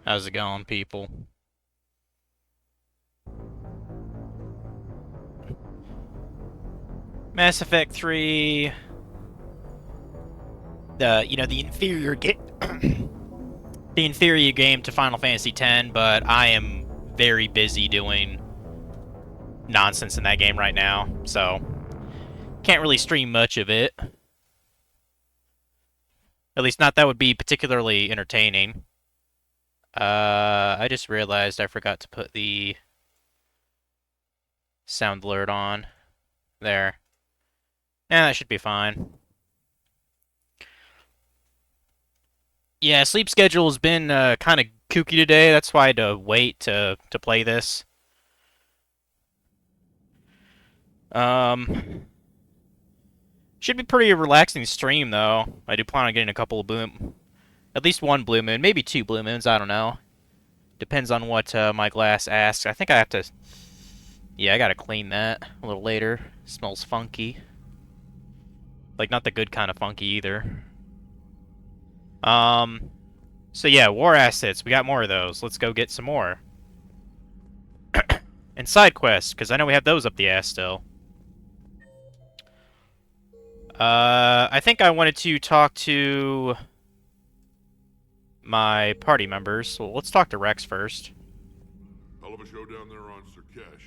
How's it going, people? Mass Effect 3, the inferior game, the inferior game to Final Fantasy X, but I am very busy doing nonsense in that game right now, so can't really stream much of it. At least not that would be particularly entertaining. I just realized I forgot to put the sound alert on. There. Yeah, that should be fine. Yeah, sleep schedule has been kind of kooky today. That's why I had to wait to play this. Um, should be pretty relaxing stream though. I do plan on getting a couple of at least one blue moon, maybe two blue moons. I don't know. Depends on what my glass asks. I think I have to. Yeah, I gotta clean that a little later. Smells funky. Like not the good kind of funky either. Um. So yeah, war assets. We got more of those. Let's go get some more. And side quests, because I know we have those up the ass still. I think I wanted to talk to my party members. So let's talk to Rex first. Hell of a show down there on Surkesh.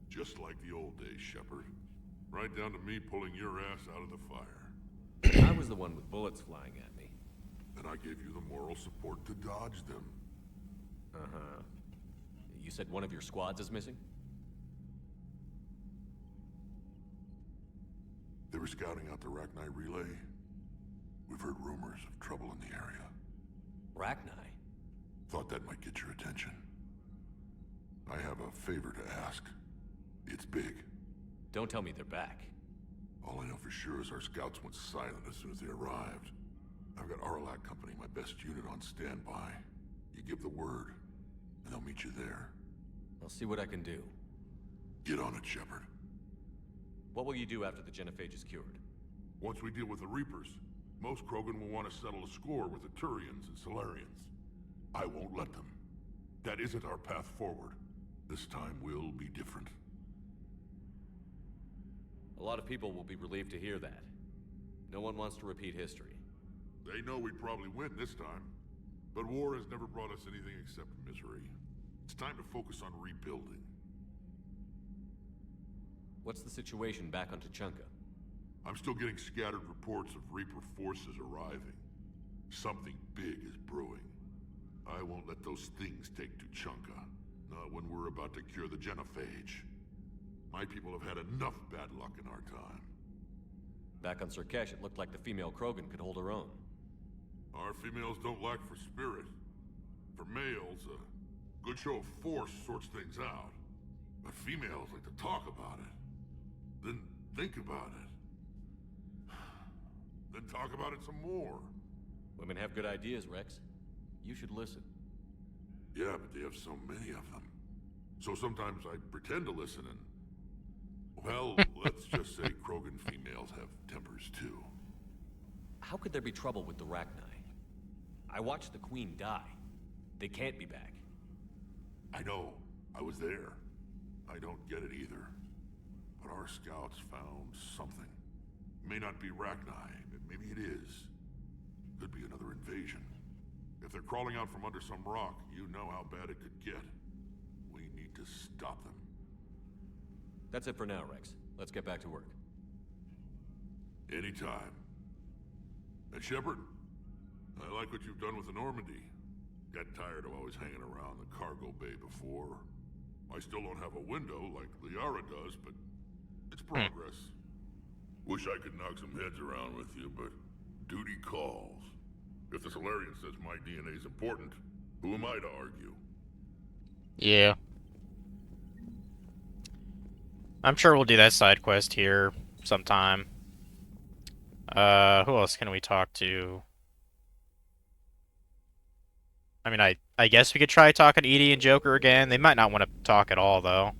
Just like the old days, Shepard. Right down to me pulling your ass out of the fire. I was the one with bullets flying at me. And I gave you the moral support to dodge them. Uh-huh. You said one of your squads is missing? They were scouting out the Rachni relay. We've heard rumors of trouble in the area. Rachni? Thought that might get your attention. I have a favor to ask. It's big. Don't tell me they're back. All I know for sure is our scouts went silent as soon as they arrived. I've got Aralak Company, my best unit, on standby. You give the word, and they'll meet you there. I'll see what I can do. Get on it, Shepard. What will you do after the Genophage is cured? Once we deal with the Reapers, most Krogan will want to settle a score with the Turians and Solarians. I won't let them. That isn't our path forward. This time will be different. A lot of people will be relieved to hear that. No one wants to repeat history. They know we'd probably win this time. But war has never brought us anything except misery. It's time to focus on rebuilding. What's the situation back on Tuchanka? I'm still getting scattered reports of Reaper forces arriving. Something big is brewing. I won't let those things take Tuchanka. Not when we're about to cure the Genophage. My people have had enough bad luck in our time. Back on Surkesh, it looked like the female Krogan could hold her own. Our females don't lack for spirit. For males, a good show of force sorts things out. But females like to talk about it. Then think about it. Then talk about it some more. Women have good ideas, Rex. You should listen. Yeah, but they have so many of them. So sometimes I pretend to listen and... Well, let's just say Krogan females have tempers too. How could there be trouble with the Rachni? I watched the Queen die. They can't be back. I know. I was there. I don't get it either. But our scouts found something. May not be Rachni, but maybe it is. Could be another invasion. If they're crawling out from under some rock, you know how bad it could get. We need to stop them. That's it for now, Rex. Let's get back to work. Anytime. And Shepard, I like what you've done with the Normandy. Got tired of always hanging around the cargo bay before. I still don't have a window like Liara does, but it's progress. Wish I could knock some heads around with you, but duty calls. If the Solarian says my DNA is important, who am I to argue? Yeah. I'm sure we'll do that side quest here sometime. Who else can we talk to? I mean, I guess we could try talking to Edie and Joker again. They might not want to talk at all, though.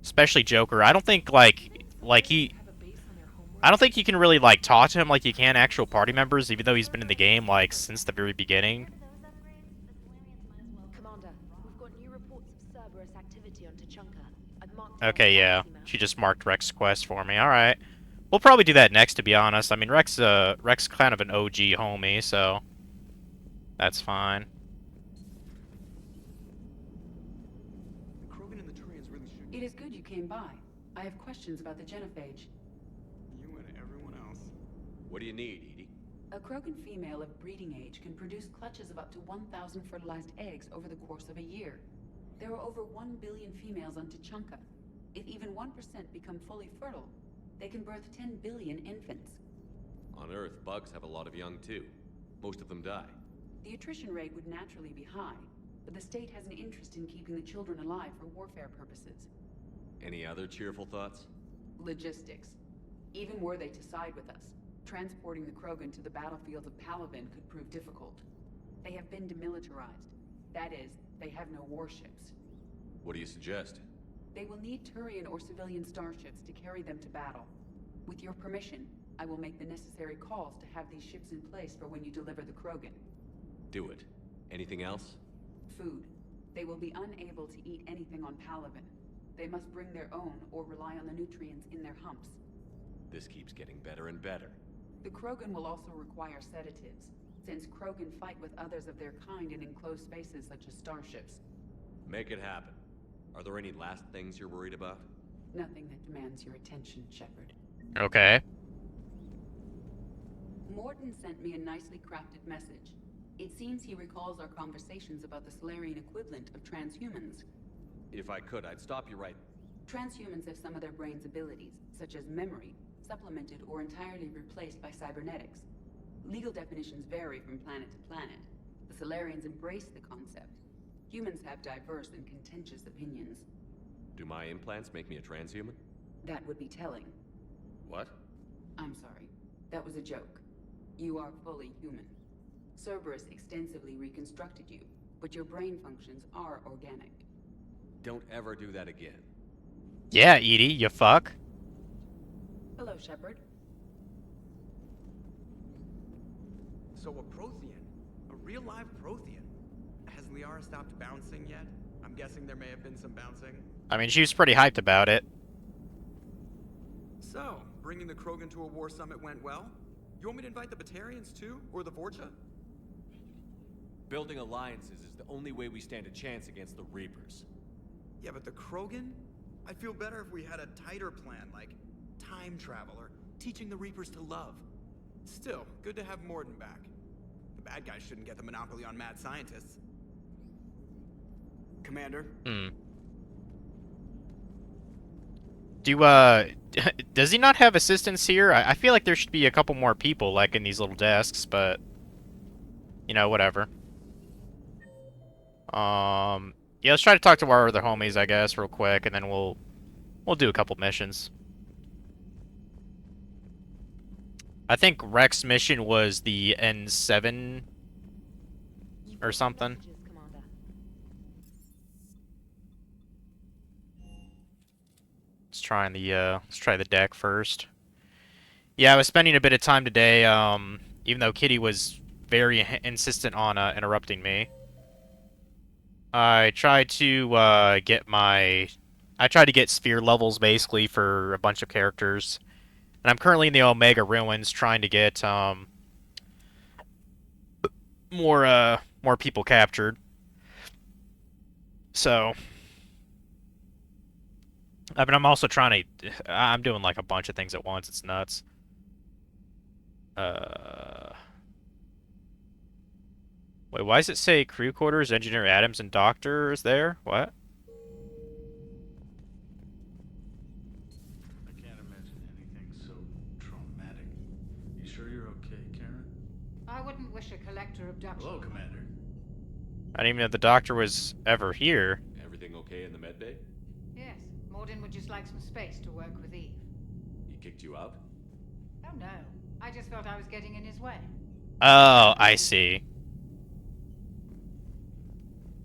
Especially Joker. I don't think, like he... I don't think you can really, like, talk to him like you can actual party members, even though he's been in the game, like, since the very beginning. Commander, we've got new reports of Cerberus activity on Tuchanka. I've marked it on Okay, the yeah. galaxy map. She just marked Rex quest for me. Alright. We'll probably do that next, to be honest. I mean, Rex kind of an OG homie, so... That's fine. Krogan and the Turians really should. It is good you came by. I have questions about the genophage. You and everyone else. What do you need, Edie? A Krogan female of breeding age can produce clutches of up to 1,000 fertilized eggs over the course of a year. There are over 1 billion females on Tuchanka. If even 1% become fully fertile, they can birth 10 billion infants. On Earth, bugs have a lot of young too. Most of them die. The attrition rate would naturally be high, but the state has an interest in keeping the children alive for warfare purposes. Any other cheerful thoughts? Logistics. Even were they to side with us, transporting the Krogan to the battlefields of Palaven could prove difficult. They have been demilitarized. That is, they have no warships. What do you suggest? They will need Turian or civilian starships to carry them to battle. With your permission, I will make the necessary calls to have these ships in place for when you deliver the Krogan. Do it. Anything else? Food. They will be unable to eat anything on Palaven. They must bring their own or rely on the nutrients in their humps. This keeps getting better and better. The Krogan will also require sedatives, since Krogan fight with others of their kind in enclosed spaces such as starships. Make it happen. Are there any last things you're worried about? Nothing that demands your attention, Shepard. Okay. Morton sent me a nicely crafted message. It seems he recalls our conversations about the Solarian equivalent of transhumans. If I could, I'd stop you right... Transhumans have some of their brain's abilities, such as memory, supplemented or entirely replaced by cybernetics. Legal definitions vary from planet to planet. The Solarians embrace the concept. Humans have diverse and contentious opinions. Do my implants make me a transhuman? That would be telling. What? I'm sorry. That was a joke. You are fully human. Cerberus extensively reconstructed you, but your brain functions are organic. Don't ever do that again. Yeah, Edie, you fuck. Hello, Shepard. So a Prothean. A real live Prothean. Has Liara stopped bouncing yet? I'm guessing there may have been some bouncing. I mean, she was pretty hyped about it. So, bringing the Krogan to a war summit went well? You want me to invite the Batarians too? Or the Vorcha? Building alliances is the only way we stand a chance against the Reapers. Yeah, but the Krogan? I'd feel better if we had a tighter plan, like time travel or teaching the Reapers to love. Still, good to have Morden back. The bad guys shouldn't get the monopoly on mad scientists. Commander? Does he not have assistants here? I feel like there should be a couple more people, like, in these little desks, but... You know, whatever. Yeah, let's try to talk to our other homies, I guess, real quick, and then we'll do a couple missions. I think Rex's mission was the N7 You've or got something. messages, Commander. Let's try the deck first. Yeah, I was spending a bit of time today, even though Kitty was very insistent on interrupting me. I tried to get sphere levels basically for a bunch of characters. And I'm currently in the Omega Ruins trying to get more people captured. So I mean, I'm also trying to I'm doing like a bunch of things at once. It's nuts. Wait, why does it say crew quarters, Engineer Adams, and Doctor is there? What? I can't imagine anything so traumatic. You sure you're okay, Karen? I wouldn't wish a collector abduction. Hello, Commander. I didn't even know the Doctor was ever here. Everything okay in the medbay? Yes, Morden would just like some space to work with Eve. He kicked you out? Oh no, I just felt I was getting in his way. Oh, I see.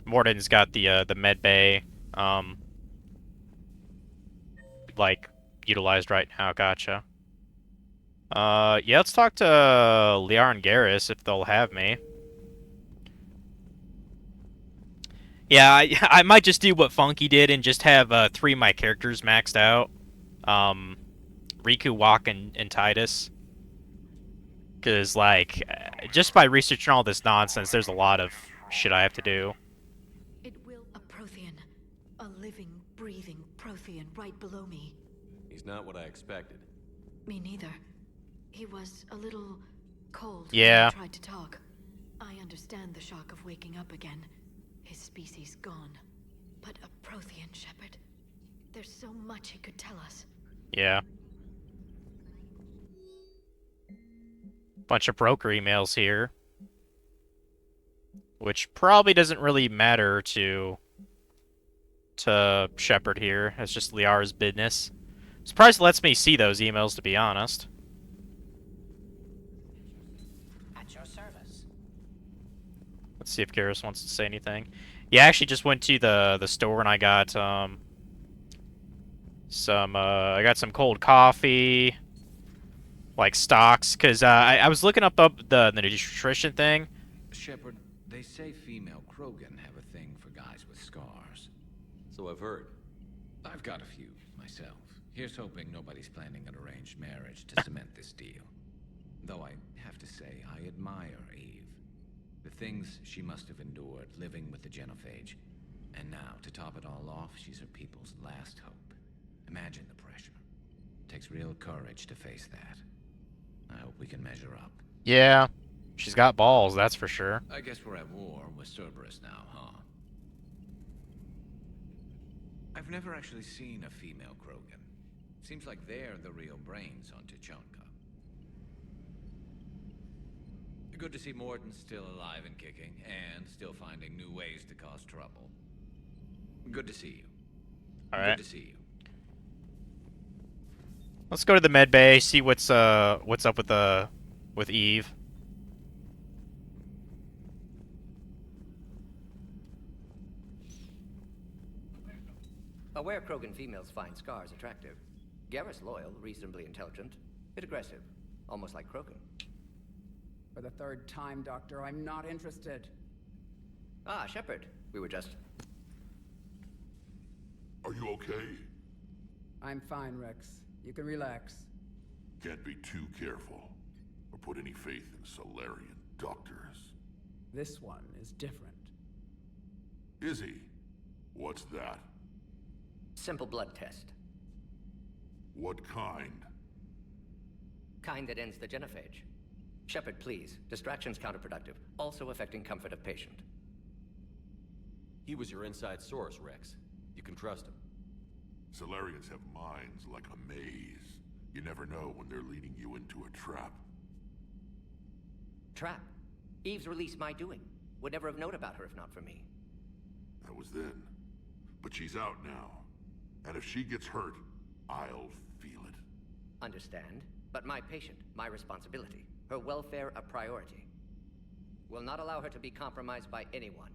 Morden's got the med bay, like, utilized right now. Gotcha. Yeah, let's talk to Liara and Garrus if they'll have me. Yeah, I might just do what Funky did and just have 3 of my characters maxed out. Riku, Wak, and Titus. Because, like, just by researching all this nonsense, there's a lot of shit I have to do. It will. A Prothean. A living, breathing Prothean right below me. He's not what I expected. Me neither. He was a little cold Yeah. when I tried to talk. I understand the shock of waking up again. His species gone. But a Prothean, Shepard. There's so much he could tell us. Yeah. Bunch of broker emails here. Which probably doesn't really matter to Shepard here. It's just Liara's business. Surprised it lets me see those emails, to be honest. At your service. Let's see if Garrus wants to say anything. Yeah, I actually just went to the store and I got I got some cold coffee, like stocks, because I was looking up the nutrition thing. Shepard, they say female Krogan have a thing for guys with scars. So I've heard. I've got a few myself. Here's hoping nobody's planning an arranged marriage to cement this deal. Though I have to say, I admire Eve. The things she must have endured living with the Genophage. And now, to top it all off, she's her people's last hope. Imagine the pressure. Takes real courage to face that. I hope we can measure up. Yeah, she's got balls, that's for sure. I guess we're at war with Cerberus now, huh? I've never actually seen a female Krogan. Seems like they're the real brains on Tuchanka. Good to see Morden's still alive and kicking, and still finding new ways to cause trouble. Good to see you. Alright. Good to see you. Let's go to the med bay, see what's up with Eve. Aware Krogan females find scars attractive. Garrus loyal, reasonably intelligent, bit aggressive, almost like Krogan. For the 3rd time, Doctor, I'm not interested. Ah, Shepard. We were just... Are you okay? I'm fine, Rex. You can relax. Can't be too careful, or put any faith in Solarian doctors. This one is different. Is he? What's that? Simple blood test. What kind? Kind that ends the genophage. Shepard, please. Distraction's counterproductive, also affecting comfort of patient. He was your inside source, Rex. You can trust him. Solarians have minds like a maze. You never know when they're leading you into a trap. Trap? Eve's release my doing. Would never have known about her if not for me. That was then. But she's out now. And if she gets hurt, I'll feel it. Understand, but my patient, my responsibility. Her welfare a priority. Will not allow her to be compromised by anyone.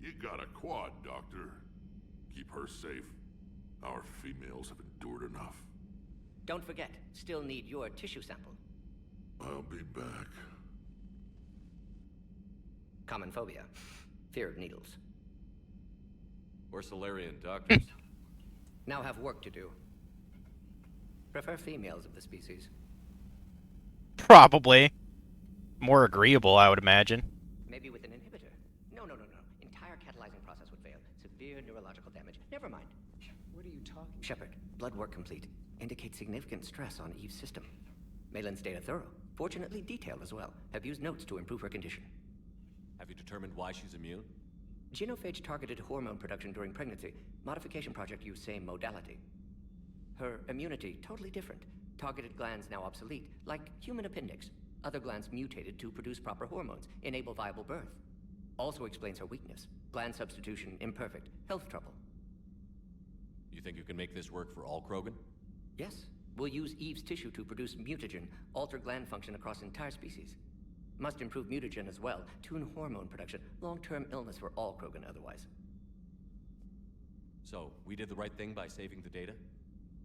You got a quad, Doctor. Keep her safe. Our females have endured enough. Don't forget, still need your tissue sample. I'll be back. Common phobia. Fear of needles. Or Solarian doctors. Now have work to do. Prefer females of the species. Probably. More agreeable, I would imagine. Maybe with an inhibitor. No. Entire catalyzing process would fail. Severe neurological damage. Never mind. What are you talking about? Shepard, blood work complete. Indicates significant stress on Eve's system. Malin's data thorough. Fortunately detailed as well. Have used notes to improve her condition. Have you determined why she's immune? Genophage targeted hormone production during pregnancy. Modification project used same modality. Her immunity totally different. Targeted glands now obsolete, like human appendix. Other glands mutated to produce proper hormones, enable viable birth. Also explains her weakness. Gland substitution imperfect. Health trouble. You think you can make this work for all Krogan? Yes. We'll use Eve's tissue to produce mutagen, alter gland function across entire species. Must improve mutagen as well, tune hormone production, long-term illness for all Krogan otherwise. So, we did the right thing by saving the data?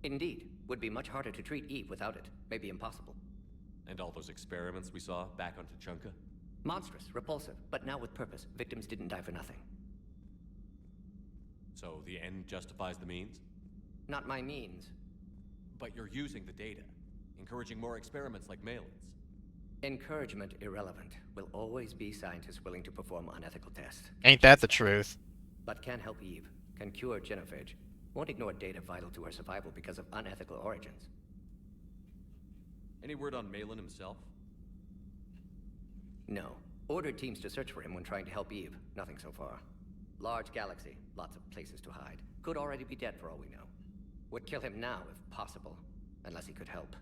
Indeed. Would be much harder to treat Eve without it. Maybe impossible. And all those experiments we saw back on Tuchanka? Monstrous, repulsive, but now with purpose. Victims didn't die for nothing. So the end justifies the means? Not my means. But you're using the data, encouraging more experiments like Malin's. Encouragement irrelevant. Will always be scientists willing to perform unethical tests. Ain't that the truth? But can help Eve. Can cure genophage. Won't ignore data vital to her survival because of unethical origins. Any word on Malin himself? No. Ordered teams to search for him when trying to help Eve. Nothing so far. Large galaxy. Lots of places to hide. Could already be dead for all we know. Would kill him now if possible. Unless he could help.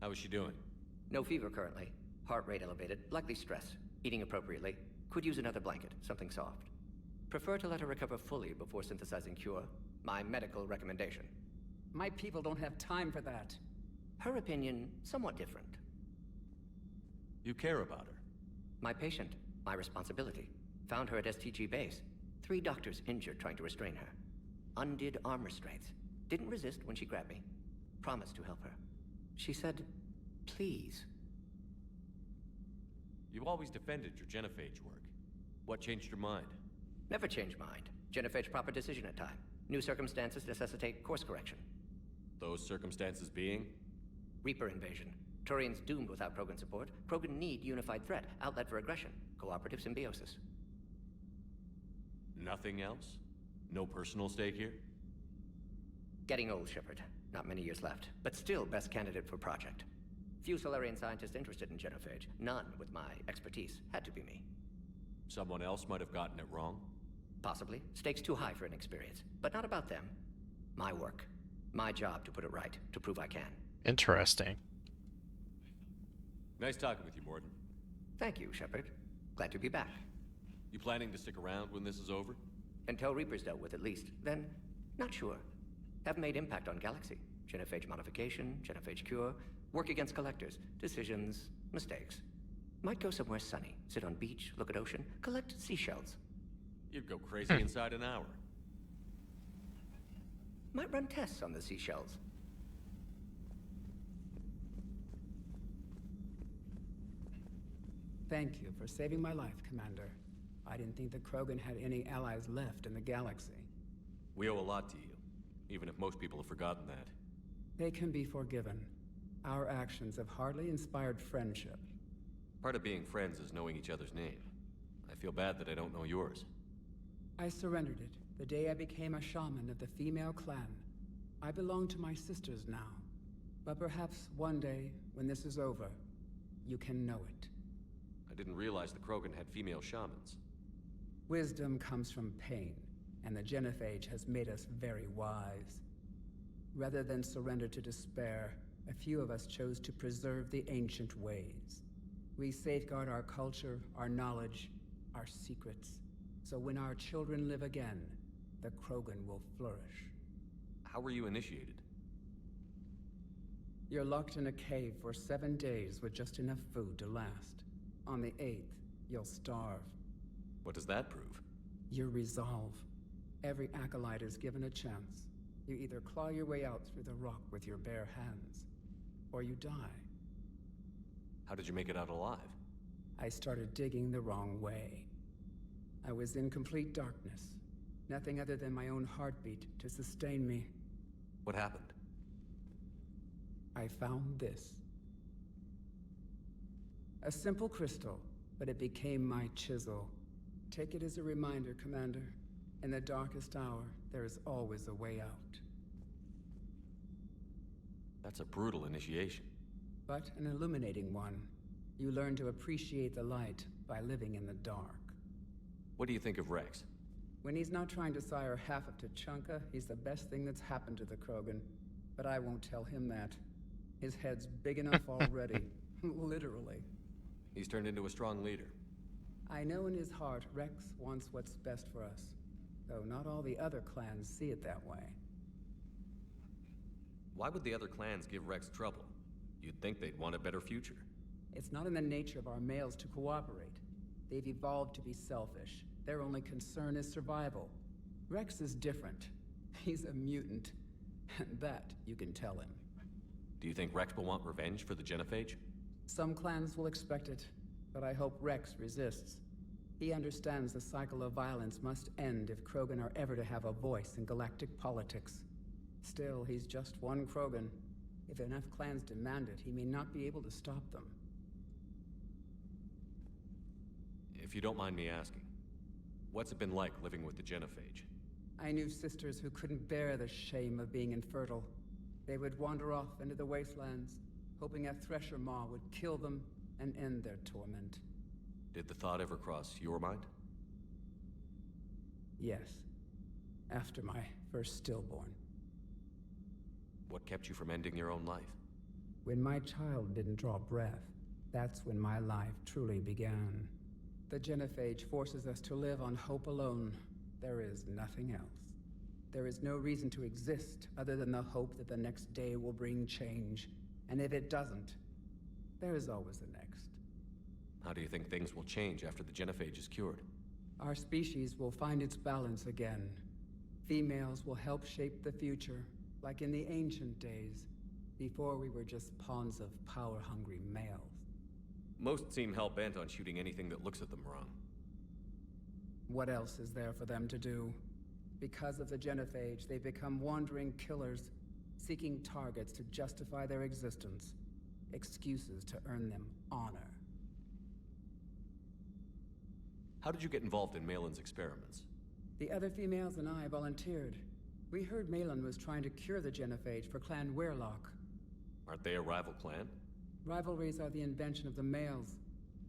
How is she doing? No fever currently. Heart rate elevated. Likely stress. Eating appropriately. Could use another blanket. Something soft. Prefer to let her recover fully before synthesizing cure. My medical recommendation. My people don't have time for that. Her opinion, somewhat different. You care about her? My patient. My responsibility. Found her at STG base. 3 doctors injured trying to restrain her. Undid arm restraints. Didn't resist when she grabbed me. Promised to help her. She said, please. You always defended your genophage work. What changed your mind? Never change mind. Genophage proper decision at time. New circumstances necessitate course correction. Those circumstances being? Reaper invasion. Turians doomed without Krogan support. Krogan need unified threat, outlet for aggression, cooperative symbiosis. Nothing else? No personal stake here? Getting old, Shepard. Not many years left, but still best candidate for project. Few Solarian scientists interested in genophage. None with my expertise. Had to be me. Someone else might have gotten it wrong? Possibly. Stakes too high for inexperience. But not about them. My work. My job to put it right, to prove I can. Interesting. Nice talking with you, Mordin. Thank you, Shepard. Glad to be back. You planning to stick around when this is over? Until Reaper's dealt with, at least. Then, not sure. Have made impact on Galaxy. Genophage modification, genophage cure, work against collectors, decisions, mistakes. Might go somewhere sunny, sit on beach, look at ocean, collect seashells. You'd go crazy inside an hour. Might run tests on the seashells. Thank you for saving my life, Commander. I didn't think the Krogan had any allies left in the galaxy. We owe a lot to you, even if most people have forgotten that. They can be forgiven. Our actions have hardly inspired friendship. Part of being friends is knowing each other's name. I feel bad that I don't know yours. I surrendered it the day I became a shaman of the female clan. I belong to my sisters now. But perhaps one day, when this is over, you can know it. I didn't realize the Krogan had female shamans. Wisdom comes from pain, and the genophage has made us very wise. Rather than surrender to despair, a few of us chose to preserve the ancient ways. We safeguard our culture, our knowledge, our secrets. So when our children live again, the Krogan will flourish. How were you initiated? You're locked in a cave for 7 days with just enough food to last. On the 8th, you'll starve. What does that prove? Your resolve. Every acolyte is given a chance. You either claw your way out through the rock with your bare hands, or you die. How did you make it out alive? I started digging the wrong way. I was in complete darkness. Nothing other than my own heartbeat to sustain me. What happened? I found this. A simple crystal, but it became my chisel. Take it as a reminder, Commander. In the darkest hour, there is always a way out. That's a brutal initiation. But an illuminating one. You learn to appreciate the light by living in the dark. What do you think of Rex? When he's not trying to sire half of Tuchanka, he's the best thing that's happened to the Krogan. But I won't tell him that. His head's big enough already. Literally. He's turned into a strong leader. I know in his heart Rex wants what's best for us. Though not all the other clans see it that way. Why would the other clans give Rex trouble? You'd think they'd want a better future. It's not in the nature of our males to cooperate. They've evolved to be selfish. Their only concern is survival. Rex is different. He's a mutant. And that you can tell him. Do you think Rex will want revenge for the Genophage? Some clans will expect it, but I hope Rex resists. He understands the cycle of violence must end if Krogan are ever to have a voice in galactic politics. Still, he's just one Krogan. If enough clans demand it, he may not be able to stop them. If you don't mind me asking, what's it been like living with the Genophage? I knew sisters who couldn't bear the shame of being infertile. They would wander off into the wastelands, hoping a Thresher Maw would kill them and end their torment. Did the thought ever cross your mind? Yes. After my first stillborn. What kept you from ending your own life? When my child didn't draw breath, that's when my life truly began. The Genophage forces us to live on hope alone. There is nothing else. There is no reason to exist other than the hope that the next day will bring change. And if it doesn't, there is always the next. How do you think things will change after the Genophage is cured? Our species will find its balance again. Females will help shape the future, like in the ancient days, before we were just pawns of power-hungry males. Most seem hell-bent on shooting anything that looks at them wrong. What else is there for them to do? Because of the Genophage, they become wandering killers, seeking targets to justify their existence, excuses to earn them honor. How did you get involved in Malin's experiments? The other females and I volunteered. We heard Malin was trying to cure the Genophage for Clan Weirlock. Aren't they a rival clan? Rivalries are the invention of the males.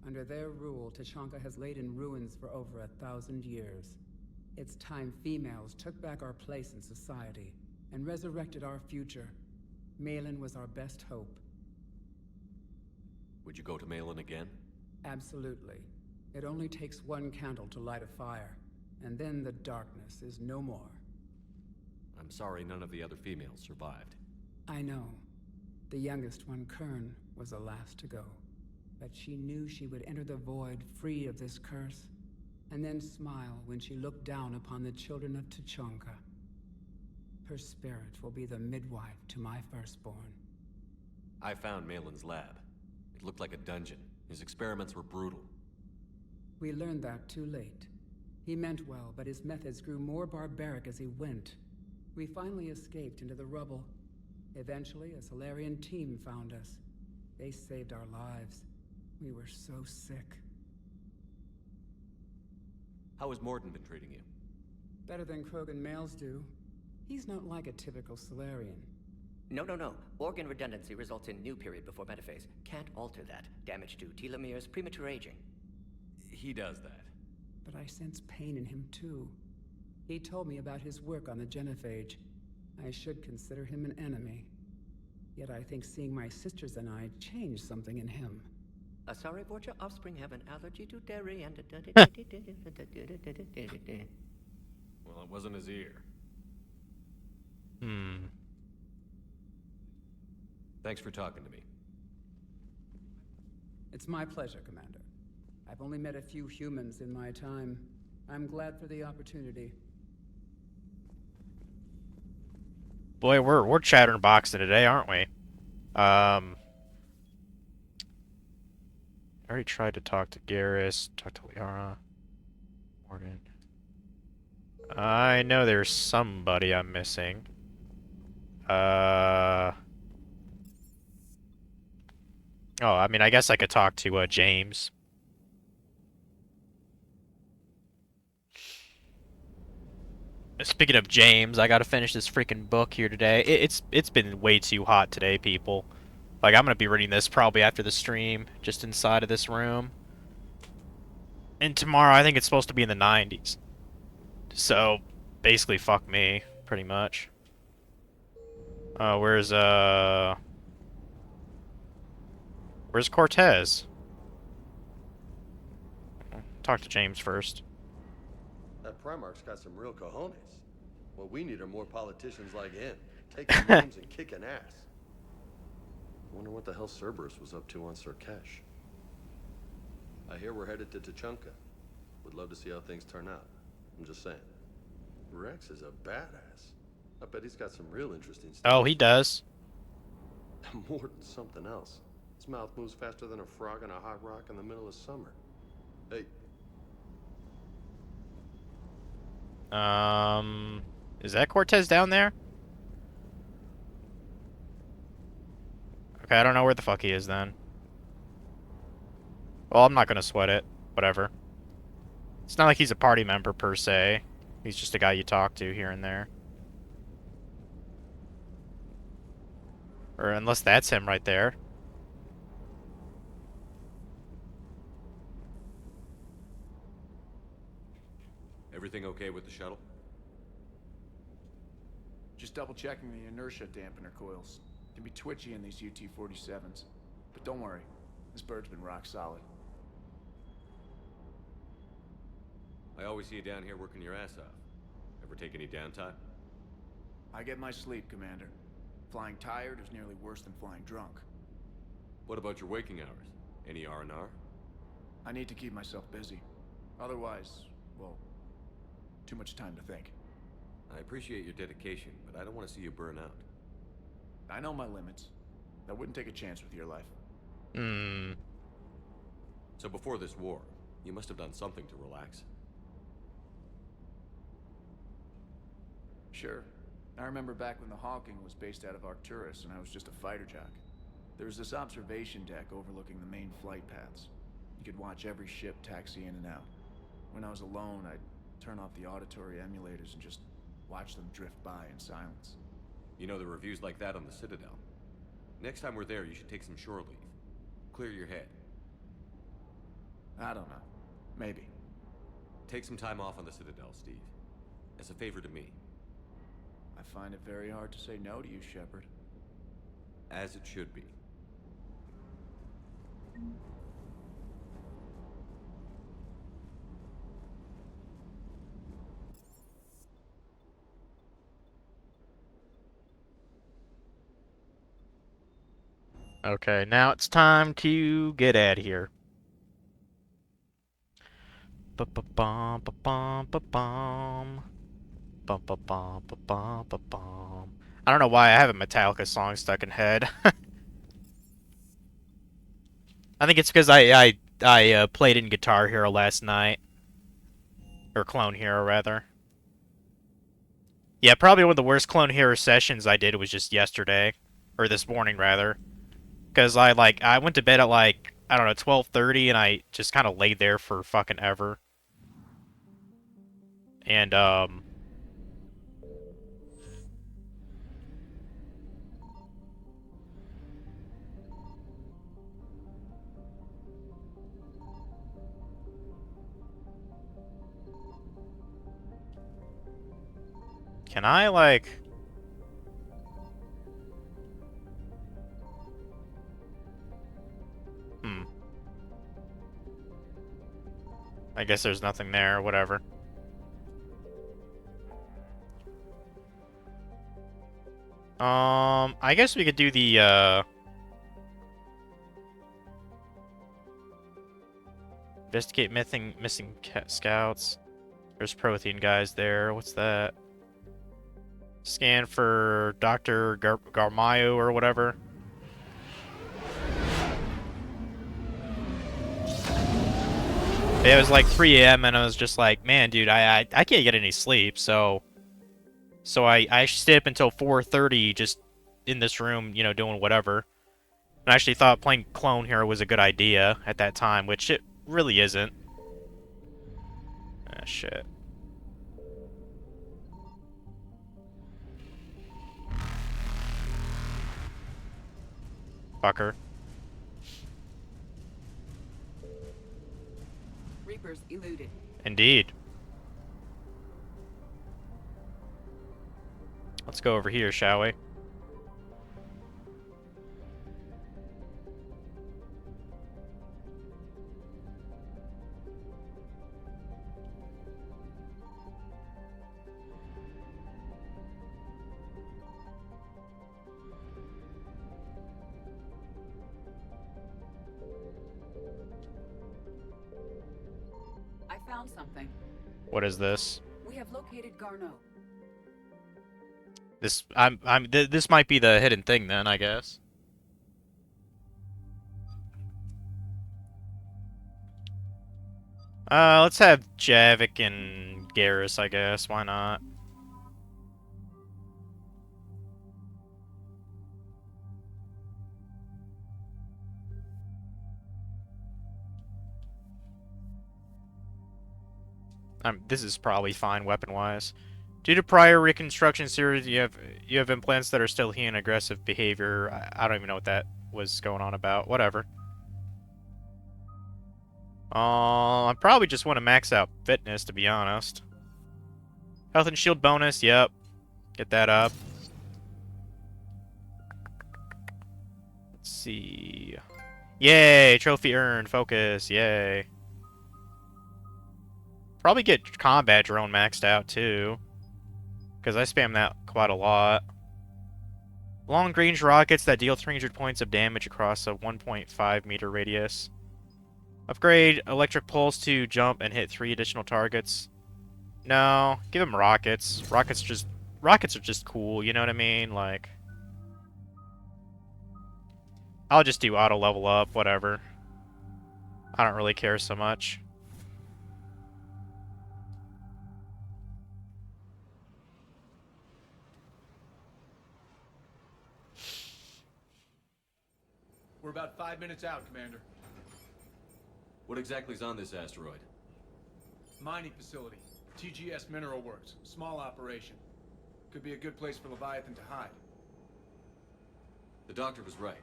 Under their rule, Tuchanka has laid in ruins for over 1,000 years. It's time females took back our place in society and resurrected our future. Malin was our best hope. Would you go to Malin again? Absolutely. It only takes one candle to light a fire, and then the darkness is no more. I'm sorry none of the other females survived. I know. The youngest one, Kern, was the last to go. But she knew she would enter the void free of this curse, and then smile when she looked down upon the children of Tuchanka. Her spirit will be the midwife to my firstborn. I found Malin's lab. It looked like a dungeon. His experiments were brutal. We learned that too late. He meant well, but his methods grew more barbaric as he went. We finally escaped into the rubble. Eventually, a Solarian team found us. They saved our lives. We were so sick. How has Morden been treating you? Better than Krogan males do. He's not like a typical Solarian. No. Organ redundancy results in new period before metaphase. Can't alter that. Damage to telomeres, premature aging. He does that. But I sense pain in him too. He told me about his work on the Genophage. I should consider him an enemy. Yet I think seeing my sisters and I changed something in him. Sorry, Borgia, offspring have an allergy to dairy and... Well, it wasn't his ear. Thanks for talking to me. It's my pleasure, Commander. I've only met a few humans in my time. I'm glad for the opportunity. Boy, we're chattering boxing today, aren't we? I already tried to talk to Garrus, talk to Liara, Morden. I know there's somebody I'm missing. Oh, I mean, I guess I could talk to James. Speaking of James, I gotta finish this freaking book here today. It's been way too hot today, people. Like, I'm gonna be reading this probably after the stream, just inside of this room. And tomorrow, I think it's supposed to be in the 90s. So, basically, fuck me, pretty much. Where's Cortez? Talk to James first. That Primarch's got some real cojones. What we need are more politicians like him, taking names and kicking ass. I wonder what the hell Cerberus was up to on Surkesh. I hear we're headed to Tuchanka. Would love to see how things turn out. I'm just saying. Rex is a badass. I bet he's got some real interesting stuff. Oh, he does. More than something else. His mouth moves faster than a frog on a hot rock in the middle of summer. Hey. Is that Cortez down there? Okay, I don't know where the fuck he is then. Well, I'm not gonna sweat it. Whatever. It's not like he's a party member per se. He's just a guy you talk to here and there. Or unless that's him right there. Everything okay with the shuttle? Just double checking the inertia dampener coils. Can be twitchy in these UT-47s. But don't worry, this bird's been rock solid. I always see you down here working your ass off. Ever take any downtime? I get my sleep, Commander. Flying tired is nearly worse than flying drunk. What about your waking hours? Any R&R? I need to keep myself busy. Otherwise, well, too much time to think. I appreciate your dedication, but I don't want to see you burn out. I know my limits. I wouldn't take a chance with your life. So before this war, you must have done something to relax. Sure. I remember back when the Hawking was based out of Arcturus and I was just a fighter jock. There was this observation deck overlooking the main flight paths. You could watch every ship taxi in and out. When I was alone, I'd turn off the auditory emulators and just watch them drift by in silence. You know, the reviews like that on the Citadel. Next time we're there, you should take some shore leave. Clear your head. I don't know. Maybe. Take some time off on the Citadel, Steve. As a favor to me. I find it very hard to say no to you, Shepard. As it should be. Okay, now it's time to get out of here. Ba-ba-bum, ba-bum, ba-bum. Bum-ba-bum, ba-bum, ba-bum. I don't know why I have a Metallica song stuck in head. I think it's because I played in Guitar Hero last night. Or Clone Hero, rather. Yeah, probably one of the worst Clone Hero sessions I did was just yesterday. Or this morning, rather. Because I went to bed at I don't know, 12:30, and I just kind of laid there for fucking ever. And, can I, I guess there's nothing there, whatever. I guess we could do the, investigate missing scouts. There's Prothean guys there. What's that? Scan for Dr. Garmayo or whatever. It was like 3 a.m. and I was just like, man, dude, I can't get any sleep, so I stayed up until 4:30 just in this room, you know, doing whatever. And I actually thought playing Clone Hero was a good idea at that time, which it really isn't. Ah, shit. Fucker. Reapers eluded. Indeed. Let's go over here, shall we? found something. What is this? We have located Garneau. This might be the hidden thing then, I guess. Let's have Javik and Garrus, I guess. Why not? This is probably fine weapon-wise. Due to prior reconstruction series, you have implants that are still healing aggressive behavior. I don't even know what that was going on about. Whatever. I probably just want to max out fitness, to be honest. Health and shield bonus, yep. Get that up. Let's see. Yay! Trophy earned. Focus. Yay. Probably get combat drone maxed out, too. Because I spam that quite a lot. Long-range rockets that deal 300 points of damage across a 1.5 meter radius. Upgrade electric pulse to jump and hit 3 additional targets. No, give them rockets. Rockets are just cool, you know what I mean? Like, I'll just do auto level up, whatever. I don't really care so much. We're about 5 minutes out, Commander. What exactly is on this asteroid? Mining facility. TGS Mineral Works. Small operation. Could be a good place for Leviathan to hide. The doctor was right.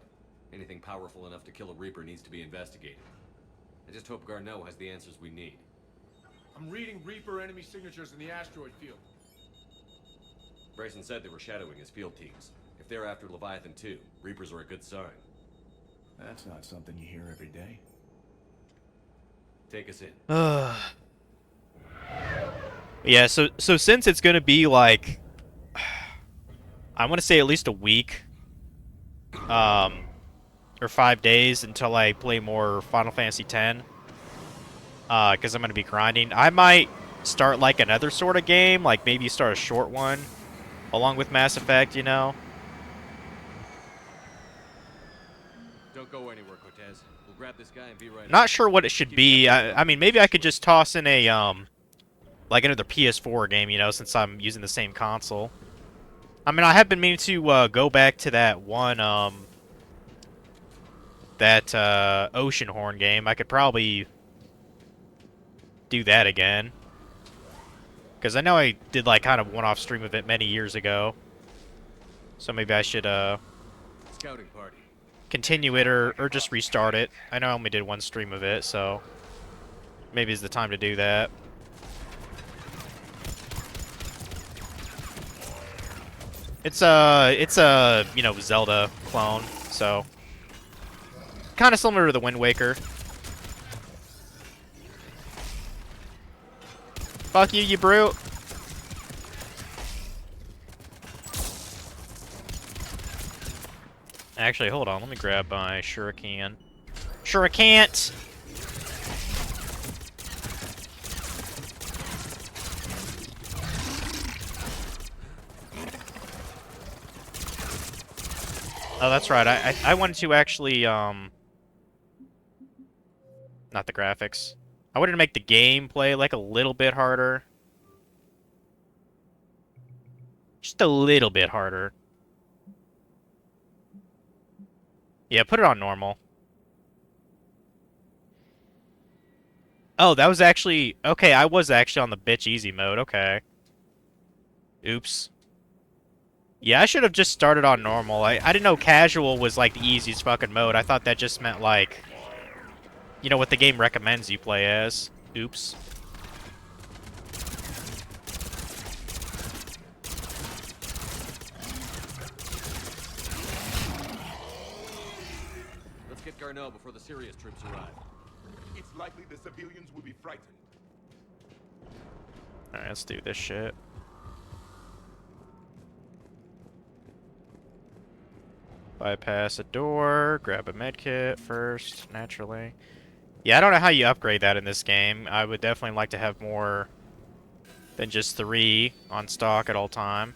Anything powerful enough to kill a Reaper needs to be investigated. I just hope Garneau has the answers we need. I'm reading Reaper enemy signatures in the asteroid field. Bryson said they were shadowing his field teams. If they're after Leviathan too, Reapers are a good sign. That's not something you hear every day. Take us in. Yeah, so since it's gonna be like, I want to say at least a week, or 5 days until I play more Final Fantasy X, because I'm gonna be grinding. I might start like another sort of game, like maybe start a short one, along with Mass Effect, you know. Don't go anywhere, Cortez. We'll grab this guy and be right. Not sure what it should be. I mean, maybe I could just toss in a like another PS4 game, you know, since I'm using the same console. I mean, I have been meaning to go back to that one Oceanhorn game. I could probably do that again, because I know I did like kind of one-off stream of it many years ago. So maybe I should Scouting party. continue it or just restart it. I know I only did one stream of it, so maybe it's the time to do that. It's a you know, Zelda clone, so kind of similar to the Wind Waker. Fuck you, you brute. Actually, hold on. Let me grab my shuriken. Shuriken! Oh, that's right. I wanted to actually, not the graphics. I wanted to make the gameplay like a little bit harder. Just a little bit harder. Yeah, put it on normal. Oh, that was actually... Okay, I was actually on the bitch easy mode. Okay. Oops. Yeah, I should have just started on normal. I didn't know casual was like the easiest fucking mode. I thought that just meant like, you know, what the game recommends you play as. Oops. Let's get Garneau before the serious troops arrive. It's likely the civilians will be frightened. Alright, let's do this shit. Bypass a door, grab a medkit first, naturally. Yeah, I don't know how you upgrade that in this game. I would definitely like to have more than just 3 on stock at all time.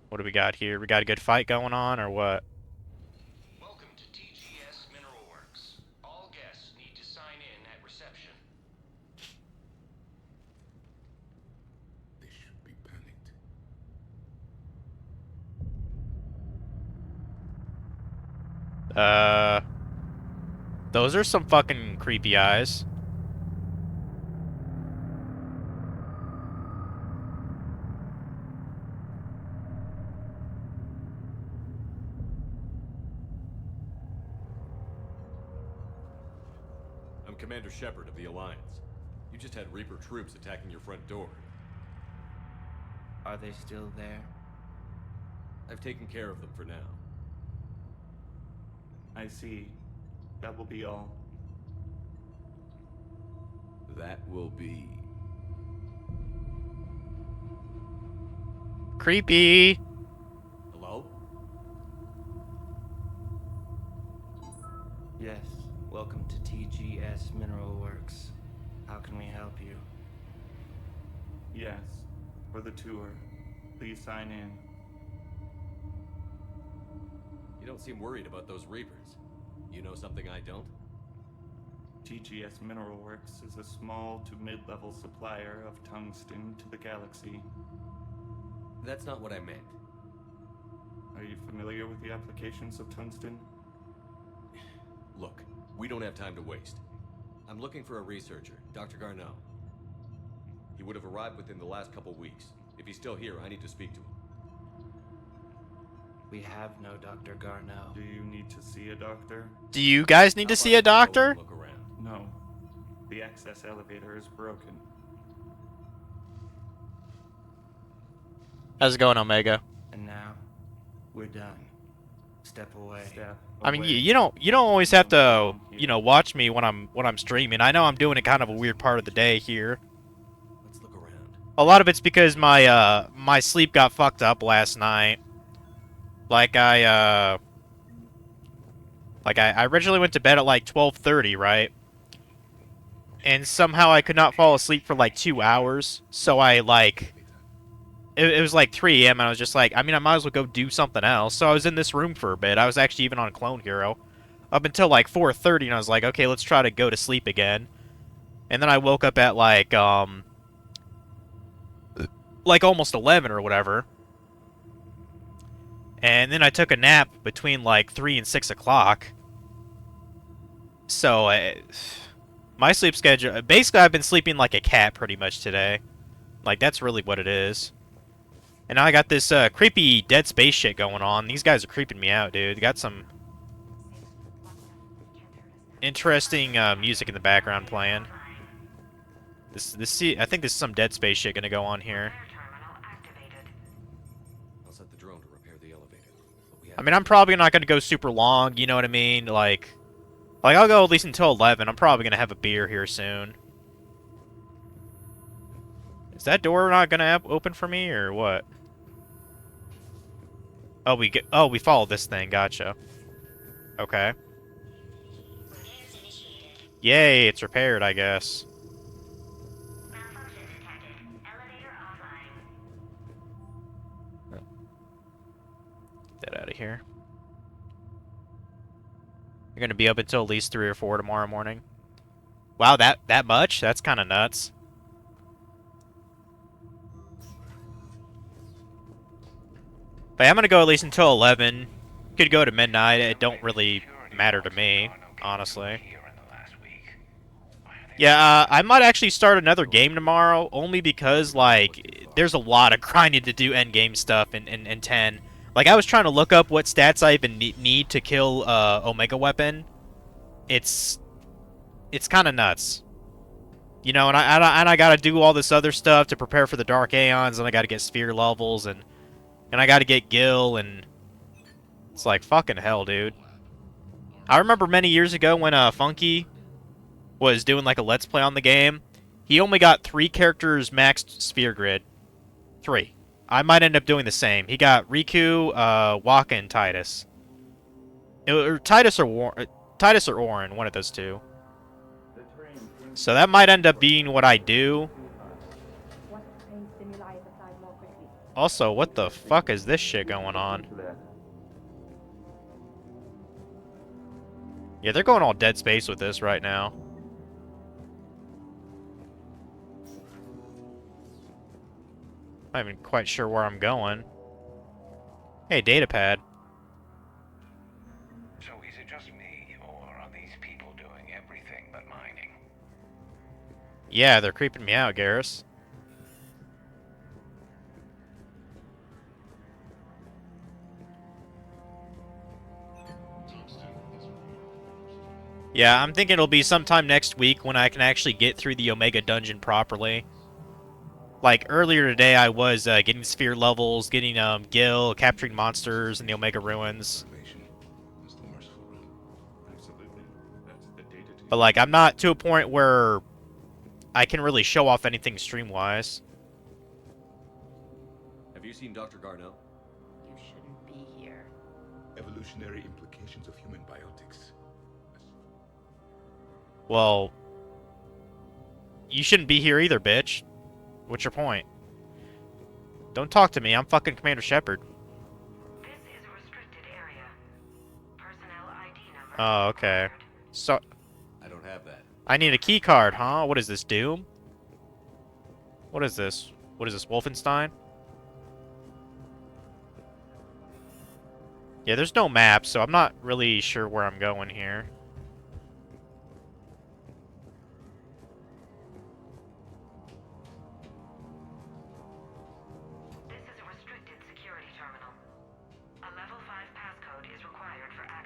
What do we got here? We got a good fight going on, or what? Welcome to TGS Mineral Works. All guests need to sign in at reception. They should be panicked. Those are some fucking creepy eyes. I'm Commander Shepard of the Alliance. You just had Reaper troops attacking your front door. Are they still there? I've taken care of them for now. I see. That will be all. That will be... Creepy! Hello? Yes. Welcome to TGS Mineral Works. How can we help you? Yes. For the tour. Please sign in. You don't seem worried about those Reapers. You know something I don't? TGS Mineral Works is a small to mid-level supplier of tungsten to the galaxy. That's not what I meant. Are you familiar with the applications of tungsten? Look, we don't have time to waste. I'm looking for a researcher, Dr. Garneau. He would have arrived within the last couple weeks. If he's still here, I need to speak to him. We have no Dr. Garneau. Do you need to see a doctor? Do you guys need to see a doctor? Look around. No. The access elevator is broken. How's it going, Omega? And now, we're done. Step away. I mean, you don't always have to, you know, watch me when I'm streaming. I know I'm doing it kind of a weird part of the day here. Let's look around. A lot of it's because my my sleep got fucked up last night. Like I originally went to bed at like 12:30, right? And somehow I could not fall asleep for like 2 hours. So I like it was like 3 a.m. and I was just like, I mean, I might as well go do something else. So I was in this room for a bit. I was actually even on Clone Hero up until like 4:30, and I was like, okay, let's try to go to sleep again. And then I woke up at like almost 11 or whatever. And then I took a nap between like 3 and 6 o'clock. So my sleep schedule, basically I've been sleeping like a cat pretty much today. Like, that's really what it is. And now I got this creepy Dead Space shit going on. These guys are creeping me out, dude. Got some interesting music in the background playing. I think this is some Dead Space shit gonna go on here. I'll set the drone to repair the elevator. I mean, I'm probably not gonna go super long, you know what I mean? Like I'll go at least until 11. I'm probably gonna have a beer here soon. Is that door not gonna open for me, or what? Oh, we followed this thing. Gotcha. Okay. Yay, it's repaired, I guess. Get that out of here. You're gonna be up until at least 3 or 4 tomorrow morning. Wow, that much? That's kind of nuts. But I'm gonna go at least until 11. Could go to midnight. It don't really matter to me, honestly. Yeah, I might actually start another game tomorrow, only because, like, there's a lot of grinding to do endgame stuff in 10. Like, I was trying to look up what stats I even need to kill Omega Weapon. It's kind of nuts. You know, and I gotta do all this other stuff to prepare for the Dark Aeons, and I gotta get sphere levels, and I gotta get Gil, and it's like, fucking hell, dude. I remember many years ago when Funky was doing like a Let's Play on the game, He only got 3 characters maxed sphere grid. 3. I might end up doing the same. He got Riku, Waka, and Titus. Or Titus or Orin, one of those two. So that might end up being what I do. Also, what the fuck is this shit going on? Yeah, they're going all Dead Space with this right now. I'm not even quite sure where I'm going. Hey, datapad. So is it just me, or are these people doing everything but mining? Yeah, they're creeping me out, Garrus. Yeah, I'm thinking it'll be sometime next week when I can actually get through the Omega Dungeon properly. Like, earlier today I was getting sphere levels, getting Gil, capturing monsters in the Omega Ruins. But, like, I'm not to a point where I can really show off anything stream-wise. Have you seen Dr. Garneau? You shouldn't be here. Evolutionary implications of human biotics. Well, you shouldn't be here either, bitch. What's your point? Don't talk to me. I'm fucking Commander Shepard. This is a restricted area. Personnel ID number. Oh, okay. So I don't have that. I need a key card, huh? What is this, Doom? What is this? What is this, Wolfenstein? Yeah, there's no map, so I'm not really sure where I'm going here.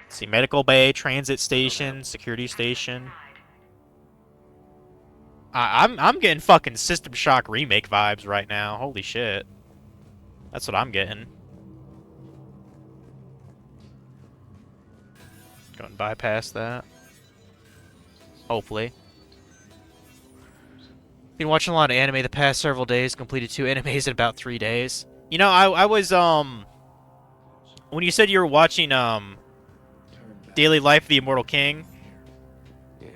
See, medical bay, transit station, security station. I'm getting fucking System Shock remake vibes right now. Holy shit. That's what I'm getting. Go and bypass that. Hopefully. Been watching a lot of anime the past several days. Completed 2 animes in about 3 days. You know, I was when you said you were watching Daily Life of the Immortal King. Yeah,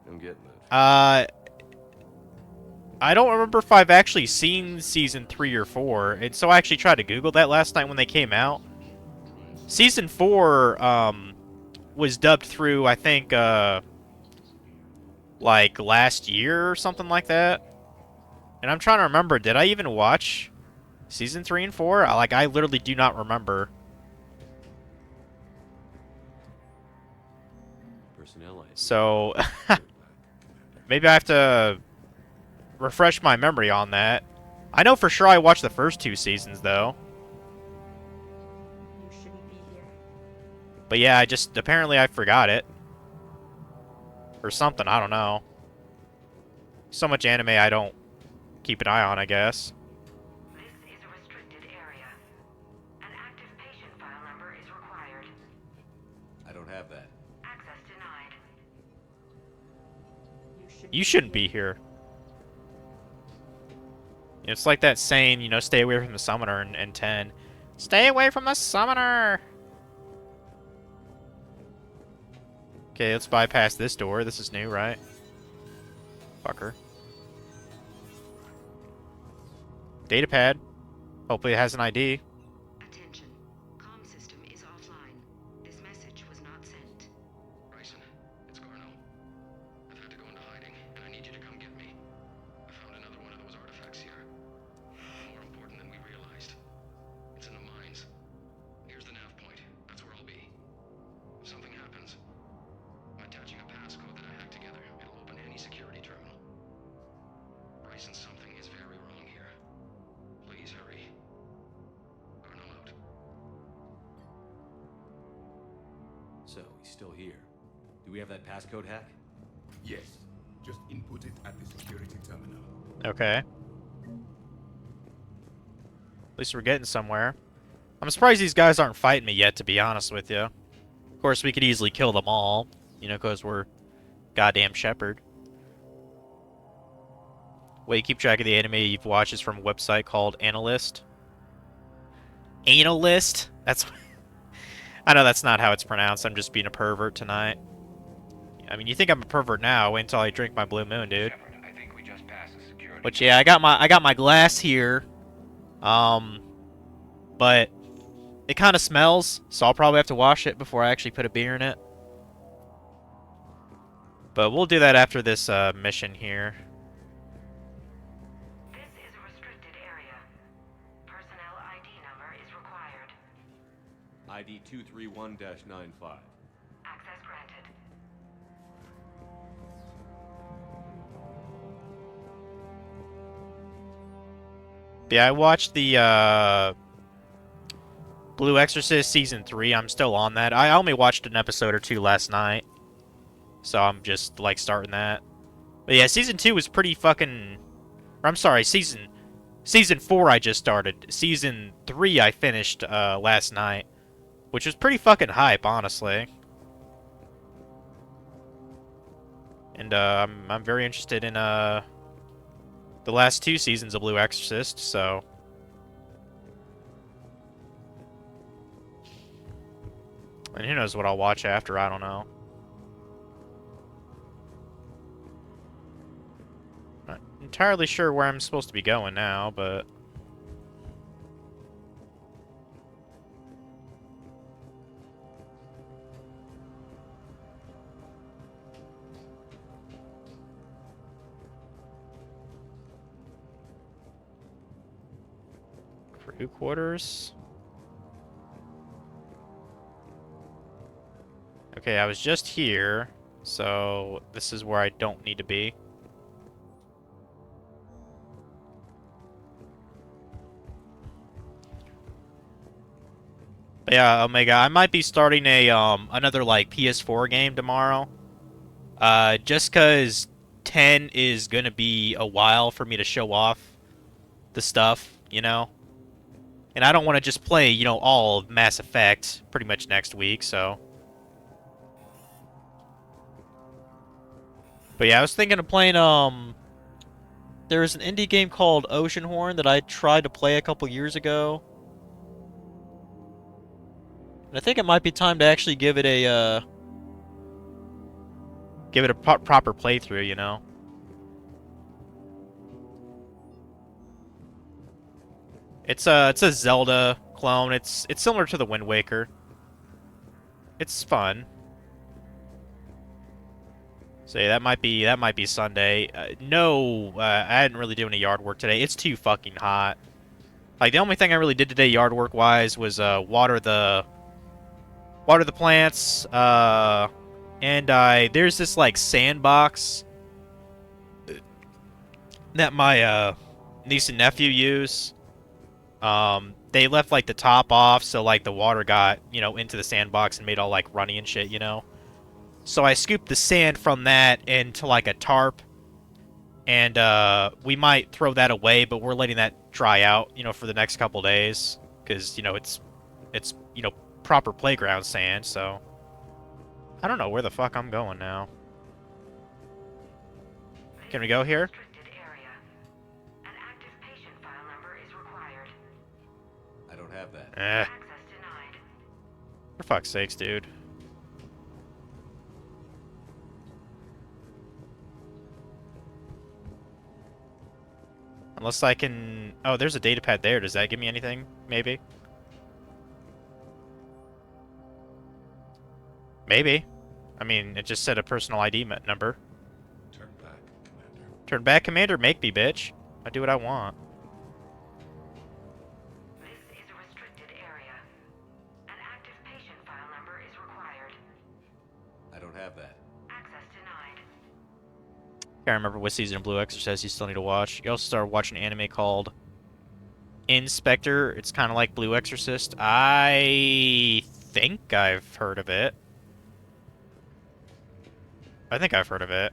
I'm getting it. I don't remember if I've actually seen season 3 or 4, and so I actually tried to Google that last night when they came out. Season 4 was dubbed through, I think, like last year or something like that. And I'm trying to remember, did I even watch season 3 and 4? I literally do not remember. So, maybe I have to refresh my memory on that. I know for sure I watched the first 2 seasons, though. You shouldn't be here. But yeah, apparently I forgot it. Or something, I don't know. So much anime I don't keep an eye on, I guess. This is a restricted area. An active patient file number is required. I don't have that. Access denied. You shouldn't be here. It's like that saying, you know, stay away from the summoner in 10. Stay away from the summoner! Okay, let's bypass this door. This is new, right? Fucker. Datapad. Hopefully it has an ID. Attention. Comm system is offline. This message was not sent. Bryson, it's Garneau. I've had to go into hiding, and I need you to come get me. I found another one of those artifacts here. More important than we realized. It's in the mines. Here's the nav point. That's where I'll be. If something happens, I'm attaching a passcode that I hacked together. It'll open any security terminal. Bryson, something is very wrong here. Please hurry. Garneau out. So, he's still here. Do we have that passcode hack? Yes. Just input it at the security terminal. Okay. At least we're getting somewhere. I'm surprised these guys aren't fighting me yet, to be honest with you. Of course, we could easily kill them all. You know, because we're goddamn Shepard. way you keep track of the anime you've watched is from a website called Analyst. Analyst? That's... I know that's not how it's pronounced. I'm just being a pervert tonight. I mean, you think I'm a pervert now? Wait until I drink my Blue Moon, dude. But yeah, I got my glass here. But it kind of smells, so I'll probably have to wash it before I actually put a beer in it. But we'll do that after this mission here. This is a restricted area. Personnel ID number is required. ID 231-95. Access granted. Yeah, I watched the Blue Exorcist Season 3. I'm still on that. I only watched an episode or two last night. So I'm just, like, starting that. But yeah, Season 2 was pretty fucking... Or, I'm sorry, Season 4 I just started. Season 3 I finished last night. Which was pretty fucking hype, honestly. And I'm very interested in the last 2 seasons of Blue Exorcist, so... And who knows what I'll watch after, I don't know. Not entirely sure where I'm supposed to be going now, but... Crew quarters? Okay, I was just here, so this is where I don't need to be. But yeah, Omega, I might be starting a another like PS4 game tomorrow. Just cause 10 is gonna be a while for me to show off the stuff, you know? And I don't want to just play, you know, all of Mass Effect pretty much next week, so... But yeah, I was thinking of playing, there's an indie game called Oceanhorn that I tried to play a couple years ago. And I think it might be time to actually give it a, proper playthrough, you know? It's a Zelda clone. It's similar to the Wind Waker. It's fun. So yeah, that might be Sunday. No, I didn't really do any yard work today. It's too fucking hot. Like the only thing I really did today yard work wise was water the plants. And there's this like sandbox that my niece and nephew use. They left like the top off, so like the water got, you know, into the sandbox and made all like runny and shit, you know. So I scooped the sand from that into like a tarp, and we might throw that away, but we're letting that dry out, you know, for the next couple days, because you know it's you know proper playground sand. So I don't know where the fuck I'm going now. Can we go here? I don't have that. For fuck's sakes, dude. Unless I can... Oh, there's a datapad there. Does that give me anything? Maybe? Maybe. I mean, it just said a personal ID number. Turn back, Commander. Turn back, Commander. Make me, bitch. I do what I want. This is a restricted area. An active patient file number is required. I don't have that. Access denied. Can't remember what season of Blue Exorcist you still need to watch. You also started watching an anime called Inspector. It's kind of like Blue Exorcist. I think I've heard of it. I think I've heard of it.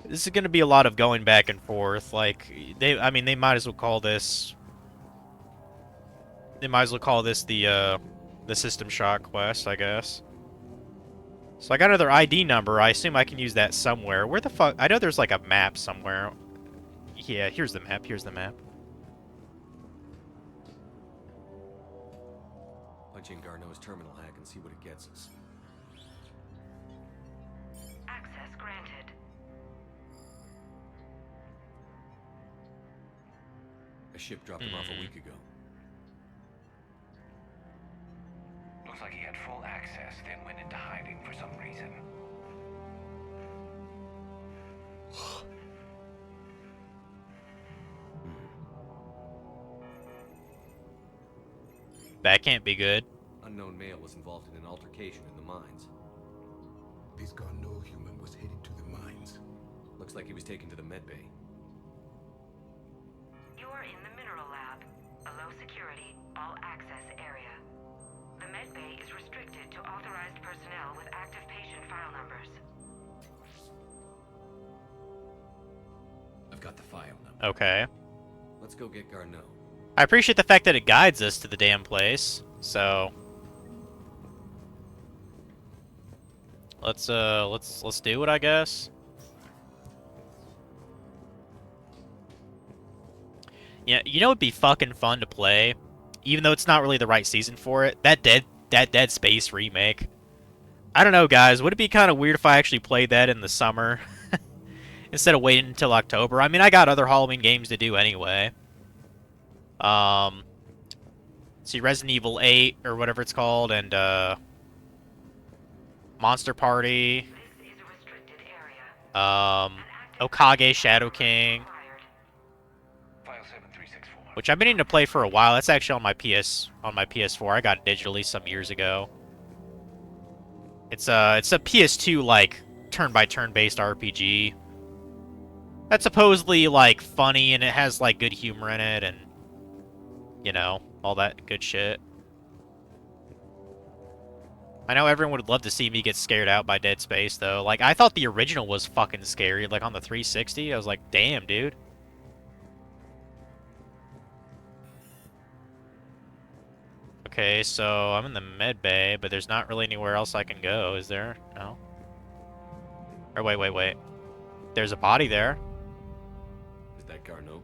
This is going to be a lot of going back and forth. Like, I mean, they might as well call this... They might as well call this the the System Shock quest, I guess. So I got another ID number. I assume I can use that somewhere. Where the fuck? I know there's like a map somewhere. Yeah, here's the map. Here's the map. Punch in Garneau's terminal hack and see what it gets us. Access granted. A ship dropped him off a week ago. Looks like he had full access, then went into hiding for some reason. That can't be good. Unknown male was involved in an altercation in the mines. This Garneau human was headed to the mines. Looks like he was taken to the medbay. You are in the Mineral Lab, a low security, all access area. The medbay is restricted to authorized personnel with active patient file numbers. I've got the file number. Okay. Let's go get Garneau. I appreciate the fact that it guides us to the damn place. So let's do it, I guess. Yeah, you know it'd be fucking fun to play, even though it's not really the right season for it. That Dead Space remake. I don't know, guys. Would it be kind of weird if I actually played that in the summer instead of waiting until October? I mean, I got other Halloween games to do anyway. See, Resident Evil 8 or whatever it's called, and Monster Party. Okage Shadow King. Which I've been needing to play for a while. That's actually on my PS4. I got it digitally some years ago. It's a PS2 like turn-by-turn based RPG. That's supposedly like funny and it has like good humor in it and you know, all that good shit. I know everyone would love to see me get scared out by Dead Space though. Like I thought the original was fucking scary, like on the 360. I was like, "Damn, dude." Okay, so I'm in the med bay, but there's not really anywhere else I can go, is there? No. Or wait. There's a body there. Is that Garneau?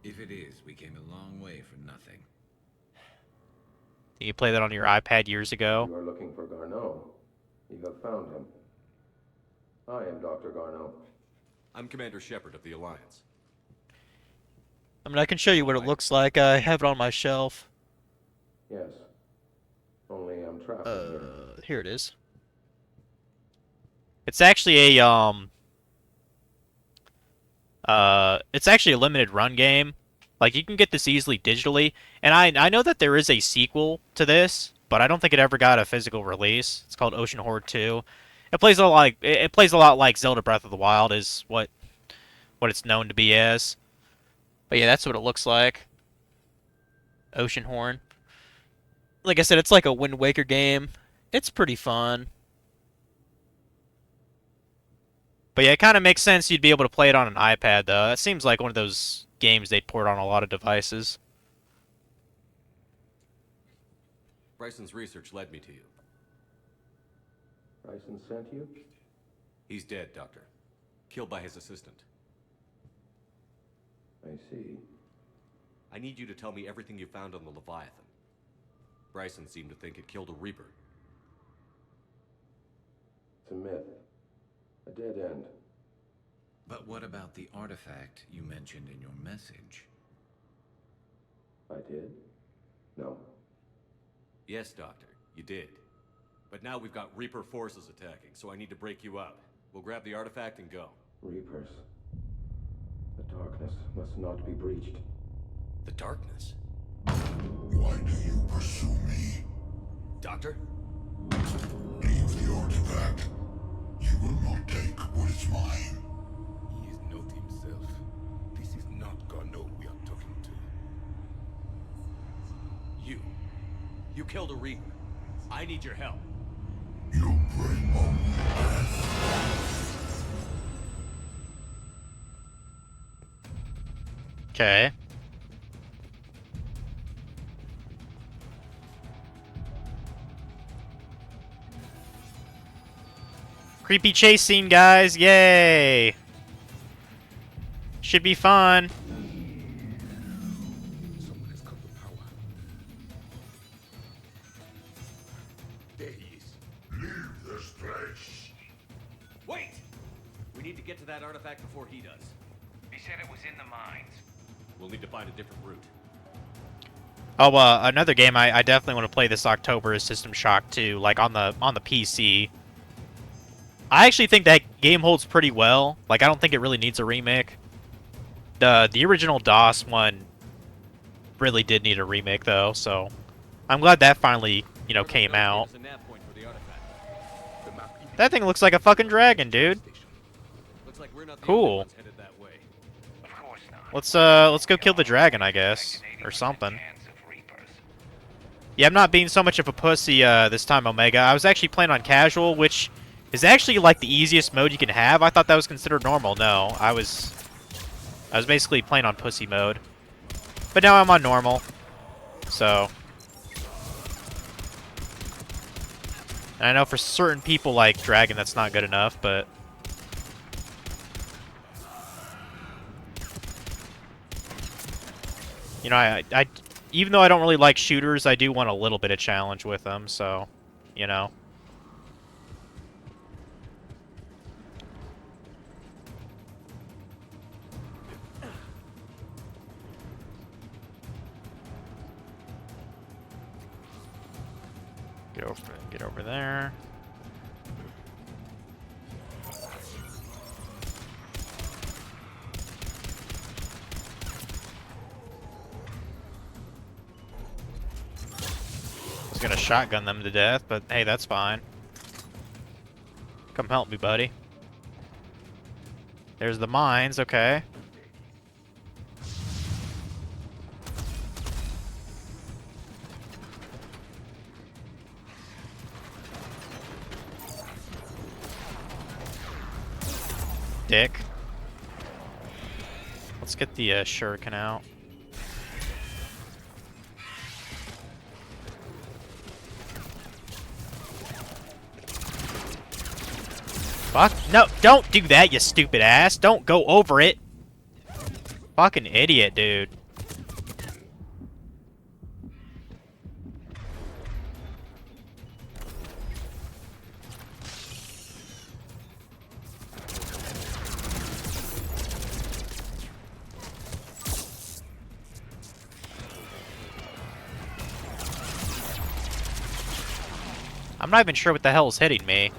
If it is, we came a long way for nothing. You played that on your iPad years ago? You are looking for Garneau. You have found him. I am Dr. Garneau. I'm Commander Shepard of the Alliance. I mean, I can show you what it looks like. I have it on my shelf. Yes. Only I'm trapped here. Here it is. It's actually a it's actually a limited run game. Like you can get this easily digitally, and I know that there is a sequel to this, but I don't think it ever got a physical release. It's called Ocean Horde 2. It plays a lot like Zelda Breath of the Wild is what it's known to be as. But yeah, that's what it looks like. Ocean Horn. Like I said, it's like a Wind Waker game. It's pretty fun. But yeah, it kind of makes sense you'd be able to play it on an iPad, though. That seems like one of those games they'd port on a lot of devices. Bryson's research led me to you. Bryson sent you? He's dead, Doctor. Killed by his assistant. I see. I need you to tell me everything you found on the Leviathan. Bryson seemed to think it killed a Reaper. It's a myth. A dead end. But what about the artifact you mentioned in your message? I did? No. Yes, Doctor, you did. But now we've got Reaper forces attacking, so I need to break you up. We'll grab the artifact and go. Reapers. The darkness must not be breached. The darkness? Why do you pursue me? Doctor? Leave the artifact. You will not take what is mine. He is not himself. This is not Garneau we are talking to. You killed a Reaper. I need your help. You bring only death. Okay. Creepy chase scene, guys. Yay. Should be fun. Someone has come to power. There he is. Leave this place. Wait! We need to get to that artifact before he does. He said it was in the mines. We'll need to find a different route. Oh, another game I definitely want to play this October is System Shock 2, like on the PC. I actually think that game holds pretty well. Like, I don't think it really needs a remake. The original DOS one really did need a remake, though, so I'm glad that finally, you know, came out. That thing looks like a fucking dragon, dude. Cool. Let's go kill the dragon, I guess, or something. Yeah, I'm not being so much of a pussy this time, Omega. I was actually playing on casual, which is actually like the easiest mode you can have. I thought that was considered normal. No, I was basically playing on pussy mode. But now I'm on normal. So, and I know for certain people like Dragon that's not good enough, but you know, I even though I don't really like shooters, I do want a little bit of challenge with them, so, you know. Get over there. I was gonna shotgun them to death, but hey, that's fine. Come help me, buddy. There's the mines, okay. Dick. Let's get the shuriken out. Fuck. No, don't do that, you stupid ass. Don't go over it. Fucking idiot, dude. I'm not even sure what the hell is hitting me.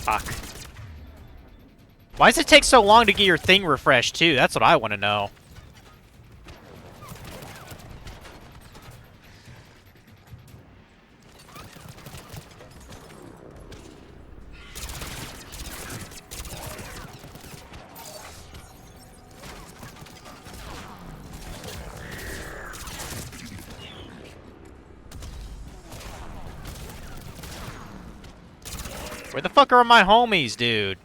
Fuck. Why does it take so long to get your thing refreshed, too? That's what I want to know. Where the fuck are my homies, dude?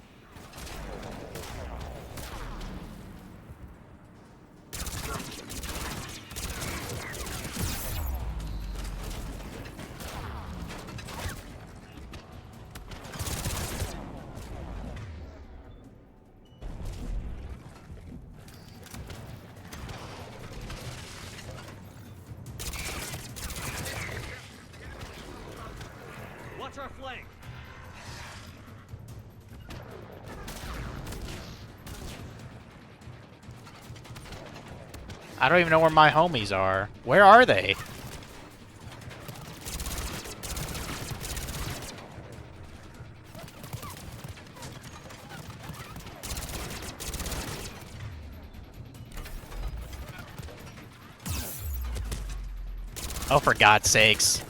Watch our flank. I don't even know where my homies are. Where are they? Oh, for God's sakes.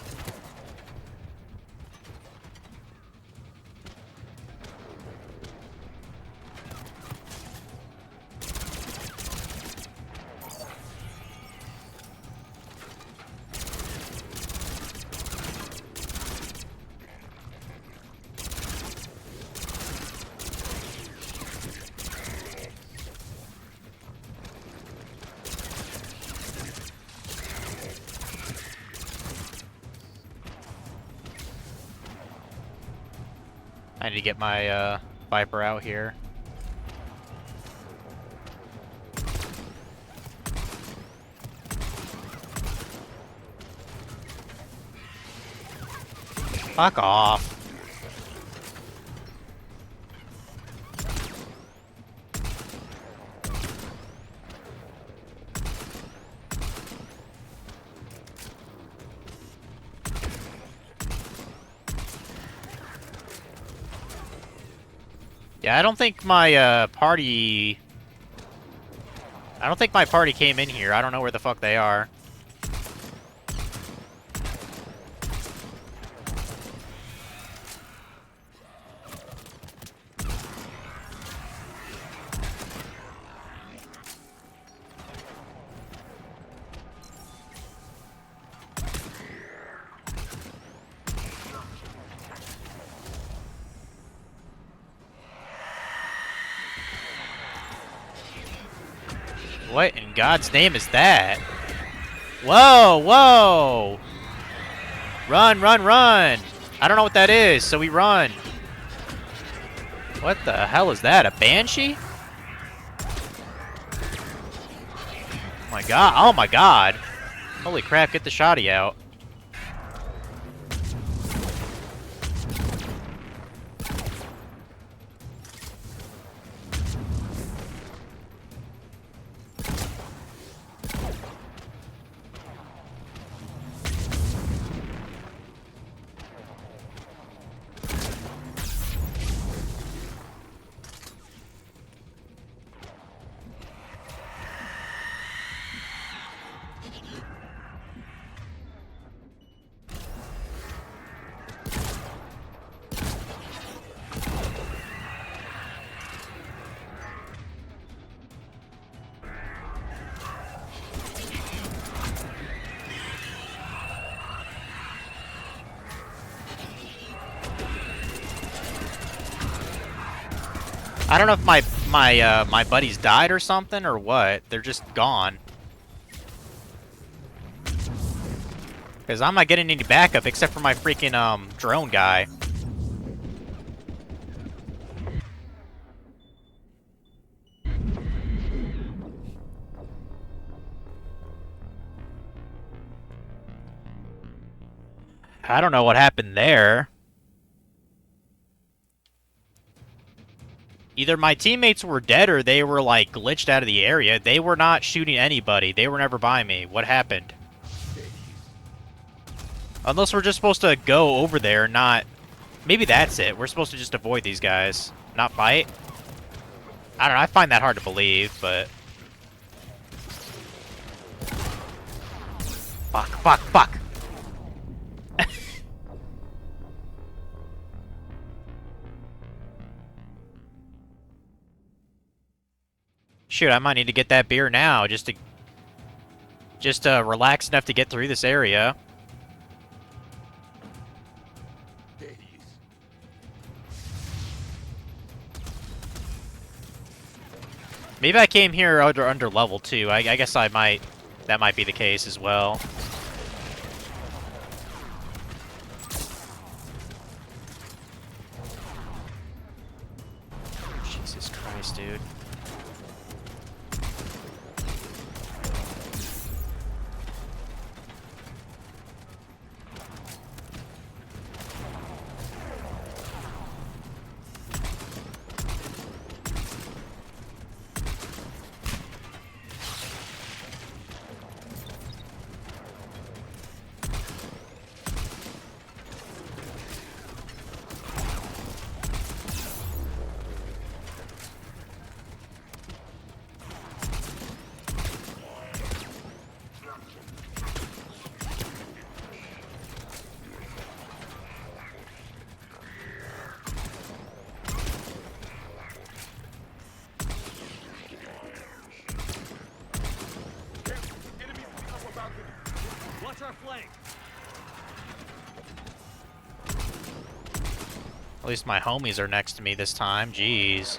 I need to get my Viper out here. Fuck off. Yeah, I don't think my party... I don't think my party came in here. I don't know where the fuck they are. What in God's name is that? Whoa, whoa! Run, run, run! I don't know what that is, so we run. What the hell is that? A Banshee? Oh my god, oh my god! Holy crap, get the shotty out. I don't know if my buddies died or something or what. They're just gone. Because I'm not getting any backup except for my freaking drone guy. I don't know what happened there. Either my teammates were dead or they were, like, glitched out of the area. They were not shooting anybody. They were never by me. What happened? Unless we're just supposed to go over there and not... Maybe that's it. We're supposed to just avoid these guys. Not fight? I don't know. I find that hard to believe, but... Fuck, fuck, fuck! Shoot, I might need to get that beer now, just to relax enough to get through this area. Maybe I came here under level 2. I guess that might be the case as well. Jesus Christ, dude. At least my homies are next to me this time. Jeez.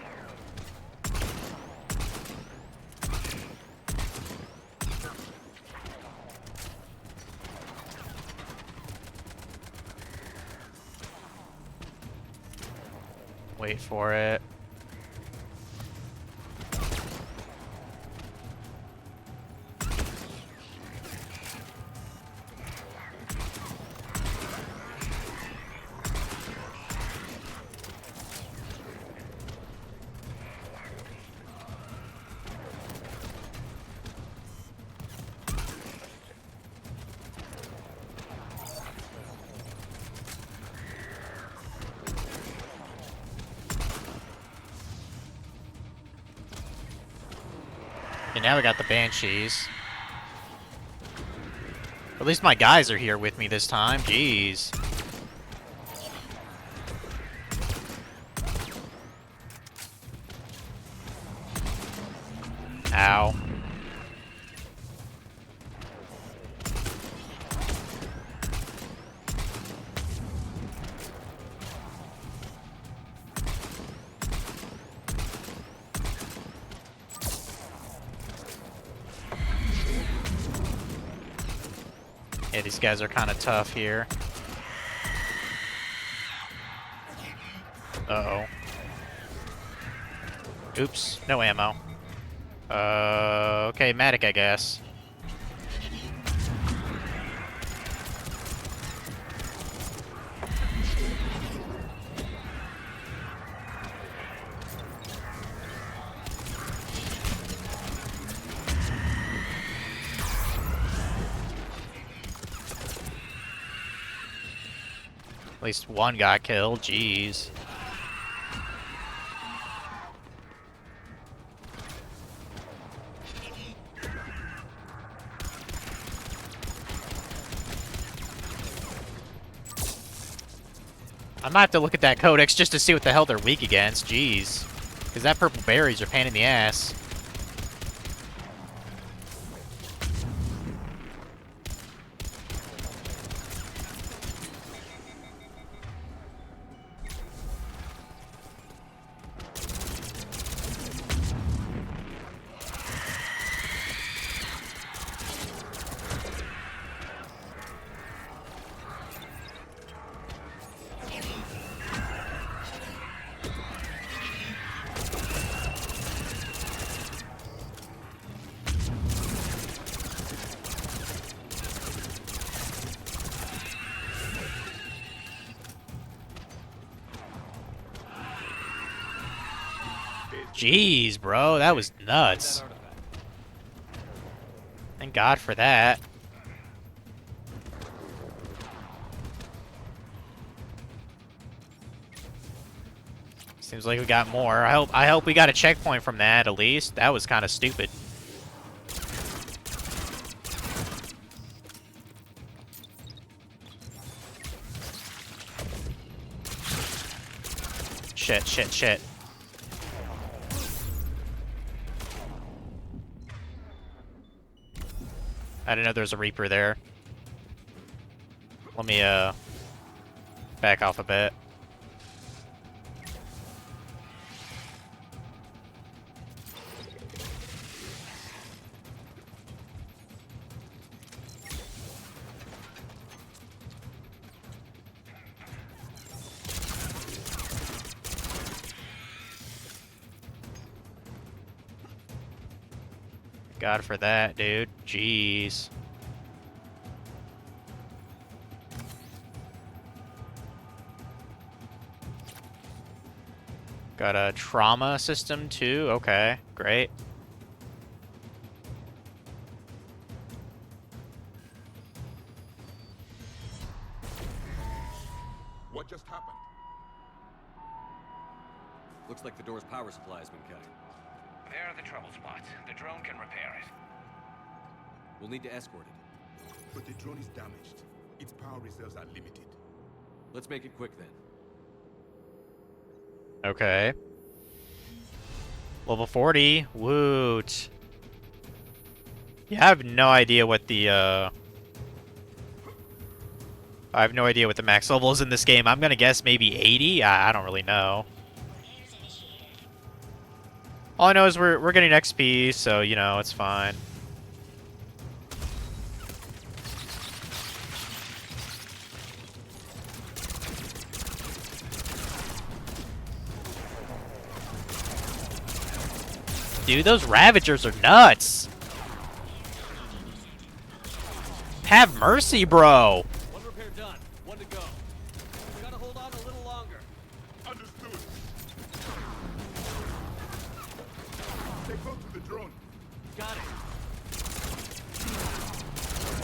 Wait for it. And now we got the Banshees. At least my guys are here with me this time. Jeez. Ow. Yeah, these guys are kind of tough here. Uh-oh. Oops, no ammo. Okay, Matic, I guess. At least one got killed, jeez. I might have to look at that codex just to see what the hell they're weak against, jeez. Because that purple berries are a pain in the ass. Jeez, bro, that was nuts. Thank God for that. Seems like we got more. I hope we got a checkpoint from that at least. That was kind of stupid. Shit, shit, shit. I didn't know there was a Reaper there. Let me, back off a bit. God for that, dude. Jeez. Got a trauma system too. Okay, great. What just happened? Looks like the door's power supply has been cut. There are the trouble spots. The drone can repair it. We'll need to escort it. But the drone is damaged. Its power reserves are limited. Let's make it quick then. Okay. Level 40. Woot. Yeah, I have no idea what the, I have no idea what the max level is in this game. I'm gonna guess maybe 80? I don't really know. All I know is we're getting XP, so, you know, it's fine. dude. Those Ravagers are nuts. Have mercy, bro. One repair done. One to go. Gotta hold on a little longer. Understood. Stay close to the drone. Got it.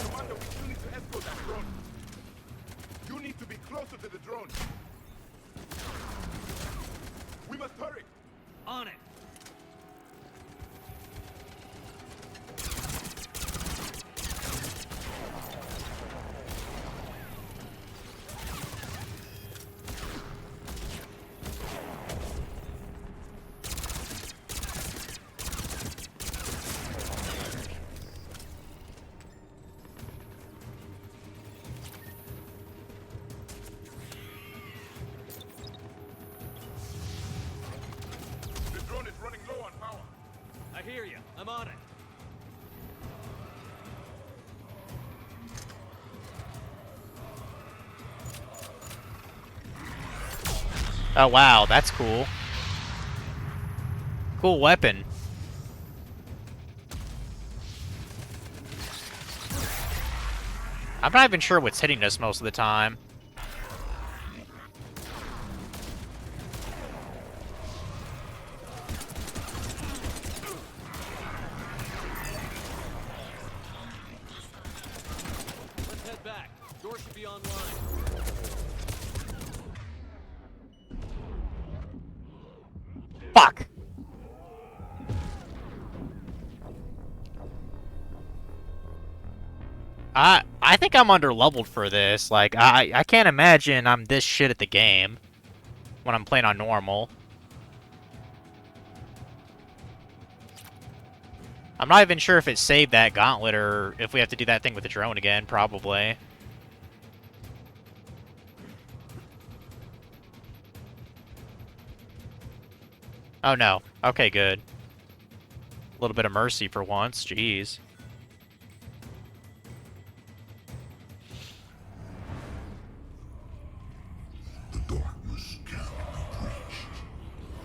Commander, we still need to escort that drone. You need to be closer to the drone. We must hurry. On it. The drone is running low on power. I hear you. I'm on it. Oh wow, that's cool. Cool weapon. I'm not even sure what's hitting us most of the time. Let's head back. Door should be online. Fuck. I think I'm under-leveled for this. Like, I can't imagine I'm this shit at the game when I'm playing on normal. I'm not even sure if it saved that gauntlet or if we have to do that thing with the drone again, probably. Oh no. Okay, good. A little bit of mercy for once, jeez.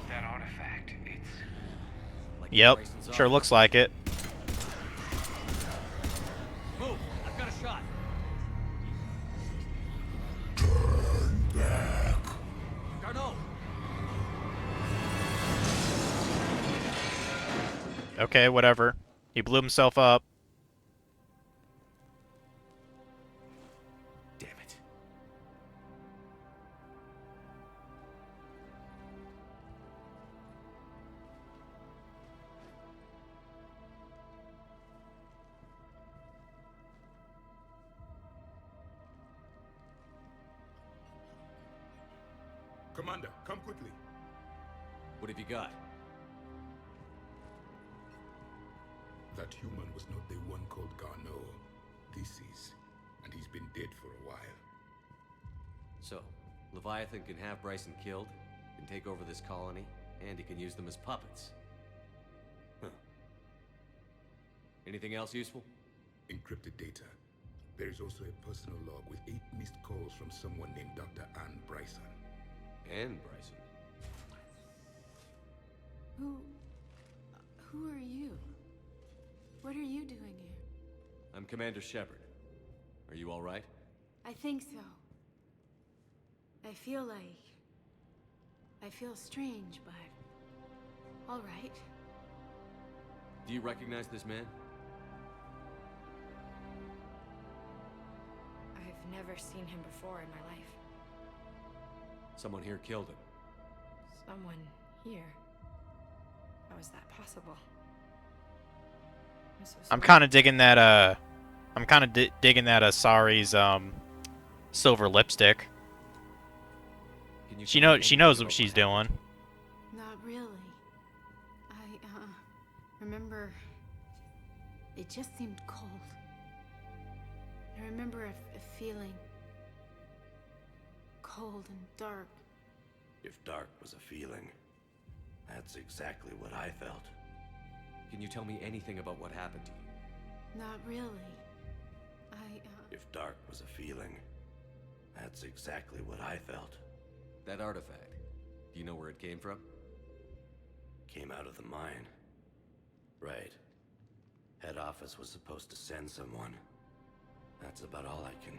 That artifact, it's... Yep, sure looks like it. Move! I've got a shot. Garneau! Okay, whatever. He blew himself up. Damn it. Commander, come quickly. What have you got? That human was not the one called Garneau. This is, and he's been dead for a while. So, Leviathan can have Bryson killed, can take over this colony, and he can use them as puppets. Huh. Anything else useful? Encrypted data. There is also a personal log with 8 missed calls from someone named Dr. Anne Bryson. Anne Bryson? Who are you? What are you doing here? I'm Commander Shepard. Are you all right? I think so. I feel strange, but all right. Do you recognize this man? I've never seen him before in my life. Someone here killed him. Someone here? How is that possible? I'm so I'm sorry. kind of digging that, I'm kind of digging that Asari's, silver lipstick. She knows what she's doing. Not really. I remember it just seemed cold. I remember a feeling cold and dark. If dark was a feeling, that's exactly what I felt. Can you tell me anything about what happened to you? Not really. If dark was a feeling, that's exactly what I felt. That artifact, do you know where it came from? Came out of the mine. Right. Head office was supposed to send someone. That's about all I can...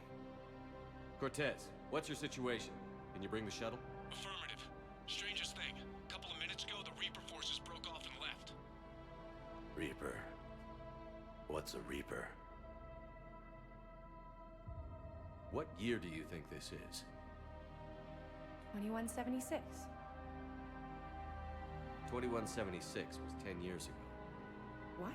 Cortez, what's your situation? Can you bring the shuttle? Affirmative. Strangest thing. A couple of minutes ago, the Reaper forces broke off and left. Reaper. What's a Reaper? What year do you think this is? 2176. 2176 was 10 years ago. What?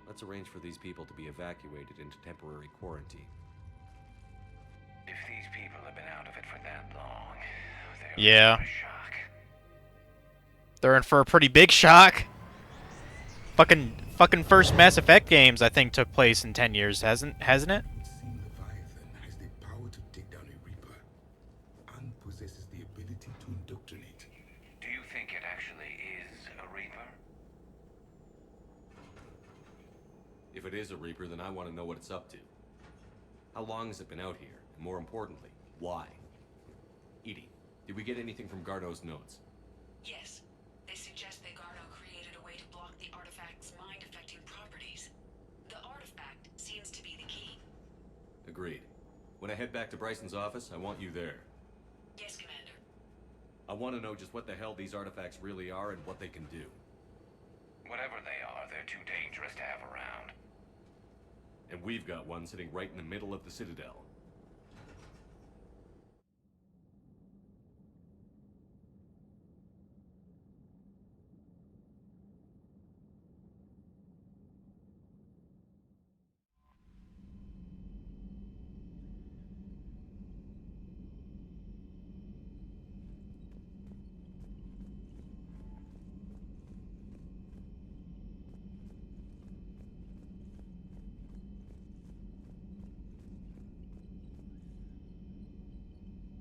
Let's arrange for these people to be evacuated into temporary quarantine. If these people have been out of it for that long, they're Yeah. in a shock. They're in for a pretty big shock. Fucking first Mass Effect games, I think, took place in 10 years, hasn't it? Leviathan has the power to take down a Reaper and possesses the ability to indoctrinate. Do you think it actually is a Reaper? If it is a Reaper, then I want to know what it's up to. How long has it been out here? And more importantly, why? EDI, did we get anything from Garneau's notes? Yes. They suggest that Garneau created a way to block the artifact's mind-affecting properties. The artifact seems to be the key. Agreed. When I head back to Bryson's office, I want you there. Yes, Commander. I want to know just what the hell these artifacts really are and what they can do. Whatever they are, they're too dangerous to have around. And we've got one sitting right in the middle of the Citadel.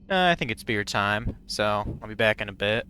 I think it's beer time, so I'll be back in a bit.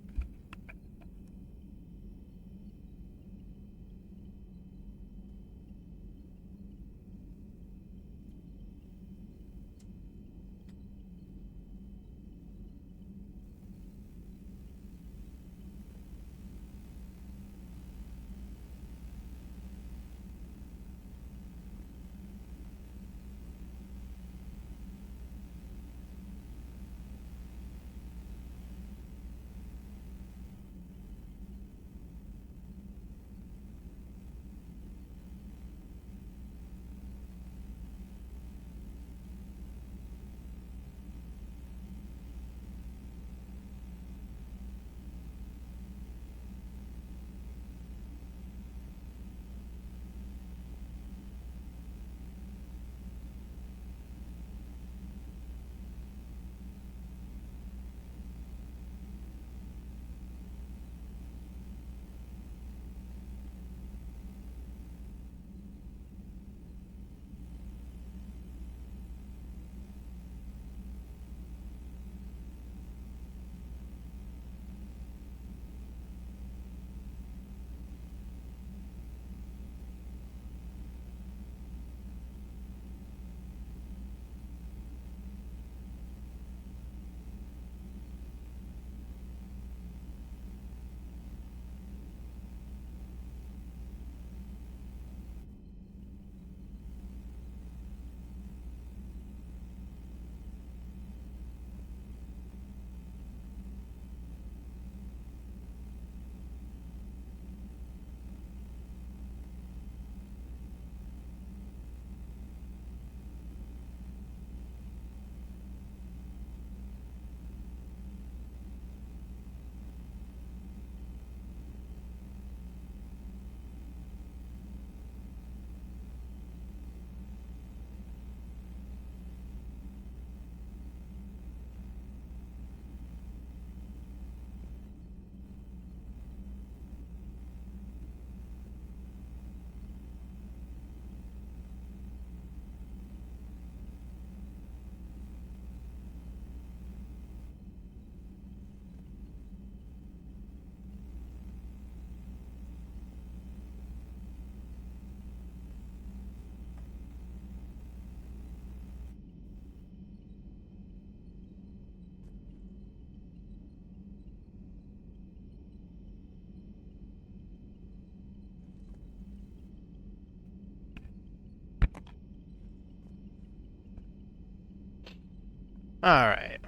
Alright.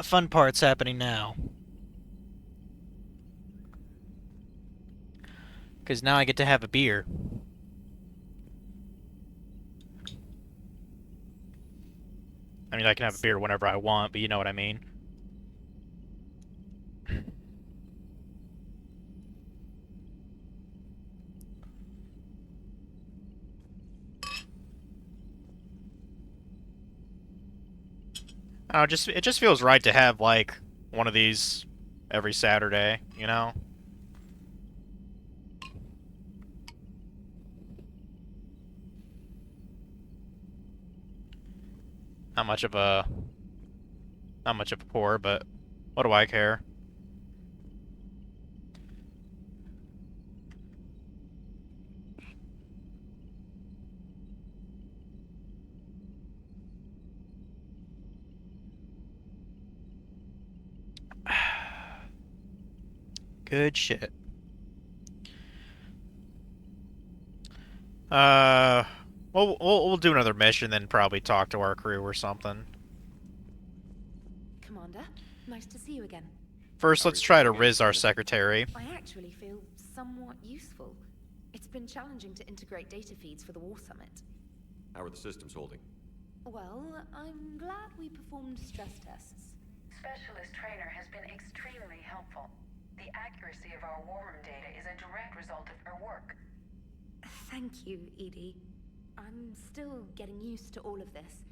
Fun part's happening now. Because now I get to have a beer. I mean, I can have a beer whenever I want, but you know what I mean. Oh, it just feels right to have, like, one of these every Saturday, you know? Not much of a pour, but what do I care? Good shit. We'll do another mission, then probably talk to our crew or something. Commander, nice to see you again. First, let's try to riz our secretary. I actually feel somewhat useful. It's been challenging to integrate data feeds for the War Summit. How are the systems holding? Well, I'm glad we performed stress tests. Specialist Trainer has been extremely helpful. The accuracy of our war room data is a direct result of her work. Thank you, Edie. I'm still getting used to all of this.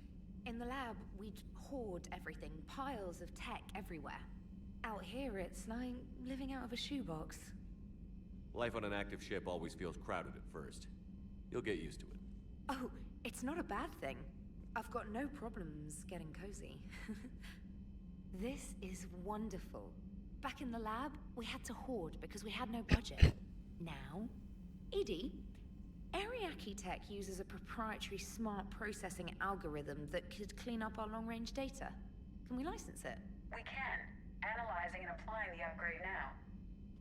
In the lab, we'd hoard everything, piles of tech everywhere. Out here, it's like living out of a shoebox. Life on an active ship always feels crowded at first. You'll get used to it. Oh, it's not a bad thing. I've got no problems getting cozy. This is wonderful. Back in the lab, we had to hoard because we had no budget. Now, Edie, Ariake Tech uses a proprietary smart processing algorithm that could clean up our long-range data. Can we license it? We can. Analyzing and applying the upgrade now.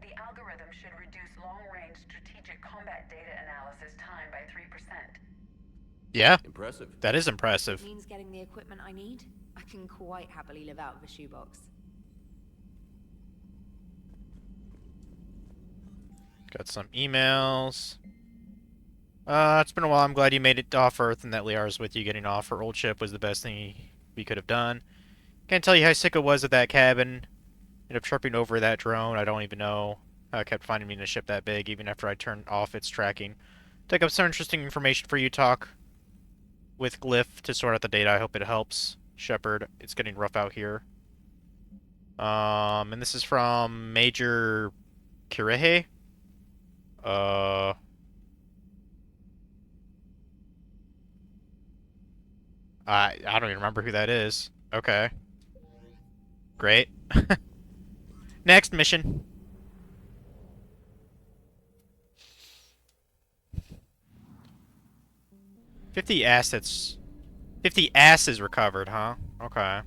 The algorithm should reduce long-range strategic combat data analysis time by 3%. Yeah. Impressive. That is impressive. It means getting the equipment I need. I can quite happily live out of a shoebox. Got some emails. It's been a while. I'm glad you made it off Earth and that Liara's with you. Getting off her old ship was the best thing we could have done. Can't tell you how sick it was at that cabin. Ended up tripping over that drone. I don't even know how it kept finding me in a ship that big, even after I turned off its tracking. Took up some interesting information for you. Talk with Glyph to sort out the data. I hope it helps. Shepard, it's getting rough out here. And this is from Major Kirehe. I don't even remember who that is. Okay. Great. Next mission. $50 assets. 50 asses recovered, huh? Okay.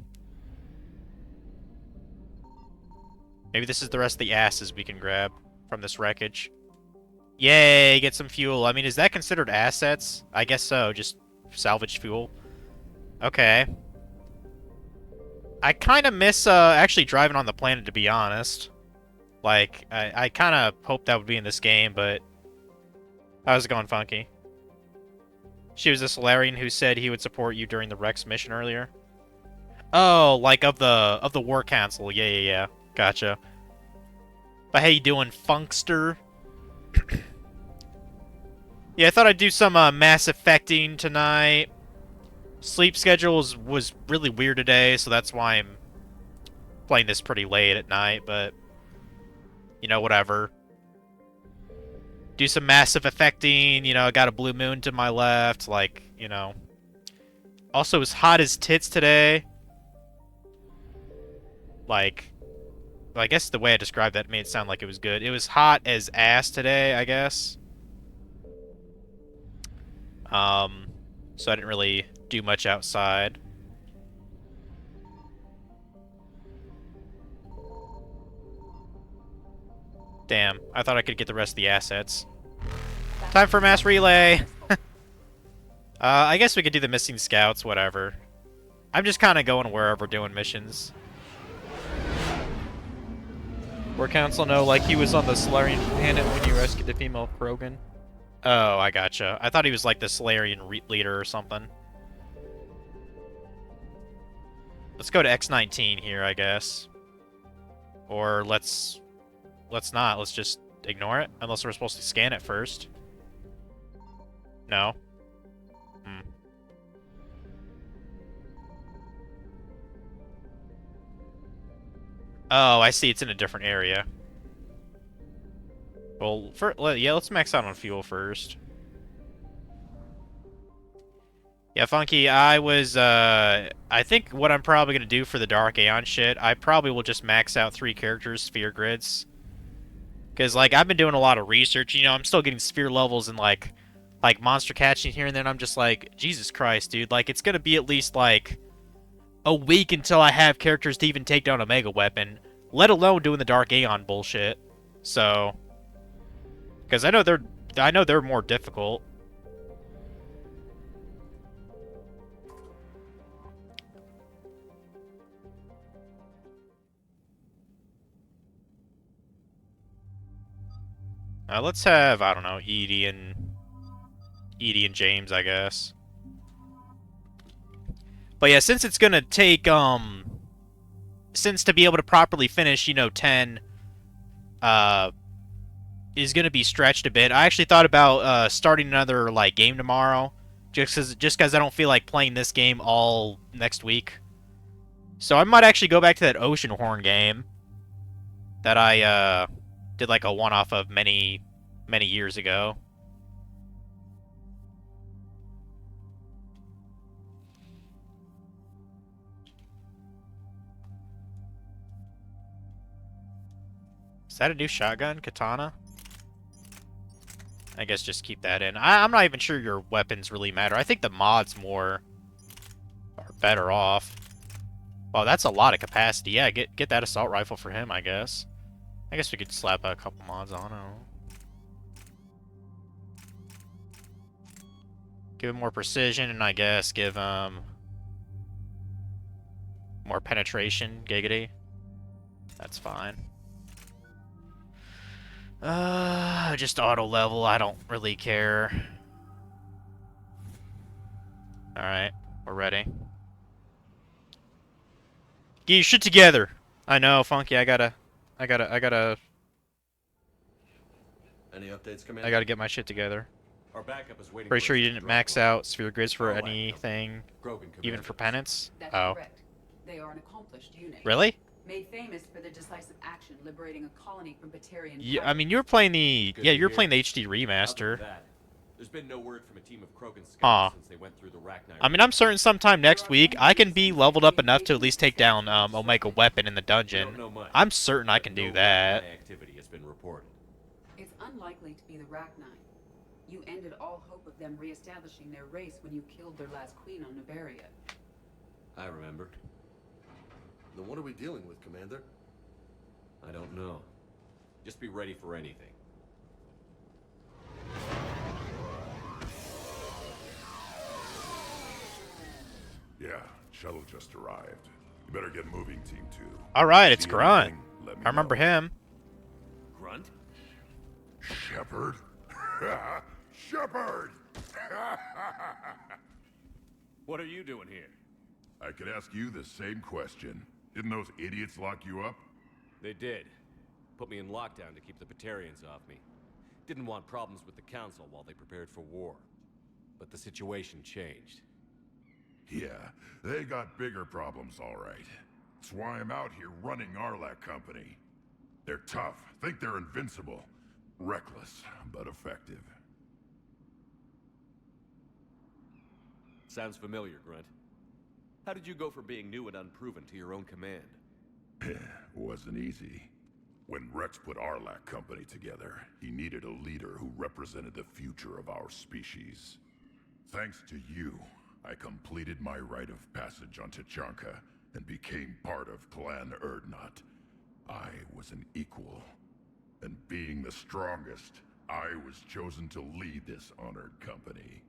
Maybe this is the rest of the asses we can grab from this wreckage. Yay, get some fuel. I mean, is that considered assets? I guess so, just salvage fuel. Okay. I kind of miss actually driving on the planet, to be honest. Like, I kind of hoped that would be in this game, but how's it going, Funky? She was a Solarian who said he would support you during the Rex mission earlier. Oh, like of the War Council. Yeah. Gotcha. But how you doing, Funkster? Yeah, I thought I'd do some Mass Effecting tonight. Sleep schedule was really weird today, so that's why I'm playing this pretty late at night, but you know, whatever. Do some massive effecting, you know, I got a blue moon to my left, like, you know. Also, it was hot as tits today. Like, I guess the way I described that made it sound like it was good. It was hot as ass today, I guess. So I didn't really do much outside. Damn, I thought I could get the rest of the assets. Time for mass relay! I guess we could do the missing scouts, whatever. I'm just kind of going wherever doing missions. Where Council know, like he was on the Solarian planet when you rescued the female Krogan. Oh, I gotcha. I thought he was like the Solarian leader or something. Let's go to X-19 here, I guess. Or let's not. Let's just ignore it. Unless we're supposed to scan it first. No. Oh, I see. It's in a different area. Well, yeah, let's max out on fuel first. Yeah, Funky, I think what I'm probably going to do for the Dark Aeon shit, I probably will just max out 3 characters, sphere grids. Because, like, I've been doing a lot of research, you know, I'm still getting sphere levels and, like monster catching here and then. I'm just like, Jesus Christ, dude. Like, it's going to be at least, like, a week until I have characters to even take down a mega weapon, let alone doing the Dark Aeon bullshit. So, because I know they're more difficult. Let's have, I don't know, Edie and James, I guess. But yeah, since it's gonna take, since to be able to properly finish, you know, 10, is gonna be stretched a bit. I actually thought about, starting another, like, game tomorrow, just cause I don't feel like playing this game all next week. So I might actually go back to that Oceanhorn game that I, did like a one-off of many years ago. Is that a new shotgun? Katana? I guess just keep that in. I'm not even sure your weapons really matter. I think the mods are better off. Wow, that's a lot of capacity. Yeah, get that assault rifle for him, I guess. I guess we could slap a couple mods on it. Give him more precision, and I guess give him more penetration, giggity. That's fine. Just auto level, I don't really care. Alright, we're ready. Get your shit together! I know, Funky, I gotta... Any updates, Commander? I gotta get my shit together. Our backup is waiting. Pretty sure you didn't max out sphere grids for anything, even for penance? That's Oh. correct. They are an accomplished unit. Really? Made famous for their decisive action liberating a colony from Batarian. Yeah, I mean, you were playing the... Yeah, you were playing the HD remaster. There's been no word from a team of Krogan scouts Huh. since they went through the Rachni. I mean, I'm certain sometime next week I can be leveled up enough to at least take down Omega Weapon in the dungeon. I'm certain I can do that. Activity has been reported. It's unlikely to be the Rachni. You ended all hope of them reestablishing their race when you killed their last queen on Noveria. I remember. Then what are we dealing with, Commander? I don't know. Just be ready for anything. Yeah, shuttle just arrived. You better get moving, Team 2. Alright, it's See Grunt. anything, let me I remember know. him. Grunt? Shepard? Shepard! What are you doing here? I could ask you the same question. Didn't those idiots lock you up? They did. Put me in lockdown to keep the Batarians off me. Didn't want problems with the Council while they prepared for war. But the situation changed. Yeah, they got bigger problems, all right. That's why I'm out here running Arlac Company. They're tough, think they're invincible. Reckless, but effective. Sounds familiar, Grunt. How did you go from being new and unproven to your own command? Wasn't easy. When Rex put Arlac Company together, he needed a leader who represented the future of our species. Thanks to you, I completed my rite of passage on Tachanka and became part of Clan Urdnot. I was an equal. And being the strongest, I was chosen to lead this honored company.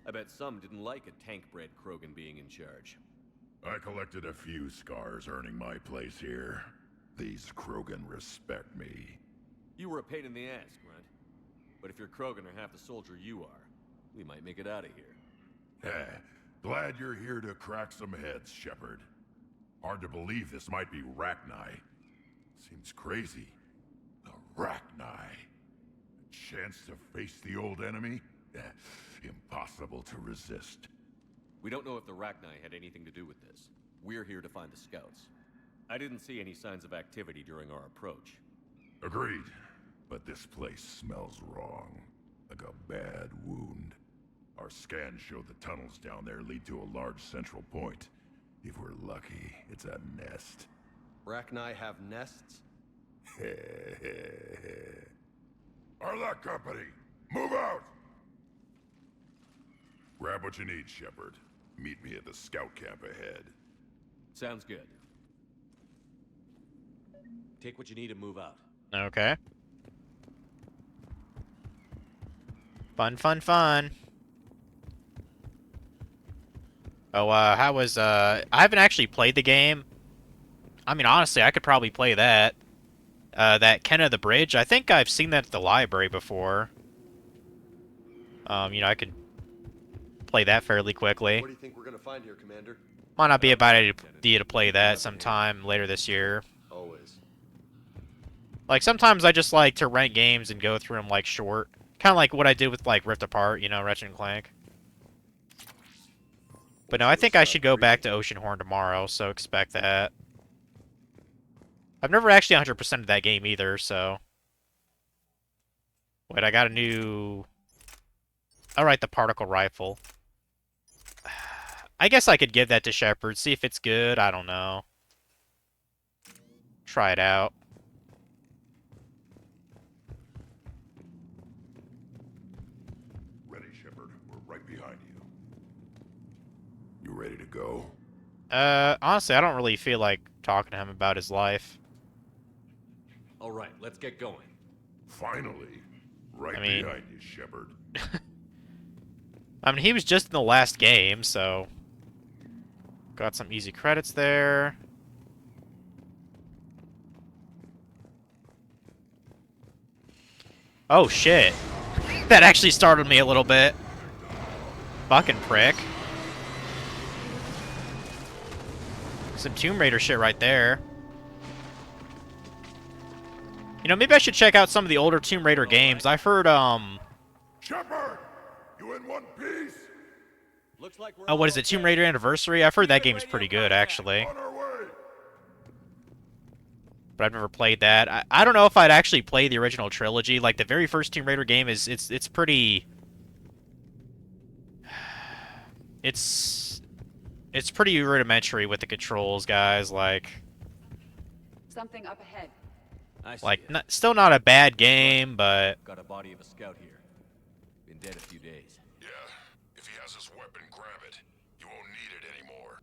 I bet some didn't like a tank-bred Krogan being in charge. I collected a few scars earning my place here. These Krogan respect me. You were a pain in the ass, Grunt. But if your Krogan are half the soldier you are, we might make it out of here. Glad you're here to crack some heads, Shepard. Hard to believe this might be Rachni. Seems crazy. The Rachni. A chance to face the old enemy? Impossible to resist. We don't know if the Rachni had anything to do with this. We're here to find the scouts. I didn't see any signs of activity during our approach. Agreed. But this place smells wrong. Like a bad wound. Our scans show the tunnels down there lead to a large central point. If we're lucky, it's a nest. Rachni have nests? Arlok Company, move out! Grab what you need, Shepard. Meet me at the scout camp ahead. Sounds good. Take what you need and move out. Okay. Fun, fun, fun. Oh, how was, I haven't actually played the game. I mean, honestly, I could probably play that. That Ken of the Bridge. I think I've seen that at the library before. You know, I could play that fairly quickly. What do you think we're gonna find here, Commander? Might not be a bad idea to play that sometime later this year. Always. Like, sometimes I just like to rent games and go through them, like, short. Kind of like what I did with, like, Rift Apart, you know, Ratchet and Clank. But no, I think I should go back to Oceanhorn tomorrow, so expect that. I've never actually 100%ed that game either, so... Wait, I got a new... Alright, the particle rifle. I guess I could give that to Shepard, see if it's good, I don't know. Try it out. Ready, Shepard. We're right behind you. You ready to go? Honestly, I don't really feel like talking to him about his life. All right, let's get going. Finally. Right I mean... behind you, Shepard. I mean, he was just in the last game, so... Got some easy credits there. Oh, shit. That actually startled me a little bit. Fucking prick. Some Tomb Raider shit right there. You know, maybe I should check out some of the older Tomb Raider games. I've heard, Shepard! You in one piece? Looks like we're oh, what is it, Tomb Raider Anniversary? I've heard that game's pretty good, actually. But I've never played that. I don't know if I'd actually play the original trilogy. Like, the very first Tomb Raider game is, it's pretty... It's pretty rudimentary with the controls, guys, like... Something up ahead. Like, still not a bad game, but... Got a body of a scout here. Been dead a few days. Yeah. If he has his weapon, grab it. You won't need it anymore.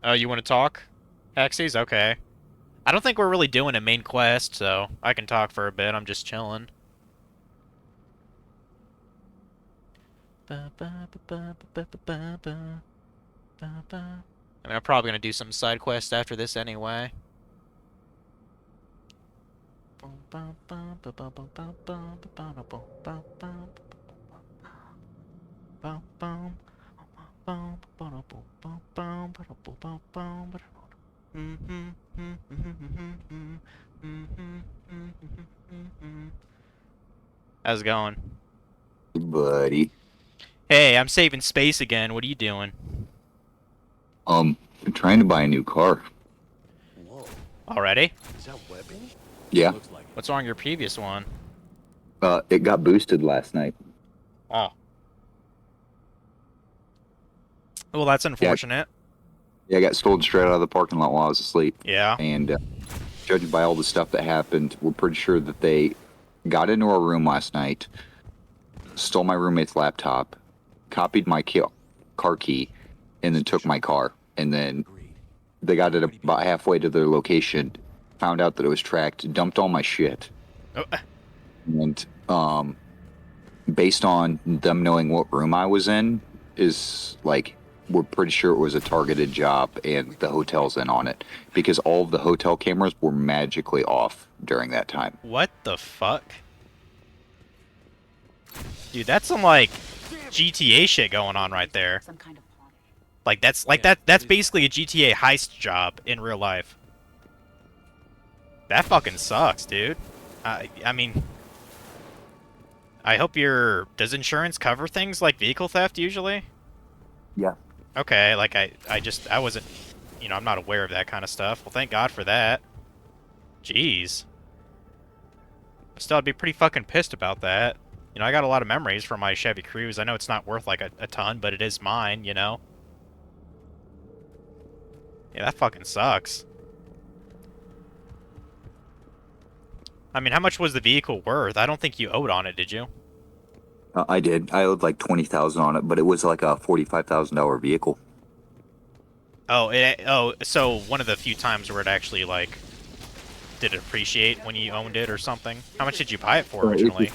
Oh, you want to talk? Axes? Okay. I don't think we're really doing a main quest, so I can talk for a bit. I'm just chilling. I mean, I'm probably going to do some side quests after this anyway. How's it going? Buddy. Hey, I'm saving space again. What are you doing? I'm trying to buy a new car. Whoa. Already? Is that webbing? Yeah. What's wrong with your previous one? It got boosted last night. Oh. Well, that's unfortunate. Yeah, I got stolen straight out of the parking lot while I was asleep. Yeah. And judging by all the stuff that happened, we're pretty sure that they got into our room last night, stole my roommate's laptop, copied my car key, and then took my car. And then they got it about halfway to their location, found out that it was tracked, dumped all my shit. Oh. And based on them knowing what room I was in, is like we're pretty sure it was a targeted job, and the hotel's in on it because all of the hotel cameras were magically off during that time. What the fuck? Dude, that's some like GTA shit going on right there. Like that's that's basically a GTA heist job in real life. That fucking sucks, dude. I mean, I hope does insurance cover things like vehicle theft usually? Yeah. Okay, like I wasn't, I'm not aware of that kind of stuff. Well, thank God for that. Jeez. Still, I'd be pretty fucking pissed about that. I got a lot of memories from my Chevy Cruze. I know it's not worth like a ton, but it is mine, Yeah, that fucking sucks. I mean, how much was the vehicle worth? I don't think you owed on it, did you? I did. I owed like $20,000 on it, but it was like a $45,000 vehicle. Oh, so one of the few times where it actually like did it appreciate when you owned it or something? How much did you buy it for originally?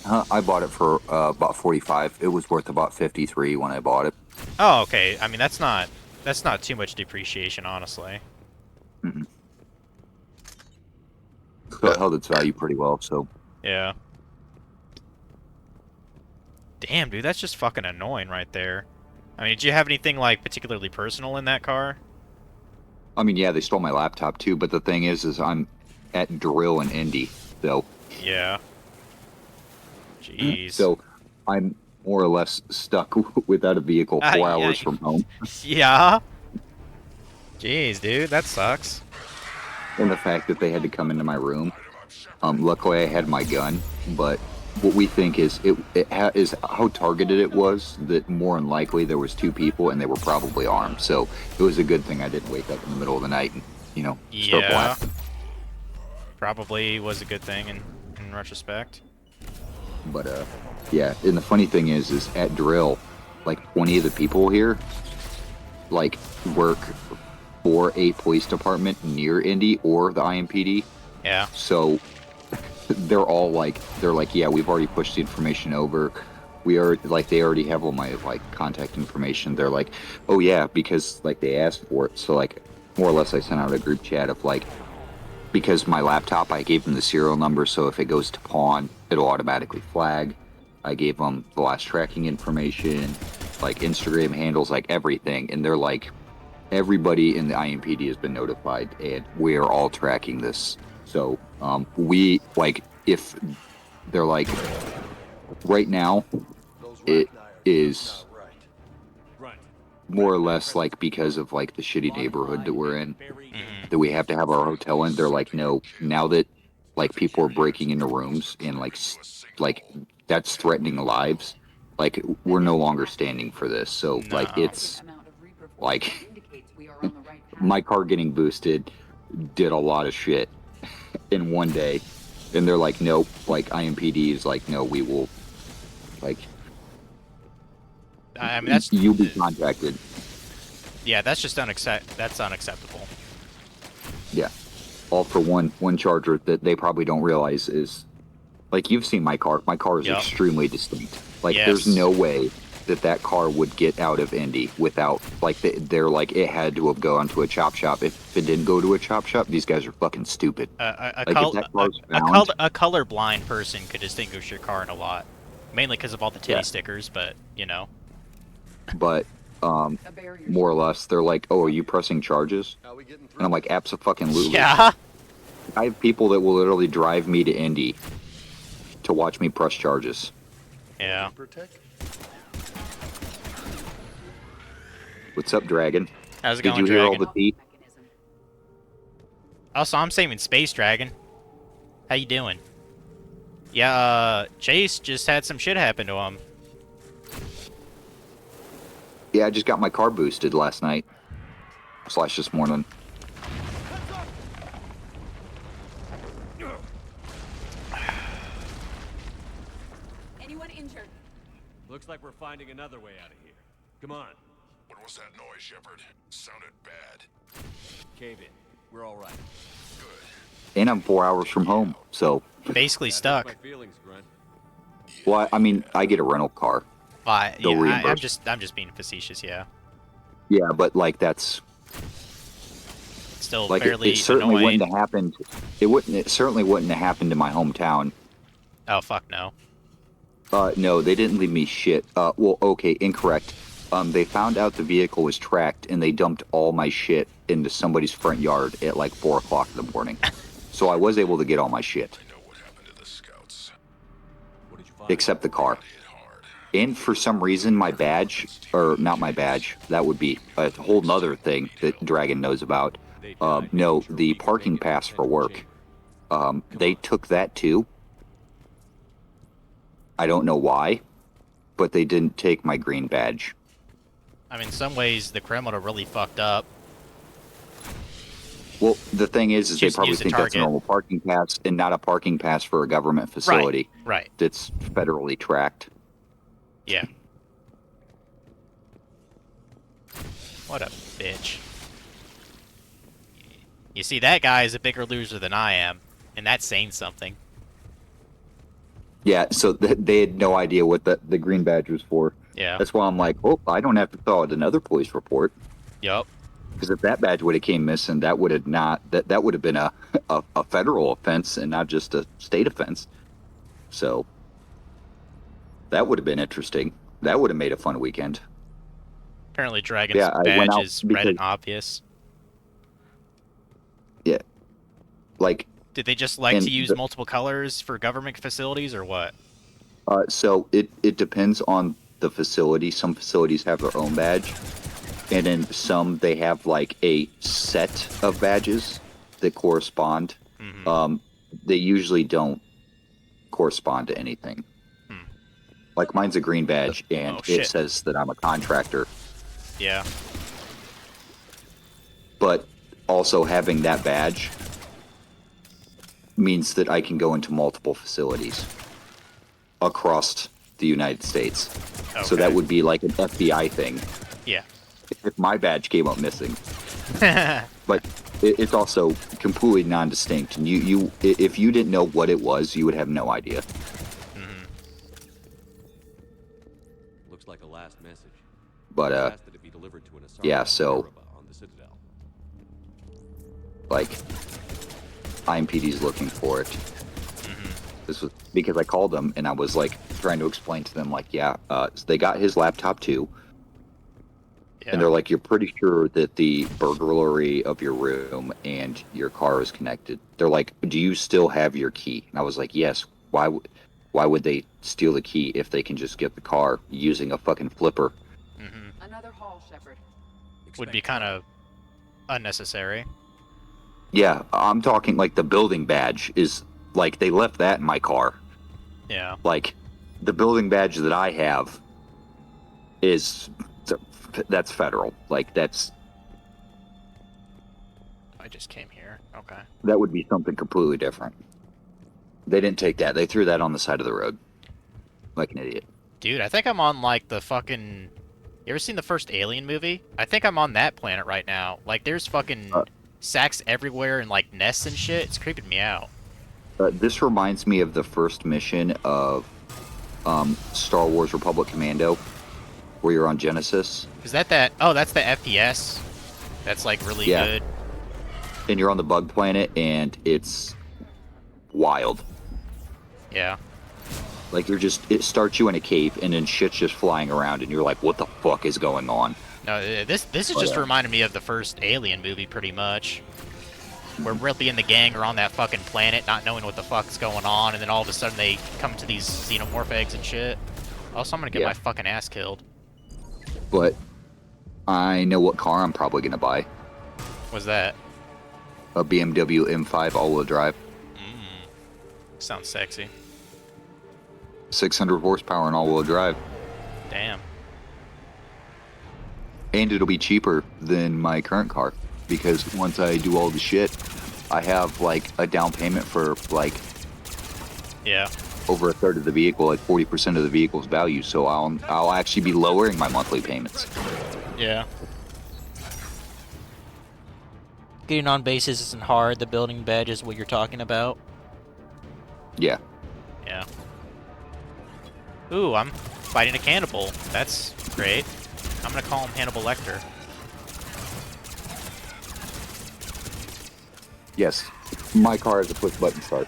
I bought it for about 45. It was worth about 53 when I bought it. Oh, okay. I mean, that's not too much depreciation, honestly. Mm-hmm. So it held its value pretty well. So. Yeah. Damn, dude, that's just fucking annoying right there. I mean, did you have anything, like, particularly personal in that car? I mean, yeah, they stole my laptop, too, but the thing is I'm at Drill in Indy, so... Yeah. Jeez. So, I'm more or less stuck without a vehicle 4 hours from home. Yeah? Jeez, dude, that sucks. And the fact that they had to come into my room. Luckily, I had my gun, but... What we think is is how targeted it was, that more than likely there was 2 people and they were probably armed. So it was a good thing I didn't wake up in the middle of the night and, start blasting. Probably was a good thing in retrospect. But, yeah, and the funny thing is at Drill, like 20 of the people here, like, work for a police department near Indy or the IMPD. Yeah. So... they're like, yeah, we've already pushed the information over. They already have all my, like, contact information. They're like, oh, yeah, because, like, they asked for it. So, like, more or less I sent out a group chat of, like, because my laptop, I gave them the serial number, so if it goes to pawn, it'll automatically flag. I gave them the last tracking information, like, Instagram handles, like, everything. And they're like, everybody in the IMPD has been notified, and we are all tracking this. So, we, like, if they're like, right now, it is more or less, like, because of, like, the shitty neighborhood that we're in, that we have to have our hotel in. They're like, no, now that, like, people are breaking into rooms and, like, that's threatening lives, like, we're no longer standing for this. So, like, it's, like, my car getting boosted did a lot of shit in one day, and they're like, nope, like, IMPD is like, no, we will, like, I mean, you'll be contacted. Yeah, that's just that's unacceptable. Yeah, all for one charger that they probably don't realize is, like, you've seen my car is extremely distinct. Like, there's no way that car would get out of Indy without, like, they're like, it had to have gone to a chop shop. If it didn't go to a chop shop, these guys are fucking stupid. A colorblind person could distinguish your car in a lot, mainly because of all the titty stickers, but But more or less, they're like, oh, are you pressing charges? And I'm like, abso-fucking-lutely. Yeah. I have people that will literally drive me to Indy to watch me press charges. Yeah. What's up, Dragon? How's it going, Did you hear all Dragon? the tea? Also, I'm saving space, Dragon. How you doing? Yeah, Chase just had some shit happen to him. Yeah, I just got my car boosted last night. / this morning. Anyone injured? Looks like we're finding another way out of here. Come on. What was that noise, Shepard? Sounded bad. Cave in. We're all right. And I'm 4 hours from home, so... Basically stuck. My feelings, Grunt. Well, I mean, I get a rental car. They'll I'm reimburse. just being facetious. Yeah, Yeah, but like that's still like fairly it certainly annoying. wouldn't have happened. It certainly wouldn't have happened in my hometown. Oh fuck no. No, they didn't leave me shit. Well, okay, incorrect. They found out the vehicle was tracked, and they dumped all my shit into somebody's front yard at like 4 o'clock in the morning. So I was able to get all my shit. Except the car. And for some reason, my badge, or not my badge, that would be a whole nother thing that Dragon knows about. No, the parking pass for work. They took that too. I don't know why, but they didn't take my green badge. I mean, in some ways, the criminal really fucked up. Well, the thing is they Just probably use a think that's a target. normal parking pass and not a parking pass for a government facility. Right. That's federally tracked. Yeah. What a bitch. You see, that guy is a bigger loser than I am, and that's saying something. Yeah, so they had no idea what the green badge was for. Yeah. That's why I'm like, oh, I don't have to fill out another police report. Yup. Because if that badge would have came missing, that would have not that would have been a federal offense and not just a state offense. So that would have been interesting. That would have made a fun weekend. Apparently, Dragon's Yeah, I went badge out is red and because- obvious. Yeah, like Did they just like and to use the- multiple colors for government facilities, or what? so it depends on the facility. Some facilities have their own badge, and in some they have like a set of badges that correspond. They usually don't correspond to anything. Like mine's a green badge, and Oh, it shit. says that I'm a contractor. Yeah. But also having that badge means that I can go into multiple facilities across the United States. So that Okay. would be like an FBI thing Yeah. if my badge came up missing. But it's also completely non-distinct. And if you didn't know what it was, you would have no idea. Looks like a last message. But Asked that it be delivered to an Asari yeah, so on the Citadel. like IMPD's looking for it. This was because I called them and I was like trying to explain to them like, yeah, they got his laptop too. And they're like, you're pretty sure that the burglary of your room and your car is connected. They're like, do you still have your key? And I was like, yes. Why would they steal the key if they can just get the car using a fucking flipper? Another haul, Shepard. Would be kind of unnecessary. Yeah, I'm talking like the building badge is like they left that in my car. Yeah. Like the building badge that I have is that's federal. Like that's I just came here. Okay. that would be something completely different. They didn't take that. They threw that on the side of the road. Like an idiot. Dude, I think I'm on like the fucking. You ever seen the first Alien movie? I think I'm on that planet right now. Like, there's fucking sacks everywhere and like nests and shit. It's creeping me out. This reminds me of the first mission of Star Wars Republic Commando, where you're on Genesis. Is that? Oh, that's the FPS. That's like really Yeah. good. And you're on the bug planet, and it's wild. Yeah. Like it starts you in a cave, and then shit's just flying around, and you're like, what the fuck is going on? No, this is just reminding me of the first Alien movie, pretty much. We're really in the gang or on that fucking planet, not knowing what the fuck's going on, and then all of a sudden they come to these xenomorph eggs and shit. Also, I'm gonna get Yeah. my fucking ass killed. But I know what car I'm probably gonna buy. What's that? A BMW M5 all-wheel drive. Sounds sexy. 600 horsepower and all-wheel drive. Damn. And it'll be cheaper than my current car. Because once I do all the shit, I have like a down payment for like Yeah. over a third of the vehicle, like 40% of the vehicle's value. So I'll actually be lowering my monthly payments. Yeah. Getting on bases isn't hard. The building badge is what you're talking about. Yeah. Yeah. Ooh, I'm fighting a cannibal. That's great. I'm gonna call him Hannibal Lecter. Yes, my car has a push-button start.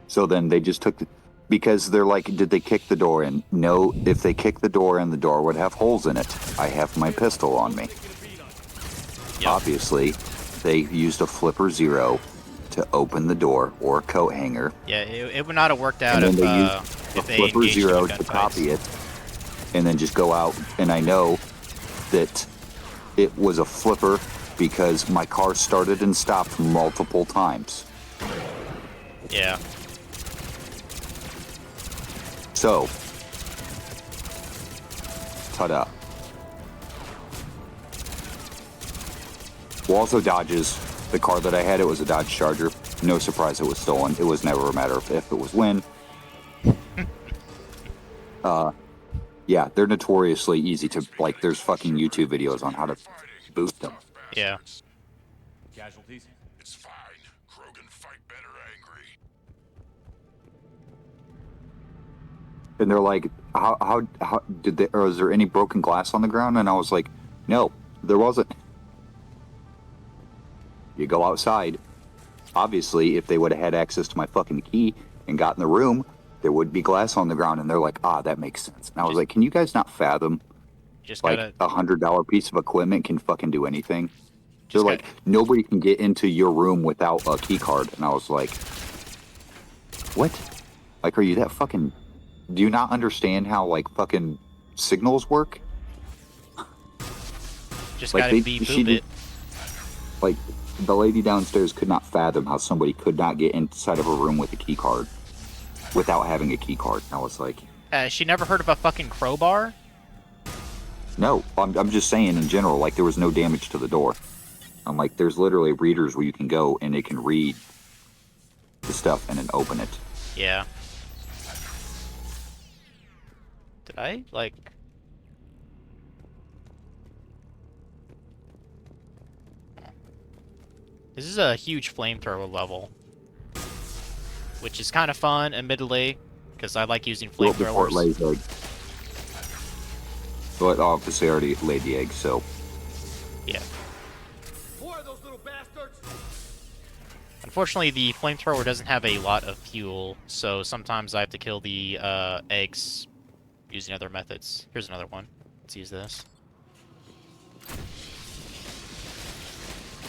So then they just took the... Because they're like, did they kick the door in? No, if they kicked the door in, the door would have holes in it. I have my pistol on me. Yep. Obviously, they used a flipper zero to open the door, or a coat hanger. Yeah, it would not have worked out and if, then they used a flipper zero to copy it, and then just go out. And I know that it was a flipper because my car started and stopped multiple times. Yeah. So, ta-da. Well, also Dodges. The car that I had, it was a Dodge Charger. No surprise it was stolen. It was never a matter of if, it was when. Yeah, they're notoriously easy to, like, there's fucking YouTube videos on how to boost them. Yeah. Casualties? It's fine. Krogan fight better angry. And they're like, how did they, or is there any broken glass on the ground? And I was like, no, there wasn't. You go outside. Obviously, if they would have had access to my fucking key and got in the room, there would be glass on the ground. And they're like, that makes sense. And I was like, can you guys not fathom? Just like gotta... $100 piece of equipment can fucking do anything. They're like, nobody can get into your room without a key card. And I was like, what? Like, are you that fucking... Do you not understand how, like, fucking signals work? Just like gotta be booped. Like, the lady downstairs could not fathom how somebody could not get inside of a room with a key card without having a key card. And I was like... she never heard of a fucking crowbar? No, I'm just saying in general, like, there was no damage to the door. I'm like, there's literally readers where you can go and it can read the stuff and then open it. Yeah. Did I, like... This is a huge flamethrower level. Which is kind of fun, admittedly, because I like using Well, before it flamethrowers. lays egg. But obviously I already laid the egg, so... Yeah. Unfortunately, the flamethrower doesn't have a lot of fuel, so sometimes I have to kill the eggs using other methods. Here's another one. Let's use this.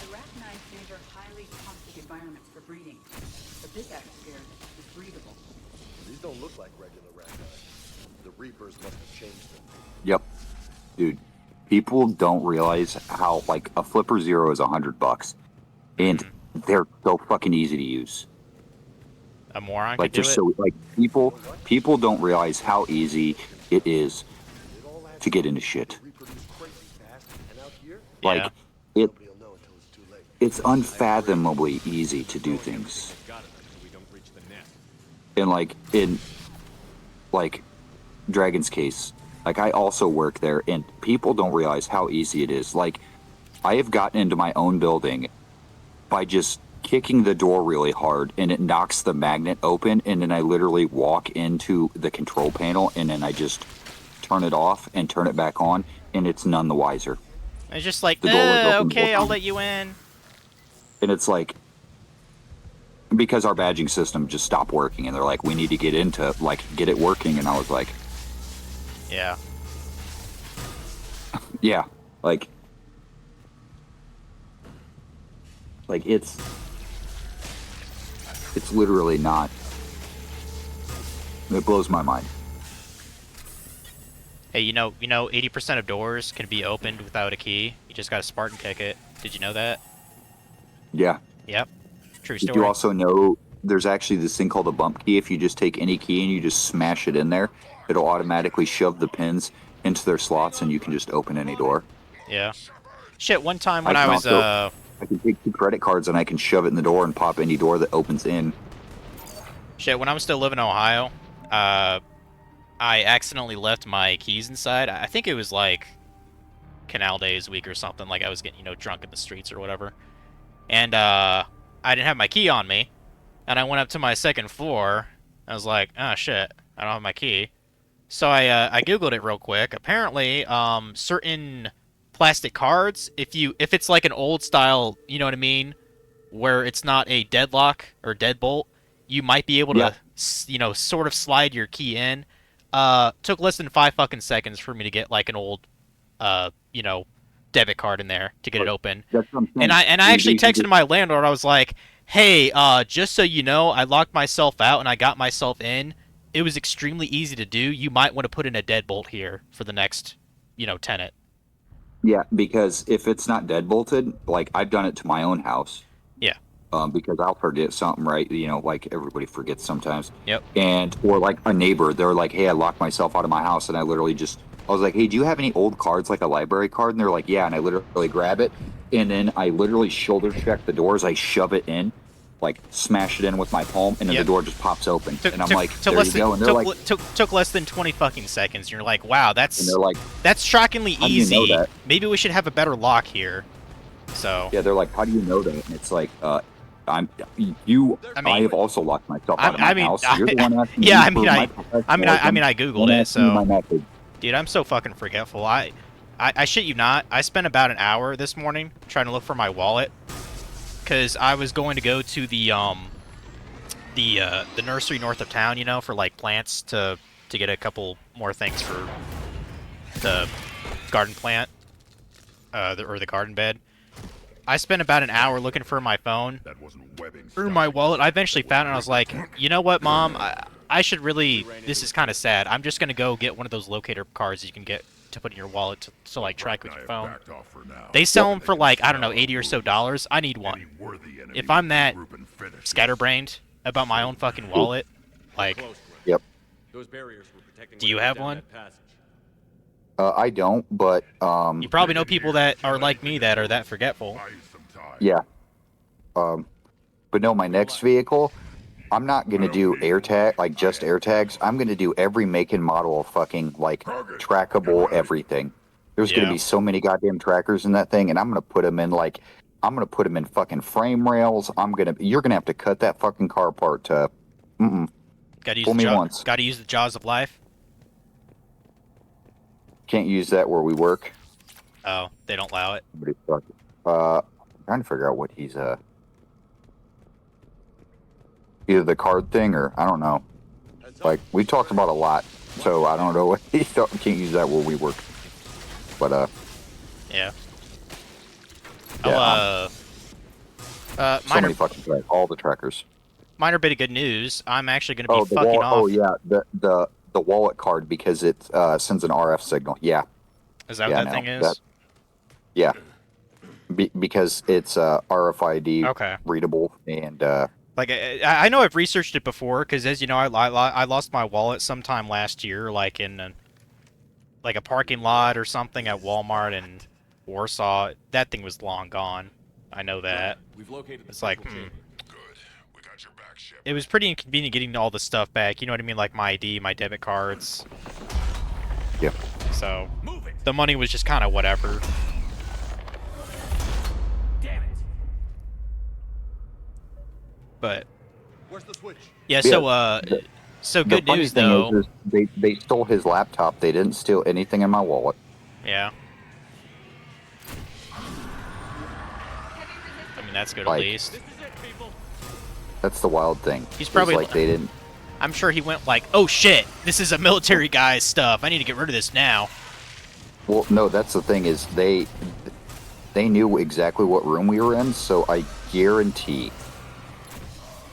Arachnids enter highly toxic environments for breeding, but this atmosphere is breathable. These don't look like regular arachnids. The Reapers must have changed them. Yep. Dude, people don't realize how, like, a Flipper Zero is $100. And they're so fucking easy to use. A moron Like, could they're do it? so, like, people don't realize how easy it is to get into shit. Like, it's unfathomably easy to do things. And, like, in, like, Dragon's case, like, I also work there, and people don't realize how easy it is. Like, I have gotten into my own building by just kicking the door really hard, and it knocks the magnet open, and then I literally walk into the control panel, and then I just turn it off and turn it back on, and it's none the wiser. It's just like, The door was open okay, both I'll times. let you in. And it's like, because our badging system just stopped working, and they're like, we need to get into, like, get it working, and I was like, Yeah. yeah, like it's literally not. It blows my mind. Hey, you know, 80% of doors can be opened without a key. You just gotta Spartan kick it. Did you know that? Yeah. Yep. True Did story. you also know there's actually this thing called a bump key? If you just take any key and you just smash it in there, it'll automatically shove the pins into their slots, and you can just open any door. Yeah. Shit, one time when I I can was, also- I can take 2 credit cards and I can shove it in the door and pop any door that opens in. Shit, when I was still living in Ohio, I accidentally left my keys inside. I think it was like Canal Days week or something. Like I was getting, drunk in the streets or whatever. And I didn't have my key on me. and I went up to my second floor. I was like, oh shit, I don't have my key. So I googled it real quick. Apparently, certain plastic cards, if it's like an old style, you know what I mean, where it's not a deadlock or deadbolt, you might be able to, you know, sort of slide your key in. Took less than 5 fucking seconds for me to get like an old, you know, debit card in there to get it open. And I actually texted my landlord. I was like, hey, just so you know, I locked myself out and I got myself in. It was extremely easy to do. You might want to put in a deadbolt here for the next, you know, tenant. Yeah, because if it's not deadbolted, like I've done it to my own house. Yeah. Because I'll forget something, right? You know, like everybody forgets sometimes. Yep. And or like a neighbor, they're like, "Hey, I locked myself out of my house," and I literally just, I was like, "Hey, do you have any old cards, like a library card?" And they're like, "Yeah," and I literally grab it, and then I literally shoulder check the doors. I shove it in, like smash it in with my palm, and then the door just pops open, and I'm like, "There you go." And they're like, took less than 20 fucking seconds. And you're like, "Wow, that's," and they're like, "That's shockingly "How do you easy. know that?" Maybe we should have a better lock here." So yeah, they're like, "How do you know that?" And it's like, I have also locked myself out of my house. You're the one asking yeah, me I for my I googled it, asking you so my method. dude, I'm so fucking forgetful. I shit you not. I spent about an hour this morning trying to look for my wallet because I was going to go to the nursery north of town, you know, for like plants to get a couple more things for the garden plant, or the garden bed. I spent about an hour looking for my phone or my wallet. I eventually found it, and I was like, you know what, Mom? I should really... This is kind of sad. I'm just going to go get one of those locator cards you can get to put in your wallet to like, track with your phone. They sell them for, like, I don't know, $80 or so. I need one. If I'm that scatterbrained about my own fucking wallet, like... Yep. Do you have one? I don't, but you probably know people that are like me that are that forgetful. Yeah. But no, my next vehicle, I'm not gonna do AirTag, like just AirTags. I'm gonna do every make and model of fucking like trackable everything. There's gonna be so many goddamn trackers in that thing, and I'm gonna put them in like, I'm gonna put them in fucking frame rails. You're gonna have to cut that fucking car apart to, Gotta use the jaws of life. Can't use that where we work. Oh, they don't allow it. I'm trying to figure out what he's either the card thing or I don't know. Like we talked about a lot, so I don't know what he can't use that where we work. But yeah. So many fucking trackers, all the trackers. Minor bit of good news. I'm actually going to be fucking off. Oh yeah, the wallet card because it sends an RF signal. Yeah. Is that what that thing is? Yeah. Because it's RFID readable and. Like I know I've researched it before because as you know I lost my wallet sometime last year, like in a parking lot or something at Walmart in Warsaw. That thing was long gone. I know that. It's like it was pretty inconvenient getting all the stuff back. You know what I mean? Like my ID, my debit cards. Yep. So the money was just kind of whatever. Damn it. But where's the switch? Yeah. So good news though. They stole his laptop. They didn't steal anything in my wallet. Yeah. I mean that's good like, at least. That's the wild thing. He's probably like they didn't. I'm sure he went like, "Oh shit, this is a military guy's stuff. I need to get rid of this now." Well, no, that's the thing is they knew exactly what room we were in, so I guarantee.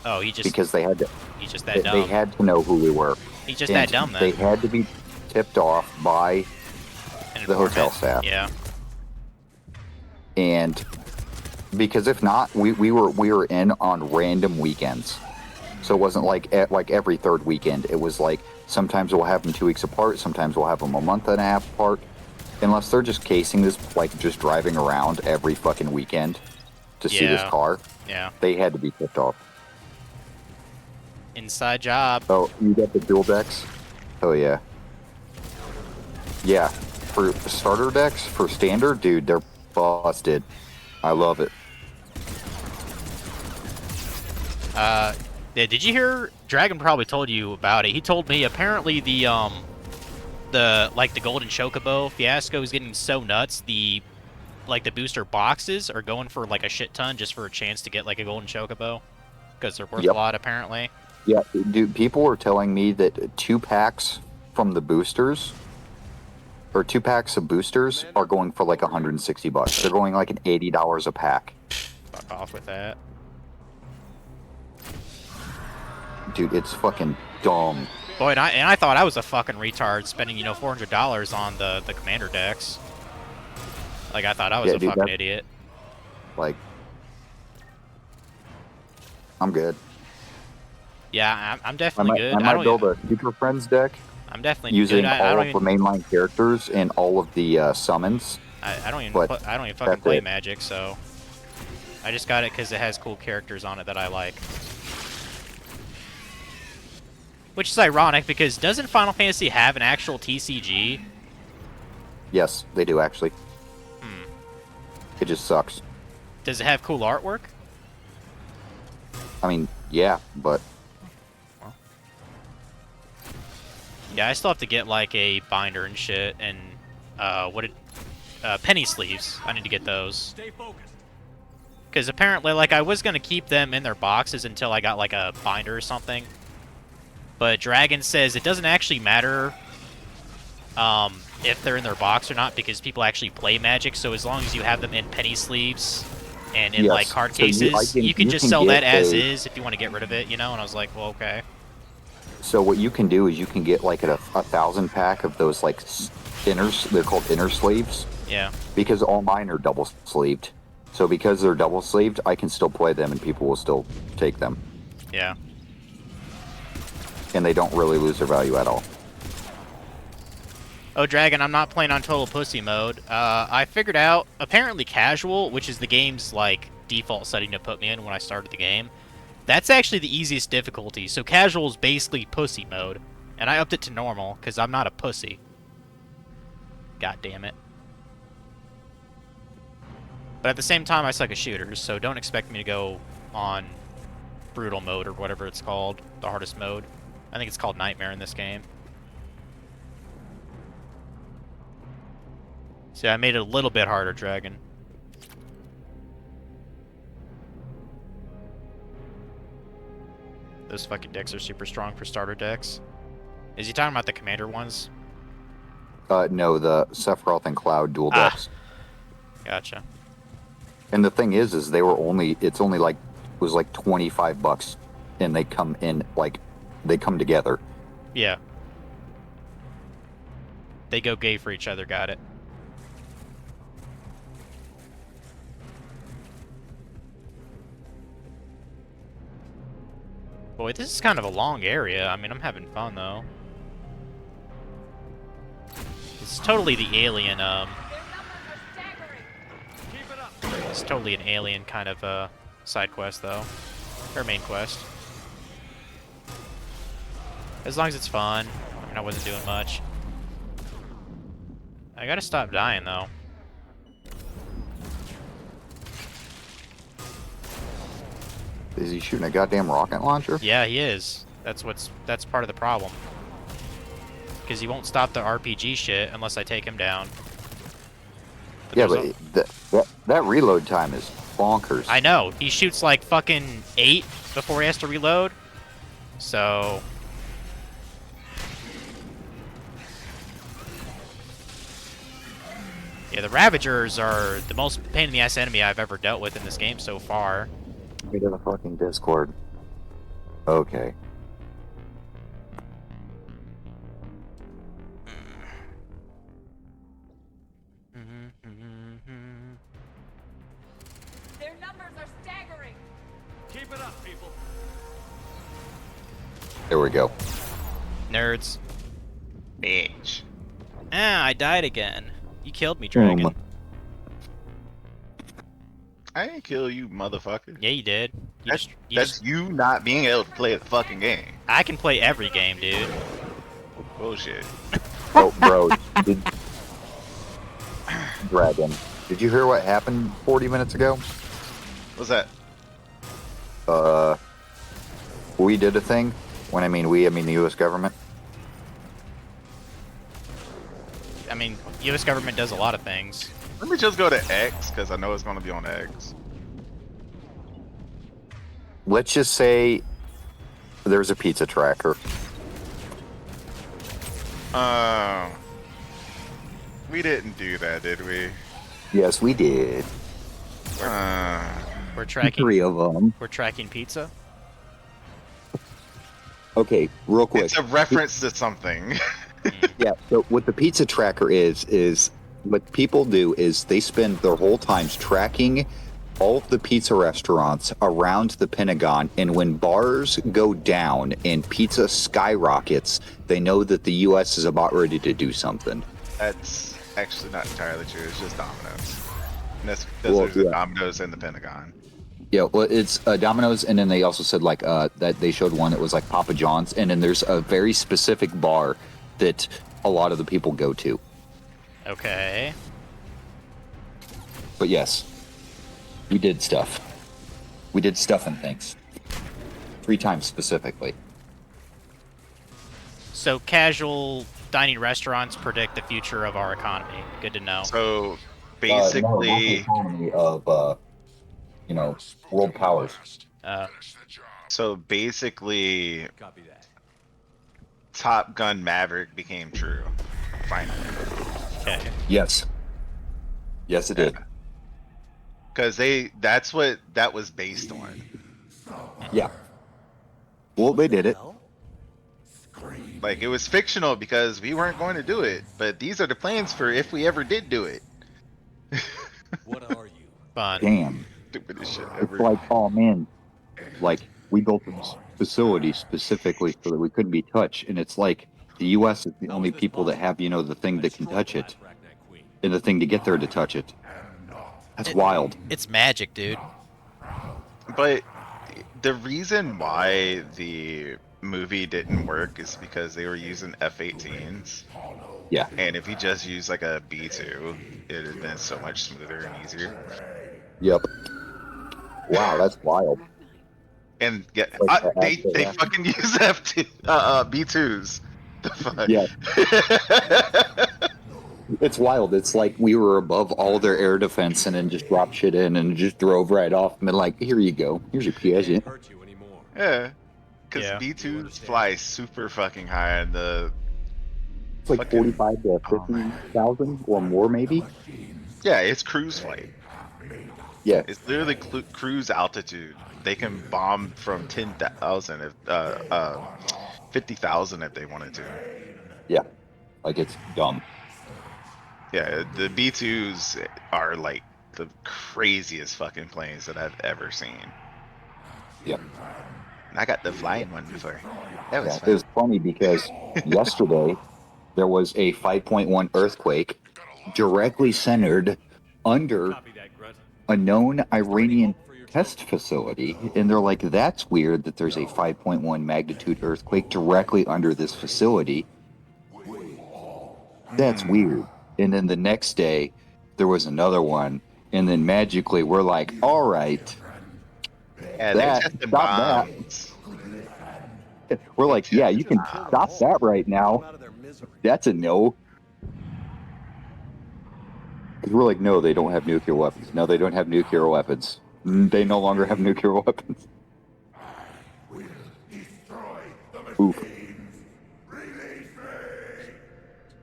Oh, he just because they had to. He's just that dumb. They had to know who we were. He's just that dumb. Then they had to be tipped off by the hotel staff. Yeah. And. Because if not, we were in on random weekends, so it wasn't like every third weekend. It was like sometimes we'll have them 2 weeks apart, sometimes we'll have them a month and a half apart, unless they're just casing this, like just driving around every fucking weekend to see this car. Yeah. They had to be tipped off. Inside job. Oh, you got the dual decks? Oh yeah. Yeah, for starter decks for standard, dude, they're busted. I love it. Yeah, did you hear? Dragon probably told you about it. He told me apparently the golden chocobo fiasco is getting so nuts. The booster boxes are going for like a shit ton just for a chance to get like a golden chocobo because they're worth a lot apparently. Yeah, dude, people were telling me that 2 packs from the boosters, or 2 packs of boosters, are going for like $160. They're going like an $80 a pack. Fuck off with that. Dude, it's fucking dumb. Boy, and I thought I was a fucking retard spending, you know, $400 on the commander decks. Like, I thought I was a fucking idiot. Like, I'm good. Yeah, I'm definitely good. I might build a Super Friends deck. I'm definitely using good. all of the mainline characters and all of the summons. I don't even fucking play Magic, so I just got it because it has cool characters on it that I like. Which is ironic because doesn't Final Fantasy have an actual TCG? Yes, they do actually. It just sucks. Does it have cool artwork? I mean, yeah, but yeah, I still have to get like a binder and shit, and penny sleeves. I need to get those. Stay focused. Because apparently, like, I was gonna keep them in their boxes until I got like a binder or something. But Dragon says it doesn't actually matter if they're in their box or not because people actually play Magic. So as long as you have them in penny sleeves and in like card cases, you can just sell that as is if you want to get rid of it, you know. And I was like, well, okay. So what you can do is you can get like a 1,000 pack of those like they're called inner sleeves. Yeah. Because all mine are double sleeved. So because they're double sleeved, I can still play them and people will still take them. Yeah. And they don't really lose their value at all. Oh, Dragon, I'm not playing on Total Pussy mode. I figured out, apparently casual, which is the game's, like, default setting to put me in when I started the game, that's actually the easiest difficulty. So casual is basically pussy mode. And I upped it to normal, because I'm not a pussy. God damn it. But at the same time, I suck at shooters, so don't expect me to go on brutal mode or whatever it's called, the hardest mode. I think it's called Nightmare in this game. See, I made it a little bit harder, Dragon. Those fucking decks are super strong for starter decks. Is he talking about the commander ones? No, the Sephiroth and Cloud dual decks. Gotcha. And the thing is it's only like, it was like $25, and they come in, like, they come together. Yeah. They go gay for each other, got it. Boy, this is kind of a long area. I mean, I'm having fun, though. It's totally the alien, It's totally an alien kind of, side quest, though. Or main quest. As long as it's fun. I mean, I wasn't doing much. I gotta stop dying, though. Is he shooting a goddamn rocket launcher? Yeah, he is. That's part of the problem. Because he won't stop the RPG shit unless I take him down. That reload time is bonkers. I know. He shoots like fucking 8 before he has to reload. So... yeah, the Ravagers are the most pain-in-the-ass enemy I've ever dealt with in this game so far. Go to the fucking Discord. Okay. Their numbers are staggering. Keep it up, people. There we go. Nerds. Bitch. Ah, I died again. You killed me, Dragon. I didn't kill you, motherfucker. Yeah, you did. That's you not being able to play the fucking game. I can play every game, dude. Bullshit. Oh, bro. Dragon. Did you hear what happened 40 minutes ago? What's that? we did a thing. When I mean we, I mean the U.S. government. I mean, U.S. government does a lot of things. Let me just go to X, because I know it's going to be on X. Let's just say there's a pizza tracker. We didn't do that, did we? Yes, we did. We're tracking 3 of them. We're tracking pizza. Okay, real quick. It's a reference to something. Yeah, so what the pizza tracker is what people do is they spend their whole times tracking all of the pizza restaurants around the Pentagon, and when bars go down and pizza skyrockets, they know that the U.S. is about ready to do something. That's actually not entirely true. It's just Domino's. And that's because Well, there's a yeah. Domino's in the Pentagon. Yeah, well, it's Domino's, and then they also said like that they showed one that was like Papa John's, and then there's a very specific bar that a lot of the people go to. Okay. But yes, we did stuff. We did stuff and things. 3 times specifically. So casual dining restaurants predict the future of our economy. Good to know. So No, not the basically, economy of world powers. so basically, Top Gun Maverick became true. Finally. Okay. Yes. Yes, it did. Because that's what that was based on. Yeah. Well, they did it. Like, it was fictional because we weren't going to do it, but these are the plans for if we ever did do it. What are you? Fun. Damn. Stupidest shit It's ever. like, oh man, like we built this facility specifically so that we couldn't be touched, and it's like the U.S. is the only people that have, the thing that can touch it, and the thing to get there to touch it. That's wild. It's magic, dude. But the reason why the movie didn't work is because they were using F-18s. Yeah. And if you just use like a B-2, it would have been so much smoother and easier. Yep. Wow, that's wild. And yeah, Like, they actually, yeah. fucking use B-2s. The fuck? Yeah. It's wild. It's like we were above all their air defense and then just dropped shit in and just drove right off and been like, here you go. Here's your Piaget. Yeah. Because Yeah. B-2s fly super fucking high and the... It's like 45 to 50,000 or more, maybe. Yeah, it's cruise flight. Yeah. It's literally cruise altitude. They can bomb from 10,000 if 50,000 if they wanted to. Yeah. Like it's dumb. Yeah, the B-2s are like the craziest fucking planes that I've ever seen. Yep. And I got the flying one before. That was Yeah, fun. it was funny because yesterday there was a 5.1 earthquake directly centered under a known Iranian test facility, and they're like, that's weird that there's a 5.1 magnitude earthquake directly under this facility. That's weird. And then the next day there was another one, and then magically we're like, all right, Yeah, they're testing stop bombs. that. We're like, yeah, you can stop that right now. That's a no. Because we're like, no, they don't have nuclear weapons. No, they don't have nuclear weapons. They no longer have nuclear weapons. Oof.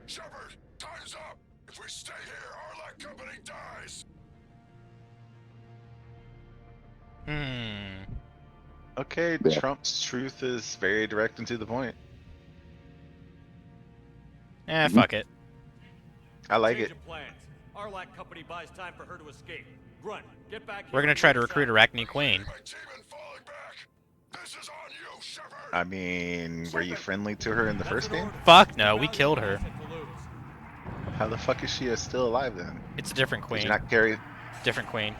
Shepard, time's up. If we stay here, Arlac Company dies. Okay, Yeah. Trump's truth is very direct and to the point. Fuck it. I like Change it. of plans. Arlac Company buys time for her to escape. Run. Get back We're here gonna and try to get recruit Sam. Arachne Queen. I mean, were you friendly to her in the first game? Fuck no, we killed her. How the fuck is she still alive then? It's a different Did queen. you not carry? Different queen.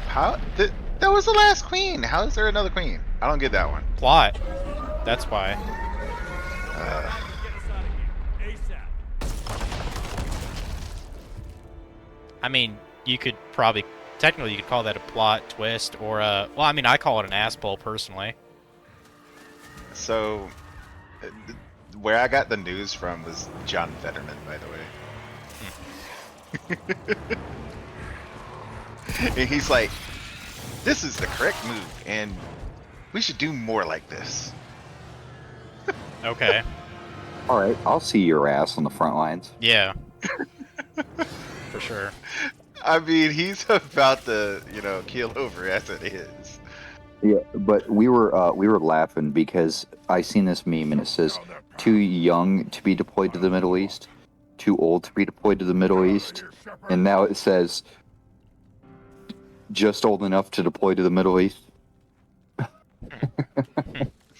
How? That was the last queen. How is there another queen? I don't get that one. Plot. That's why. I mean, you could probably technically you could call that a plot twist, or a... Well, I mean, I call it an ass pull, personally. So, where I got the news from was John Fetterman, by the way. And he's like, this is the correct move, and we should do more like this. Okay. All right, I'll see your ass on the front lines. Yeah. For sure. I mean, he's about to, you know, keel over as it is. Yeah, but we were laughing because I seen this meme and it says, too young to be deployed to the Middle East, too old to be deployed to the Middle East, and now it says, just old enough to deploy to the Middle East.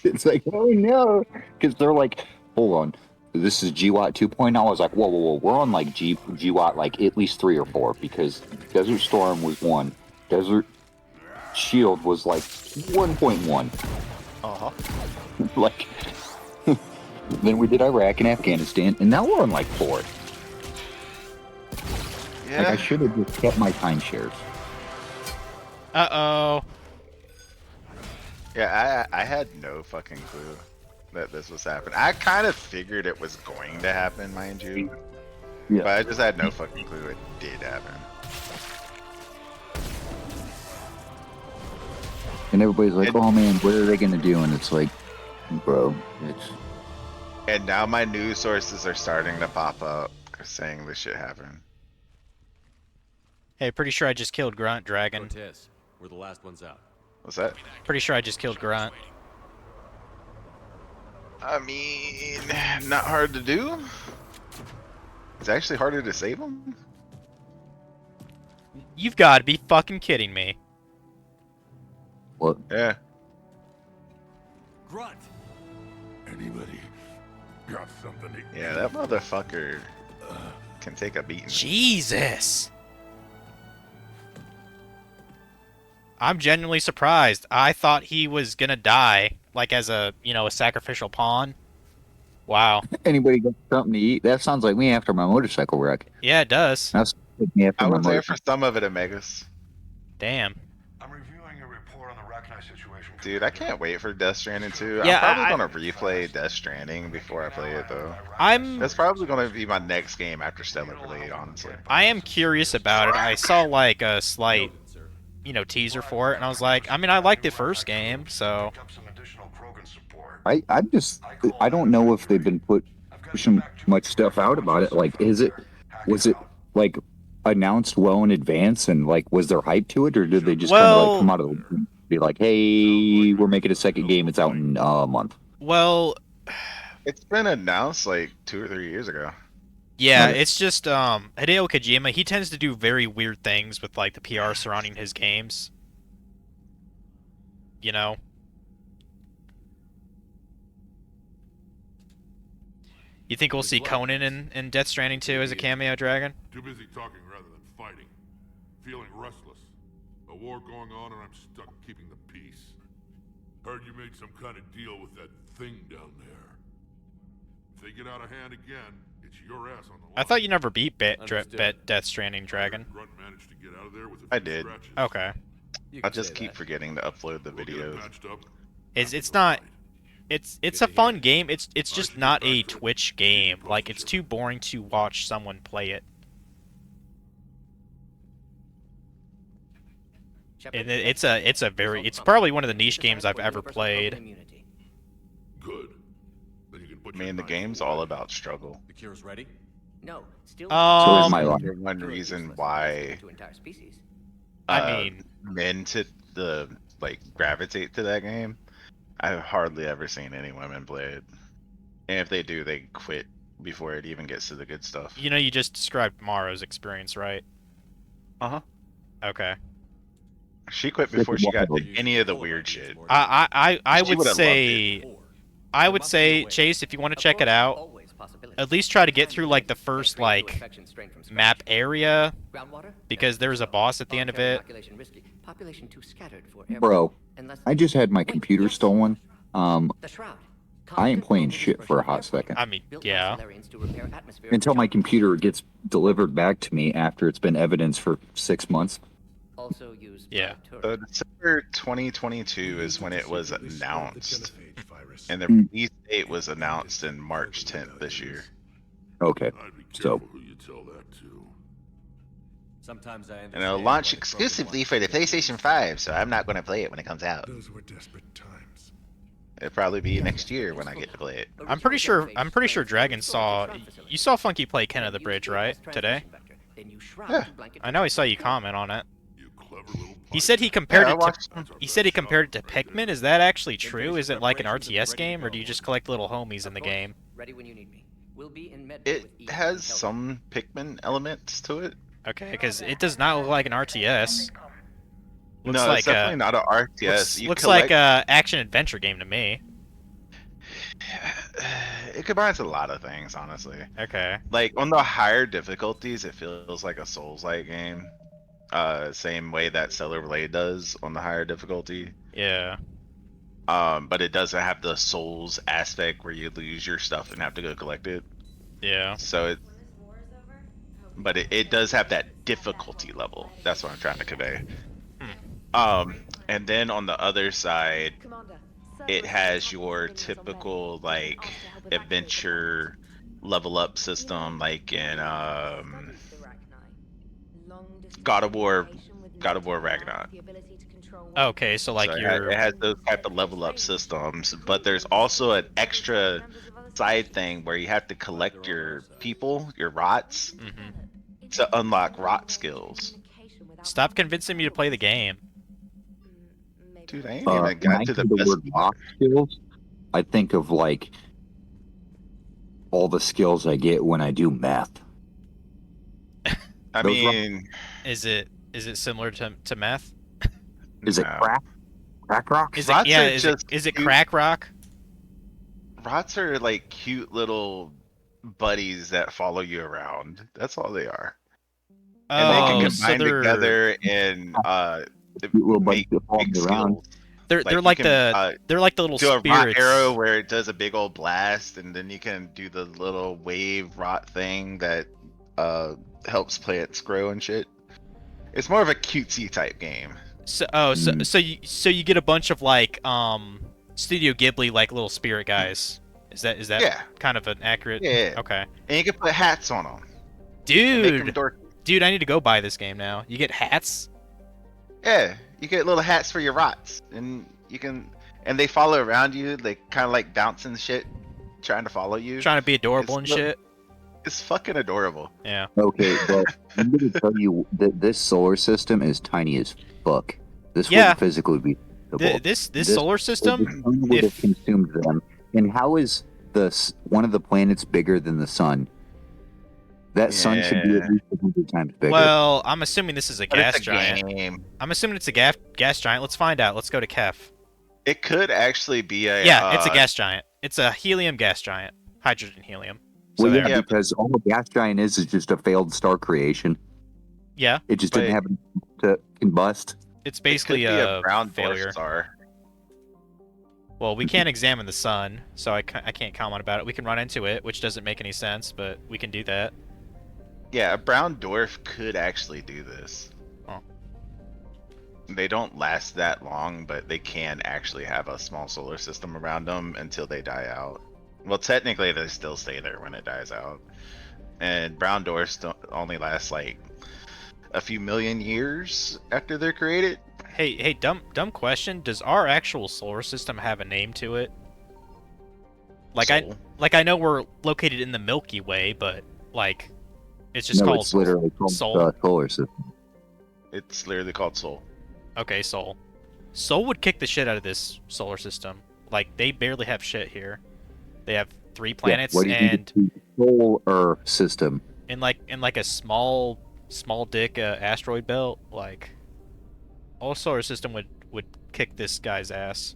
It's like, oh no, because they're like, hold on, this is GWAT 2.0. I was like, whoa, whoa, whoa, we're on like GWAT like at least 3 or 4, because Desert Storm was 1, Desert Shield was like 1.1. Like, then we did Iraq and Afghanistan, and now we're on like 4. Yeah. Like, I should have just kept my timeshares. Uh-oh. Yeah, I had no fucking clue that this was happening. I kind of figured it was going to happen, mind you. Yeah. But I just had no fucking clue it did happen. And everybody's like, oh man, what are they gonna do? And it's like, bro, it's... And now my news sources are starting to pop up saying this shit happened. Hey, pretty sure I just killed Grunt Dragon. Cortez, we're the last ones out. What's that? Pretty sure I just killed Grunt. I mean, not hard to do. It's actually harder to save them. You've got to be fucking kidding me. What? Yeah. Grunt. Anybody got something to Yeah, that motherfucker can take a beating. Jesus. I'm genuinely surprised. I thought he was gonna die, like as a, you know, a sacrificial pawn. Wow. Anybody got something to eat? That sounds like me after my motorcycle wreck. Yeah, it does. That's me after I my was there motorcycle. for some of it at Megas. Damn. I'm reviewing a report on the Rachni situation. Dude, I can't wait for Death Stranding 2. Yeah, I'm probably gonna replay Death Stranding before I play it though. I'm That's probably gonna be my next game after Stellar Blade, honestly. I am curious about it. I saw like a slight, you know, teaser for it, and I was like, I mean, I liked the first game, so. I don't know if they've been pushing much stuff out about it. Like, was it like announced well in advance, and like was there hype to it, or did they just kind of like come out of the and be like, hey, we're making a second game, it's out in a month? Well, it's been announced like 2 or 3 years ago. Yeah, it's just Hideo Kojima, he tends to do very weird things with like the PR surrounding his games. You know? You think we'll see Conan in Death Stranding 2 as a cameo dragon? Too busy talking rather than fighting. Feeling restless. A war going on and I'm stuck keeping the peace. Heard you made some kind of deal with that thing down there. If they get out of hand again, it's your ass on the line. I thought you never beat Death Stranding Dragon. Grunt managed to get out of there with a I few did. scratches. Okay. I just keep forgetting to upload the videos. It's not. It's a fun game. It's just not a Twitch game. Like, it's too boring to watch someone play it. And it's probably one of the niche games I've ever played. Good. I mean, the game's all about struggle. The cure's ready? No, still So is my life. One reason why to entire species. I mean, men like gravitate to that game. I've hardly ever seen any women play it, and if they do, they quit before it even gets to the good stuff. You know, you just described Maro's experience, right? Uh-huh. Okay. She quit before she got to any of the weird shit. I She would would've say, Chase, if you want to check it out, at least try to get through like the first like map area, because there's a boss at the end of it. Population too scattered for Bro, I just had my computer stolen. I ain't playing shit for a hot second. I mean, yeah. Until my computer gets delivered back to me after it's been evidenced for 6 months. Also used Yeah. by So tourists. December 2022 is when it was announced, and the Mm. release date was announced in March 10th this year. Okay. So Who you tell that to? Sometimes I And it'll launch exclusively for the PlayStation 5, so I'm not going to play it when it comes out. Those were desperate times. It'll probably be next year when I get to play it. I'm pretty sure Dragon saw you saw Funky play Ken of the Bridge, right? Today? Yeah. I know he saw you comment on it. He said he compared Yeah, I it to watched he said he compared it to Pikmin. Is that actually true? Is it like an RTS game, or do you just collect little homies in the game? Ready when you need me. We'll be in Medbay It with Ethan has and Kelvin. some Pikmin elements to it. Okay, because it does not look like an RTS. Looks No, like it's definitely not an RTS. You looks collect- like a action adventure game to me. It combines a lot of things, honestly. Okay. Like on the higher difficulties, it feels like a Souls-like game. Same way that Stellar Blade does on the higher difficulty. Yeah. But it doesn't have the Souls aspect where you lose your stuff and have to go collect it. Yeah. So but it does have that difficulty level. That's what I'm trying to convey. And then on the other side, it has your typical like adventure level up system, like in God of War Ragnarok. Okay, so like So you're it has those type of level up systems, but there's also an extra side thing where you have to collect your people, your rots, to unlock rot skills. Stop convincing me to play the game. Dude, I ain't when even I got to hear the best word rock skills, I think of like all the skills I get when I do math. I Those mean, Is it similar to meth? Is it no. crack rock? Is Rots it yeah? are Is just it cute- crack rock? Rots are like cute little buddies that follow you around. That's all they are. And they can Oh, so combine they're together and Cute little buddies make that follow big me around. skills. they're you like can, they're like the little do a rot spirits. arrow where it does a big old blast, and then you can do the little wave rot thing that helps plants grow and shit. It's more of a cutesy type game. So so you get a bunch of like Studio Ghibli like little spirit guys. Is that Yeah. kind of an accurate? Yeah. Okay. And you can put hats on them. Dude, I need to go buy this game now. You get hats? Yeah, you get little hats for your rots, and you can, and they follow around you. They kind of like bouncing shit, trying to follow you. Trying to be adorable and shit. It's fucking adorable. Yeah. Okay, well, I'm going to tell you that this solar system is tiny as fuck. This Yeah. wouldn't physically be feasible. This solar system, the sun would have consumed them. And how is one of the planets bigger than the sun? That sun should be Yeah. at least 100 times bigger. Well, I'm assuming this is a But it's gas a giant. game. I'm assuming it's a gas giant. Let's find out. Let's go to Kef. It could actually be a Yeah, it's a gas giant. It's a helium gas giant. Hydrogen helium. So well, there. yeah, because all a gas giant is just a failed star creation. Yeah. It just didn't have to combust. It's basically it could be a brown failure. dwarf star. Well, we can't examine the sun, so I can't comment about it. We can run into it, which doesn't make any sense, but we can do that. Yeah, a brown dwarf could actually do this. Oh. They don't last that long, but they can actually have a small solar system around them until they die out. Well, technically, they still stay there when it dies out. And brown dwarfs only last like a few million years after they're created. Hey, dumb question. Does our actual solar system have a name to it? Like Sol. I know we're located in the Milky Way, but like, it's just No, called it's literally called Sol. the solar system. It's literally called Sol. Okay, Sol. Sol would kick the shit out of this solar system. Like, they barely have shit here. They have 3 planets Yeah, what do you and do to solar system? in like a small dick asteroid belt. Like, all solar system would kick this guy's ass.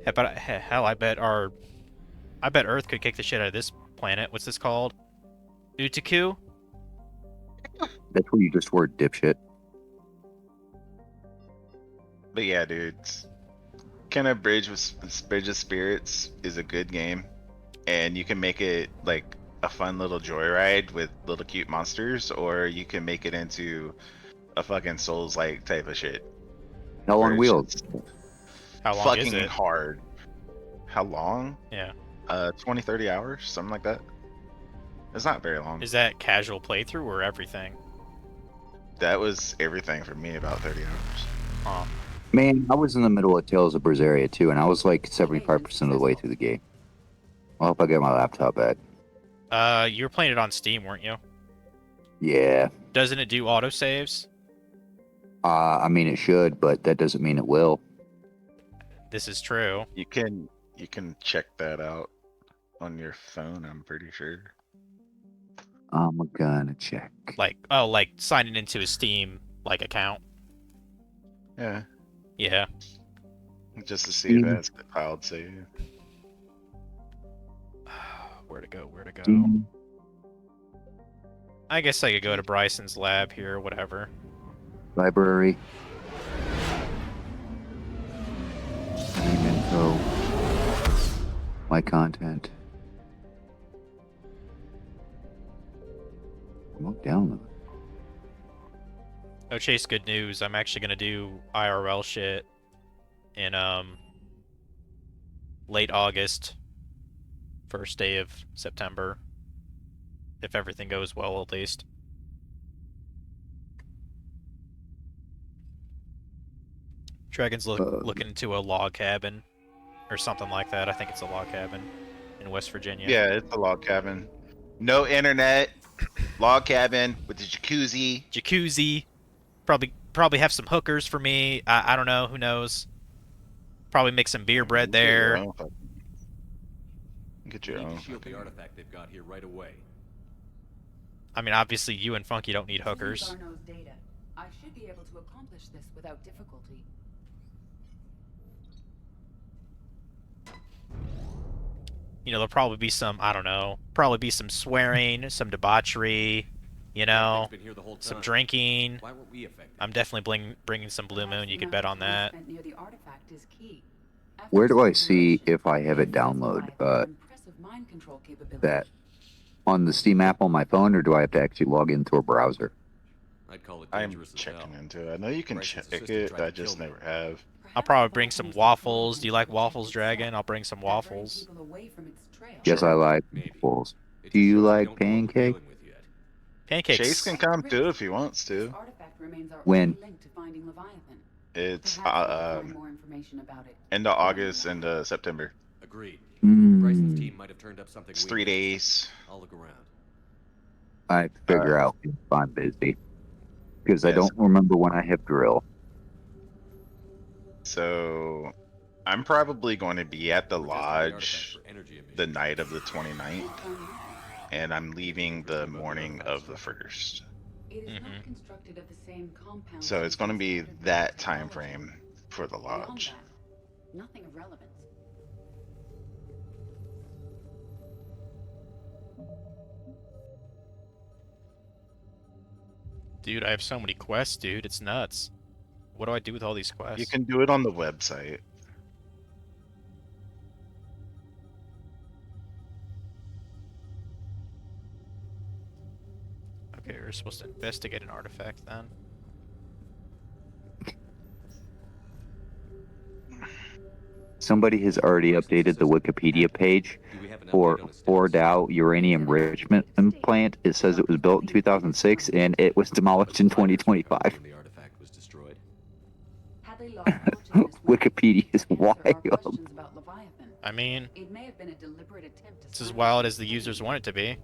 Yeah, but hell, I bet Earth could kick the shit out of this planet. What's this called? Utaku? That's where you just word dipshit. But yeah, dudes, kind of Bridge of Spirits is a good game, and you can make it like a fun little joyride with little cute monsters, or you can make it into a fucking Souls-like type of shit. Hell where on it's Wheels. just How long fucking is it? hard. How long? Yeah. 20, 30 hours, something like that. It's not very long. Is that casual playthrough or everything? That was everything for me, about 30 hours. Huh. Man, I was in the middle of Tales of Berseria too, and I was like 75% of the way through the game. I hope I get my laptop back. You were playing it on Steam, weren't you? Yeah. Doesn't it do autosaves? I mean, it should, but that doesn't mean it will. This is true. You can check that out on your phone, I'm pretty sure. I'm gonna check. Like signing into a Steam account. Yeah. Yeah. Just to see if it has compiled save. Where to go? Where to go? Steam. I guess I could go to Bryson's lab here, whatever. Library. Game info. My content. Remote download. Oh, Chase, good news. I'm actually gonna do IRL shit in late August, first day of September, if everything goes well, at least. Dragon's looking into a log cabin or something like that. I think it's a log cabin in West Virginia. Yeah, it's a log cabin. No internet. Log cabin with the jacuzzi. Jacuzzi. Probably have some hookers for me. I don't know. Who knows? Probably make some beer bread there. Get your own. Shield the artifact they've got here right away. I mean, obviously, you and Funky don't need hookers. Garneau's data. I should be able to accomplish this without difficulty. You know, there'll probably be some, I don't know, probably be some swearing, some debauchery, you know, some drinking. Why weren't we affected? I'm definitely bringing some Blue Moon. You could bet on that. Near the artifact is key. Where do I see if I have it download Mind control capability. that on the Steam app on my phone, or do I have to actually log into a browser? I'd call it I'm dangerous as checking hell. into it. I know you can check Bryson's it, sister but I tried to just kill me. never have. I'll probably bring some waffles. Do you like waffles, Dragon? I'll bring some waffles. People away from its trail. Yes, I like waffles. Do you like pancake? Pancakes. Chase can come too if he wants to. Artifact remains our When? only link to finding Leviathan. It's Perhaps we can find more information about it. end of August and September. Agreed. Mm. Bryson's team might have turned up something. It's we 3 missed. days. I'll look around. I figure out if I'm busy. Because I Yes. don't remember when I have drill. So I'm probably going to be at the lodge the night of the 29th, and I'm leaving the morning of the 1st. It is not constructed of the same compound. So it's going to be that time frame for the Beyond lodge. that, nothing of relevance. Dude, I have so many quests, dude. It's nuts. What do I do with all these quests? You can do it on the website. Okay, we're supposed to investigate an artifact then. Somebody has already updated the Wikipedia page for Fordow uranium enrichment plant. It says it was built in 2006 and it was demolished in 2025. The artifact was destroyed. Had they lost consciousness when Wikipedia is answer our wild. questions about Leviathan, I mean, it may have been a deliberate attempt to it's as silence wild as the users want it to be.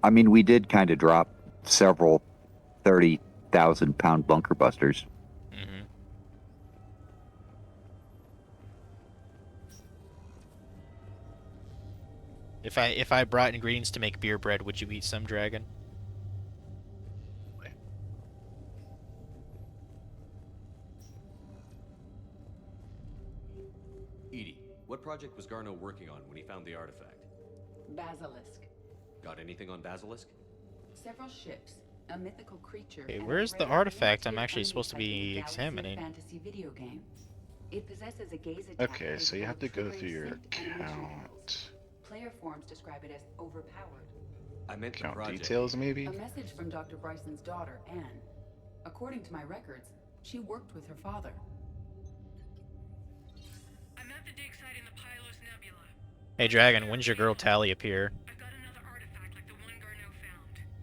I mean, we did kind of drop several 30,000-pound bunker busters. Mm-hmm. If I brought ingredients to make beer bread, would you eat some, Dragon? Edie, what project was Garneau working on when he found the artifact? Basilisk. Got anything on Basilisk? Several ships, a mythical creature. Okay, and where's a the rare artifact I'm multi-atomic actually supposed to be galaxy examining? fantasy video game. It possesses a gaze attack Okay, so you have to go through your account. player forums describe it as overpowered. I meant the Count project. details, maybe? A message from Dr. Bryson's daughter, Anne. According to my records, she worked with her father. I'm at the dig site in the Pylos Nebula. Hey, Dragon, when's your girl Tally appear? I've got another artifact like the one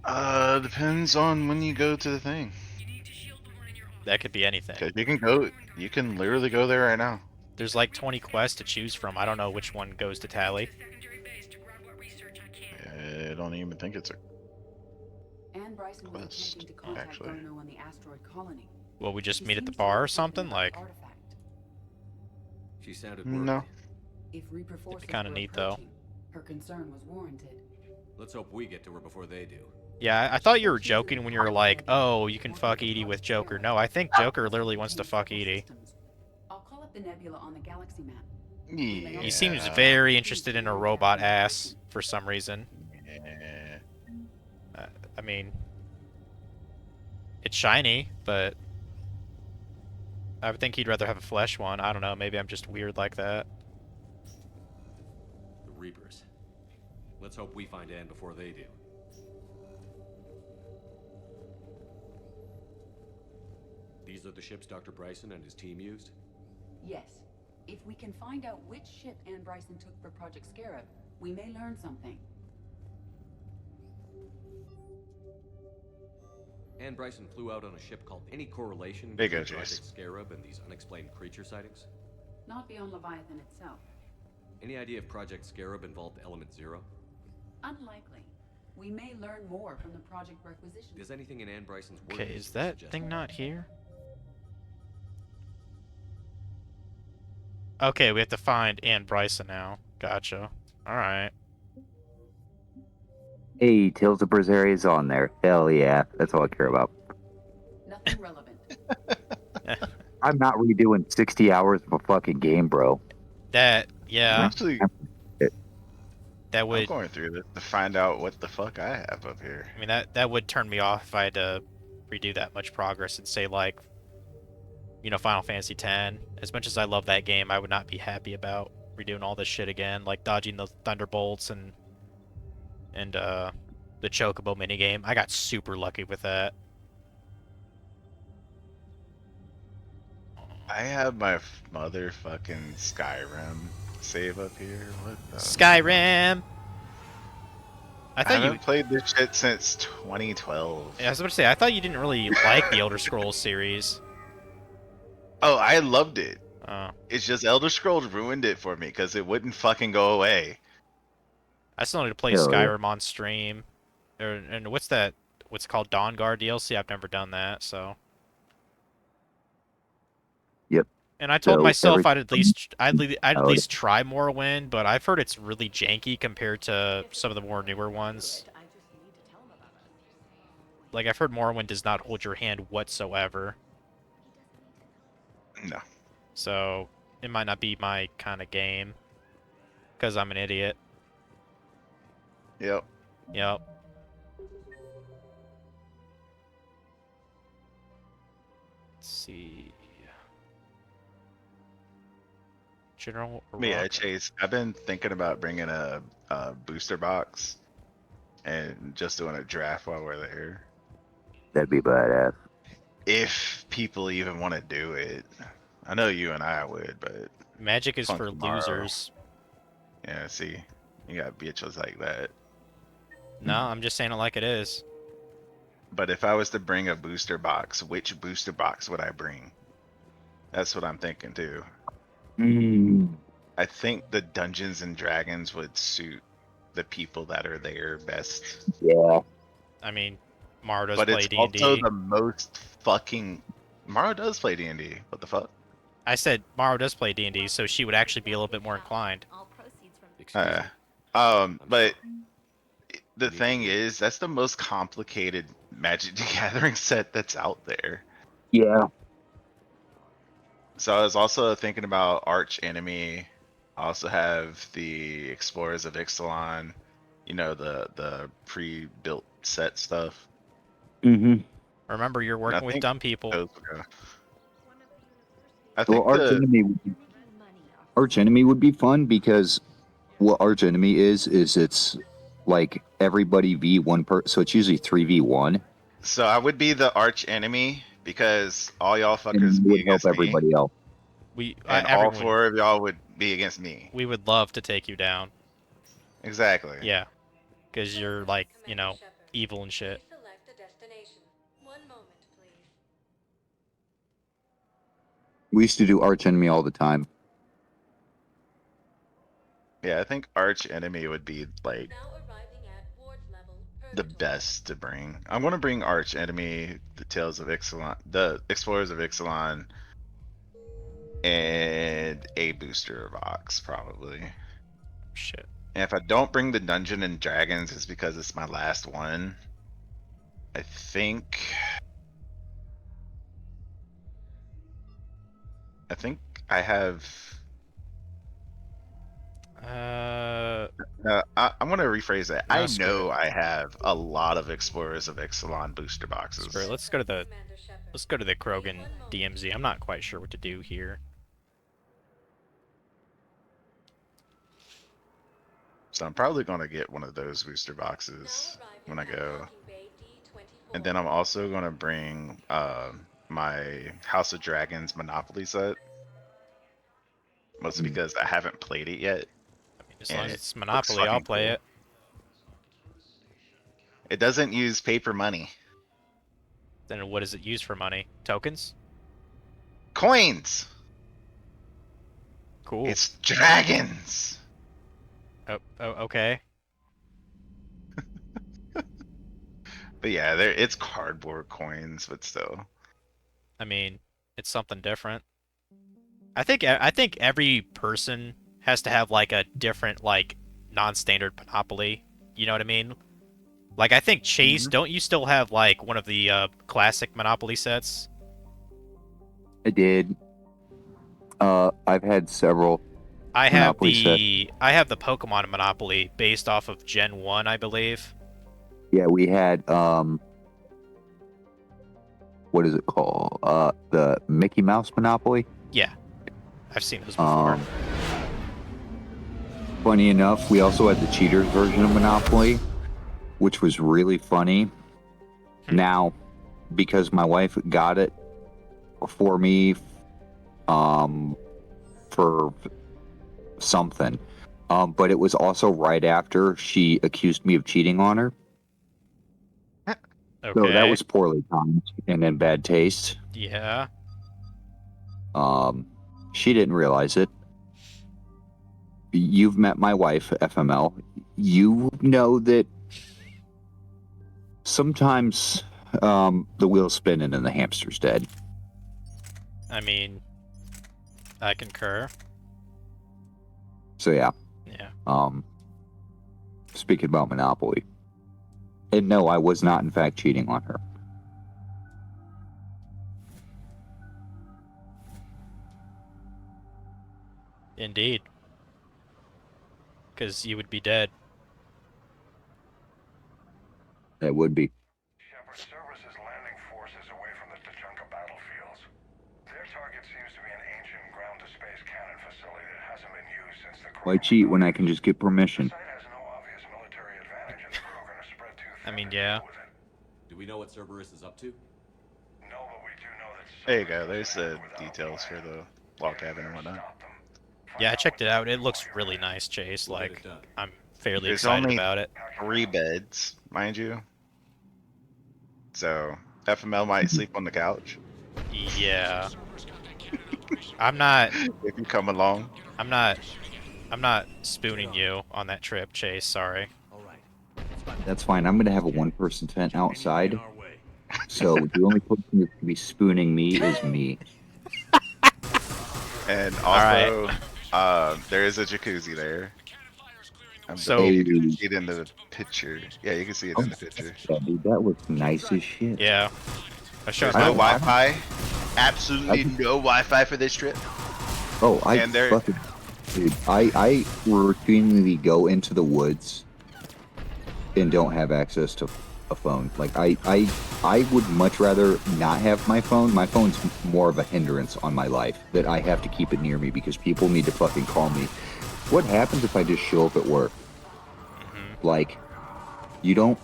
Garneau found. Depends on when you go to the thing. That could be anything. 'Cause you can literally go there right now. There's like 20 quests to choose from. I don't know which one goes to Tally. I don't even think it's a Anne Bryson was quest, attempting to contact actually. Garneau on the asteroid colony. Will we just She meet at the seems bar or to be something? about Like, the artifact. She sounded No. worried. If Reaper forces kinda were neat, though. approaching, her concern was warranted. Let's hope we get to her before they do. yeah, I thought you were joking when you were like, oh, you can fuck Edie with Joker. No, I think Joker literally wants to fuck Edie. I'll call up the nebula on the galaxy map. Yeah. He seems very interested in a robot ass for some reason. Yeah. I mean, it's shiny, but I would think he'd rather have a flesh one. I don't know. Maybe I'm just weird like that. The Reapers. Let's hope we find Anne before they do. These are the ships Dr. Bryson and his team used? Yes. If we can find out which ship Anne Bryson took for Project Scarab, we may learn something. Anne Bryson flew out on a ship called any correlation Big between O, Chase. Project Scarab and these unexplained creature sightings? Not beyond Leviathan itself. Any idea if Project Scarab involved Element Zero? Unlikely. We may learn more from the project requisition. Does anything in Anne Bryson's work Okay, is that suggest thing not here? Okay, we have to find Anne Bryson now. Gotcha. Alright. Hey, Tales of Berseria is on there. Hell yeah, that's all I care about. Nothing relevant. I'm not redoing 60 hours of a fucking game, bro. That, yeah, Actually, that I'm would, going through this to find out what the fuck I have up here. I mean, that would turn me off if I had to redo that much progress and say, like, you know, Final Fantasy X. As much as I love that game, I would not be happy about redoing all this shit again, like dodging the Thunderbolts and the Chocobo minigame. I got super lucky with that. I have my motherfucking Skyrim save up here. What the? Skyrim! I I thought haven't you... played this shit since 2012. Yeah, I was about to say, I thought you didn't really like the Elder Scrolls series. Oh, I loved it. Oh. It's just Elder Scrolls ruined it for me because it wouldn't fucking go away. I still need to play Hell yeah. Skyrim on stream. And what's that? What's it called? Dawn Guard DLC? I've never done that, so... Yep. And I told So myself every- I'd at Oh, least try Morrowind, but I've heard it's really janky compared to some of the more newer ones. Like, I've heard Morrowind does not hold your hand whatsoever. No. So, it might not be my kind of game. Because I'm an idiot. Yep. Yep. Let's see. General Yeah, Rock. Chase. I've been thinking about bringing a booster box and just doing a draft while we're there. That'd be badass. If people even want to do it. I know you and I would, but Magic is fun for tomorrow. losers. Yeah, see, you got bitches like that. No, I'm just saying it like it is. But if I was to bring a booster box, which booster box would I bring? That's what I'm thinking too. I think the Dungeons and Dragons would suit the people that are there best. Yeah. I mean, Mara does But play it's D&D. also the most fucking... Mara does play D&D. What the fuck? I said Mara does play D&D, so she would actually be a little bit more inclined. But the thing is, that's the most complicated Magic the Gathering set that's out there. Yeah. So I was also thinking about Arch Enemy. I also have the Explorers of Ixalan. You know, the pre-built set stuff. Mm-hmm. Remember, you're working with think dumb people. those would go. I think Well, Arch Enemy would be fun because what Arch Enemy is it's like everybody v one per. So it's usually 3v1. So I would be the arch enemy because all y'all And fuckers you be would help against me, everybody else. and all everyone, 4 of y'all would be against me. we would love to take you down. Exactly. Yeah, because you're like, you know, evil and shit. Select a destination. One moment, please. We used to do Arch Enemy all the time. Yeah, I think arch enemy would be like Now arriving at ward level. the best to bring. I'm gonna bring arch enemy, the Tales of Ixalan, the Explorers of Ixalan, and a booster of Ox probably. Shit. And if I don't bring the Dungeon and Dragons, it's because it's my last one. I think I have. I'm gonna rephrase that. No, I screw know it. I have a lot of Explorers of Ixalan booster boxes. Screw it, let's go to the Krogan DMZ. I'm not quite sure what to do here. So I'm probably gonna get one of those booster boxes when I go. And then I'm also gonna bring my House of Dragons Monopoly set. Mostly because I haven't played it yet. As long as it's Monopoly, I'll play it. It doesn't use paper money. Then what does it use for money? Tokens? Coins! Cool. It's dragons! Oh, okay. But yeah, it's cardboard coins, but still. I mean, it's something different. I think every person has to have like a different like non-standard Monopoly. You know what I mean? Like I think Chase, don't you still have like one of the classic Monopoly sets? I did. I've had several. I have Monopoly sets. I have the Pokemon Monopoly based off of Gen 1, I believe. Yeah, we had what is it called? The Mickey Mouse Monopoly. Yeah, I've seen those before. Funny enough, we also had the cheaters version of Monopoly, which was really funny. Now, because my wife got it for me, for something, but it was also right after she accused me of cheating on her. Okay. So that was poorly timed and in bad taste. Yeah. She didn't realize it. You've met my wife, FML. You know that sometimes the wheel's spinning and the hamster's dead. I mean, I concur. So yeah. Yeah. Speaking about Monopoly. And no, I was not in fact cheating on her. Indeed. Because you would be dead. That would be. Shepard services landing forces away from the Tuchanka battlefields. Their target seems to be an ancient ground-to-space cannon facility that hasn't been used since the Why cheat when I can just get permission? I mean, yeah. Do we know what Cerberus is up to? There you go. There's the details for the log cabin and whatnot. Yeah, I checked it out. It looks really nice, Chase. Like, I'm fairly There's excited only about it. 3 beds, mind you. So FML might sleep on the couch. Yeah. I'm not. If you come along. I'm not spooning you on that trip, Chase. Sorry. That's fine. I'm gonna have a one-person tent outside. So the only person that's gonna be spooning me is me. And also, there is a jacuzzi there. So you can see it in the picture. Yeah, you can see it in the picture. Yeah, dude, that looks nice as shit. Yeah. There's no Wi-Fi. Absolutely no Wi-Fi for this trip. Oh, And there- fucking, dude, I routinely go into the woods and don't have access to a phone. Like I would much rather not have my phone. My phone's more of a hindrance on my life that I have to keep it near me because people need to fucking call me what happens if I just show up at work? Like, you don't,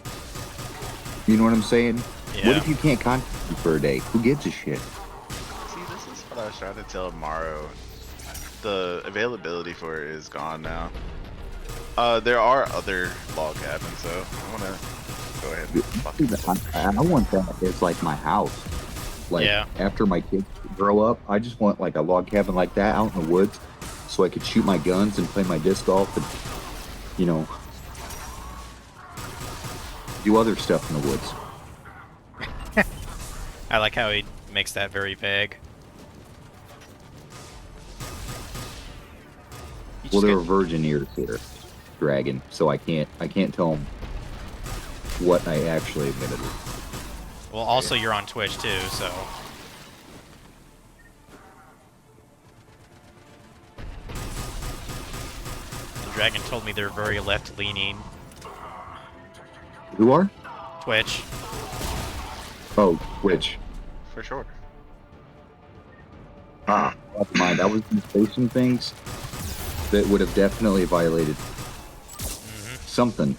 you know what I'm saying? Yeah. What if you can't contact me for a day? Who gives a shit? See, this is what I was trying to tell Morrow. The availability for it is gone now. There are other log cabins, so I want to go ahead and fucking I want that as like my house. Like, Yeah. after my kids grow up, I just want like a log cabin like that out in the woods, so I could shoot my guns and play my disc golf and, you know, do other stuff in the woods. I like how he makes that very vague. Well, there are virgin ears here, Dragon, so I can't tell them what I actually admitted. Well, also you're on Twitch too, so. The Dragon told me they're very left-leaning. Who are? Twitch. Oh, Twitch. for sure. Never mind. I was going to say some things that would have definitely violated something.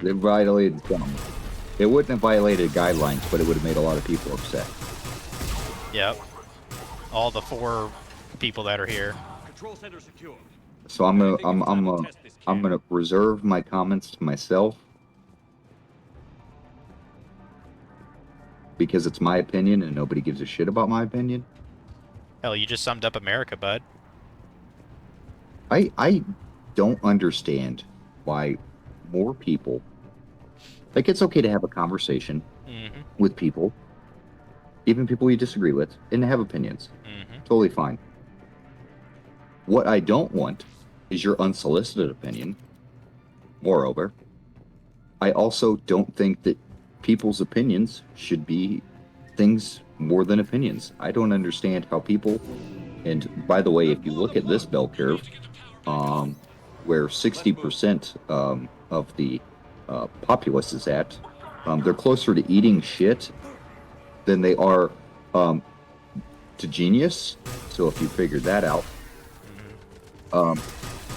It violated something. It wouldn't have violated guidelines, but it would have made a lot of people upset. Yep. All the 4 people that are here. Control center secure. So I'm gonna reserve my comments to myself because it's my opinion and nobody gives a shit about my opinion. Hell, you just summed up America, bud. I don't understand why more people, like, it's okay to have a conversation with people, even people you disagree with, and to have opinions. Totally fine. What I don't want is your unsolicited opinion. Moreover, I also don't think that people's opinions should be things more than opinions. I don't understand how people, and by the way, if you look at this bell curve, where 60% of the populace is at, they're closer to eating shit than they are to genius. So if you figured that out,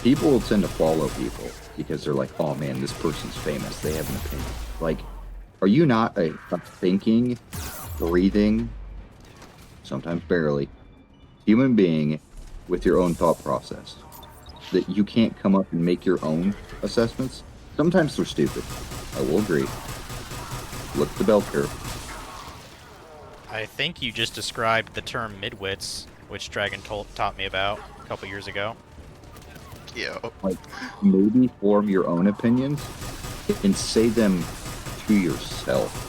people will tend to follow people because they're like, oh man, this person's famous, they have an opinion. Like, are you not a thinking, breathing, sometimes barely, human being with your own thought process? That you can't come up and make your own assessments? Sometimes they're stupid. I will agree. Look at the bell curve. I think you just described the term midwits, which Dragon taught me about a couple years ago. Yeah. Like, maybe form your own opinions and say them to yourself.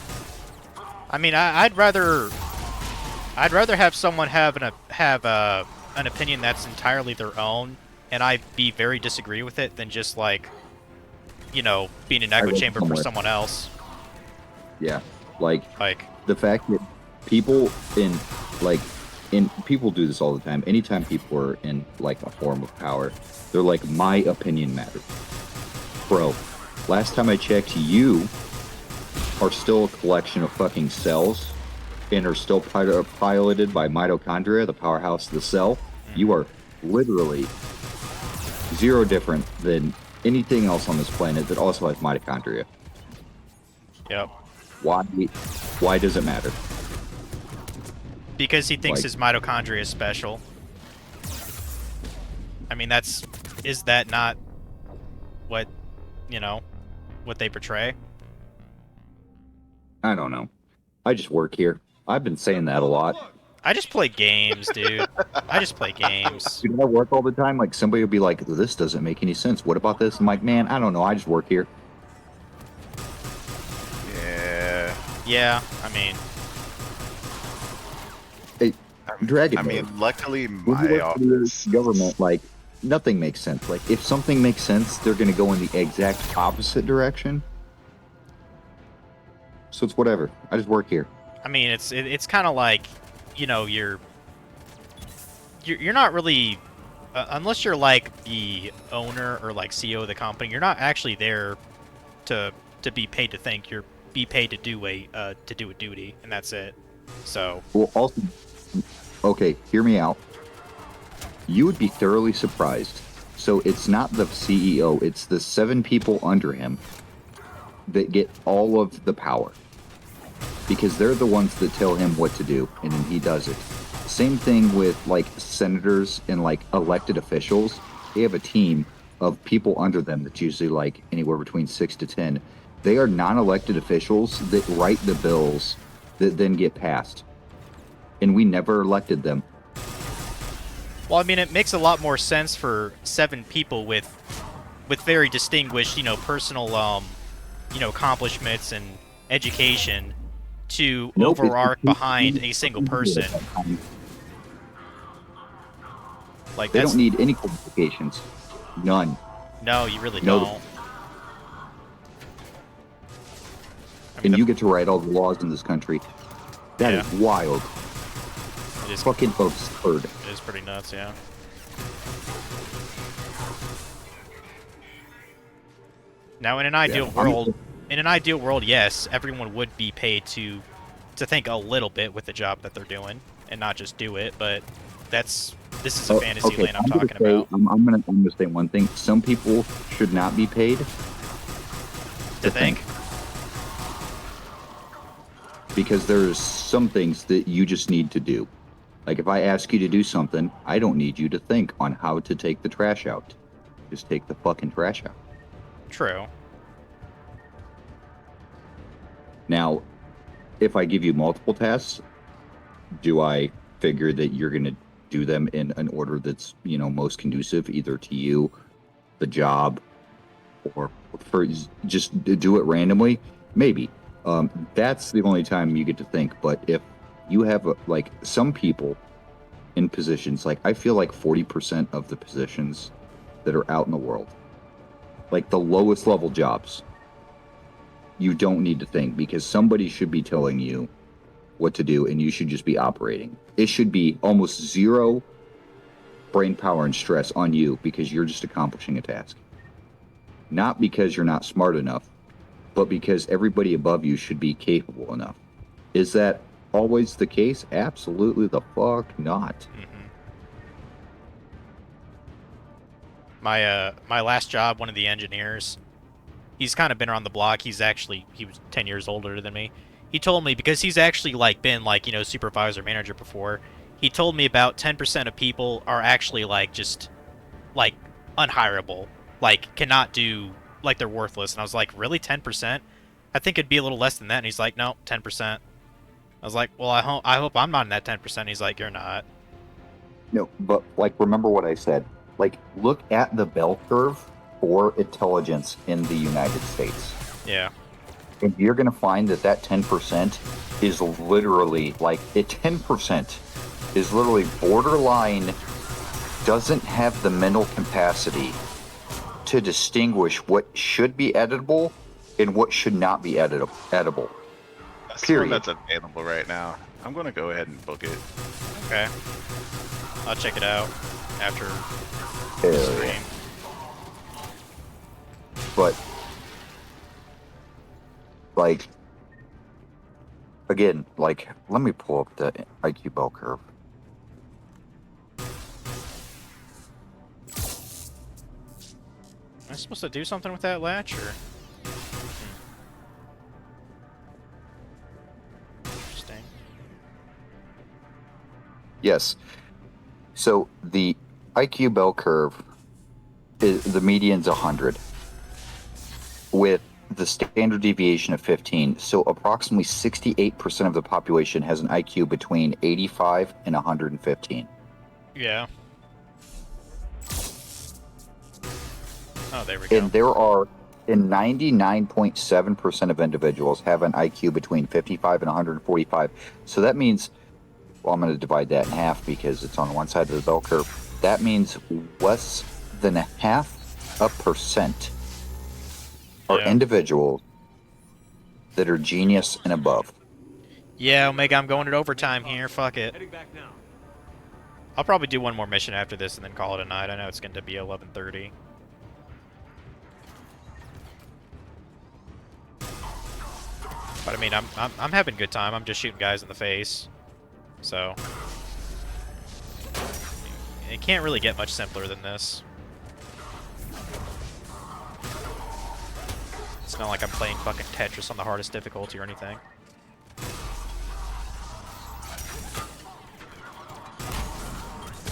I mean, I'd rather have someone have an opinion that's entirely their own, and I be very disagree with it, than just like, you know, being an echo chamber for someone else. Yeah, like the fact that people people do this all the time. Anytime people are in like a form of power, they're like, my opinion matters. Bro, last time I checked, you are still a collection of fucking cells and are still piloted by mitochondria, the powerhouse of the cell. You are literally zero different than anything else on this planet that also has mitochondria. Yep. Why does it matter? Because he thinks Like- his mitochondria is special. I mean, is that not what, you know, what they portray? I don't know. I just work here. I've been saying that a lot. I just play games, dude. I just play games. Dude, I work all the time. Like, somebody will be like, this doesn't make any sense. What about this? I'm like, man, I don't know. I just work here. Yeah. Yeah, I mean... Hey, Dragon. I mean, luckily when my you work for the office. government, like, nothing makes sense. Like, if something makes sense, they're going to go in the exact opposite direction. So it's whatever. I just work here. I mean, it's kind of like, you know, you're not really, unless you're like the owner or like CEO of the company, you're not actually there to be paid to think. You're be paid to do a duty, and that's it. So. Well, also, okay, hear me out. You would be thoroughly surprised. So it's not the CEO, it's the 7 people under him that get all of the power. Because they're the ones that tell him what to do, and then he does it. Same thing with, like, senators and, like, elected officials. They have a team of people under them that's usually, like, anywhere between 6 to 10. They are non-elected officials that write the bills that then get passed. And we never elected them. Well, I mean, it makes a lot more sense for 7 people with very distinguished, you know, personal, you know, accomplishments and education to overarch behind a single person. Like they don't need any qualifications. None. No, you really don't. And you get to write all the laws in this country. That is wild. It is fucking absurd. It is pretty nuts, yeah. Now, in an ideal world, yes, everyone would be paid to think a little bit with the job that they're doing and not just do it. But this is a fantasy land I'm talking about. I'm gonna say one thing. Some people should not be paid to think. Because there's some things that you just need to do. Like if I ask you to do something, I don't need you to think on how to take the trash out. Just take the fucking trash out. True. Now, if I give you multiple tasks, do I figure that you're going to do them in an order that's, you know, most conducive either to you, the job, or for just do it randomly? Maybe. That's the only time you get to think. But if you have like some people in positions, like I feel like 40% of the positions that are out in the world, like the lowest level jobs, you don't need to think because somebody should be telling you what to do and you should just be operating. It should be almost zero brain power and stress on you because you're just accomplishing a task. Not because you're not smart enough, but because everybody above you should be capable enough. Is that always the case? Absolutely the fuck not. My last job, one of the engineers, he's kind of been around the block. He was 10 years older than me. He told me, because he's actually like been like, you know, supervisor, manager before. He told me about 10% of people are actually like just like unhireable, like cannot do, like they're worthless. And I was like, really, 10%? I think it'd be a little less than that. And he's like, no, 10%. I was like, well, I hope I'm not in that 10%. He's like, you're not. No, but like remember what I said. Like look at the bell curve for intelligence in the United States. Yeah. And you're going to find that 10% is literally like 10% is literally borderline, doesn't have the mental capacity to distinguish what should be editable and what should not be edible. That's period. The one that's available right now. I'm going to go ahead and book it. Okay. I'll check it out after the stream. But like again, like let me pull up the IQ bell curve. Am I supposed to do something with that latch, or? Interesting. Yes. So the IQ bell curve is the median's 100 with the standard deviation of 15. So approximately 68% of the population has an IQ between 85 and 115. Yeah. Oh, there we go. And there are, in 99.7% of individuals have an IQ between 55 and 145. So that means, well, I'm going to divide that in half because it's on one side of the bell curve. That means less than 0.5% are individuals that are genius and above. Yeah, Omega, I'm going to overtime here. Fuck it. I'll probably do one more mission after this and then call it a night. I know it's going to be 11:30. But I mean, I'm having a good time. I'm just shooting guys in the face, so it can't really get much simpler than this. It's not like I'm playing fucking Tetris on the hardest difficulty or anything.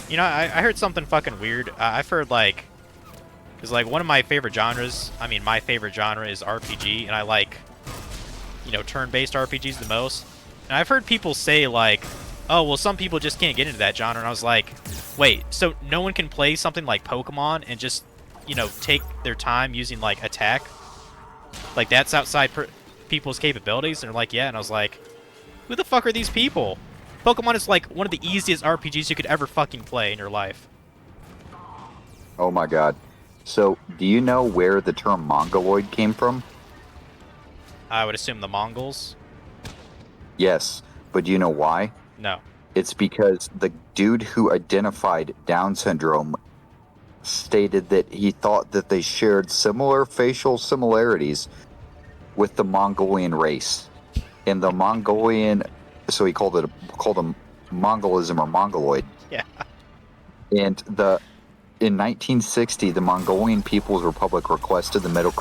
You know, I heard something fucking weird. I've heard, like... Because, like, one of my favorite genres... I mean, my favorite genre is RPG, and I like, you know, turn-based RPGs the most. And I've heard people say, like, oh, well, some people just can't get into that genre. And I was like, wait, so no one can play something like Pokemon and just, you know, take their time using, like, attack? Like, that's outside people's capabilities? And they're like, yeah. And I was like, who the fuck are these people? Pokemon is, like, one of the easiest RPGs you could ever fucking play in your life. Oh my god. So, do you know where the term Mongoloid came from? I would assume the Mongols. Yes, but do you know why? No. It's because the dude who identified Down syndrome stated that he thought that they shared similar facial similarities with the Mongolian race. And the Mongolian, so he called them Mongolism or Mongoloid. Yeah. And in 1960, the Mongolian People's Republic requested the medical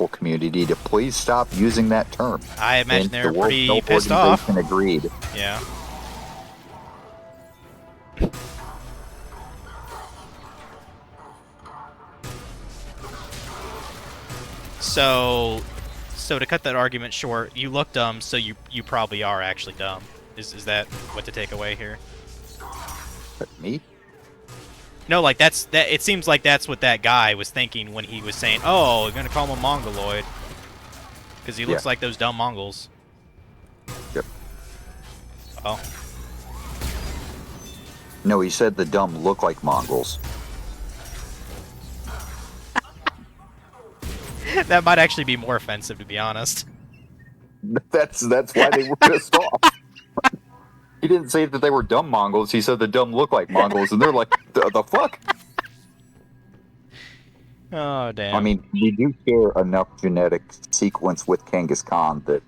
community to please stop using that term. I imagine and they're the World pretty Health pissed off. Organization agreed. Yeah. So to cut that argument short, you look dumb, so you probably are actually dumb. Is that what to take away here? Me? No, like that. It seems like that's what that guy was thinking when he was saying, "Oh, we're gonna call him a Mongoloid," because he looks like those dumb Mongols. Yep. Oh. No, he said the dumb look like Mongols. That might actually be more offensive, to be honest. That's why they were pissed off. He didn't say that they were dumb Mongols. He said the dumb look like Mongols, and they're like, the fuck? Oh, damn. I mean, we do share enough genetic sequence with Genghis Khan that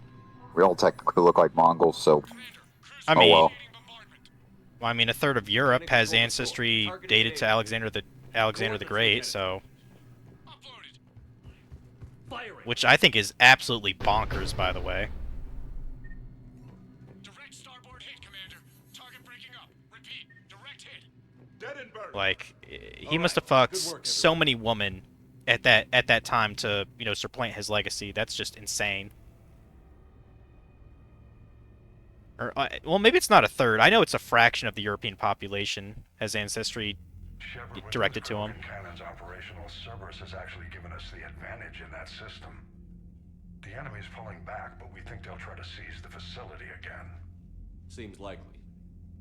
we all technically look like Mongols, so... I mean, well. I mean, a third of Europe has ancestry dated to Alexander the Great, so... Which I think is absolutely bonkers, by the way. Like, he must have fucked so many women at that time to, you know, supplant his legacy. That's just insane. Or, well, maybe it's not a third. I know it's a fraction of the European population has ancestry directed to him. Cannon's operational, Cerberus has actually given us the advantage in that system. The enemy's pulling back, but we think they'll try to seize the facility again. Seems likely.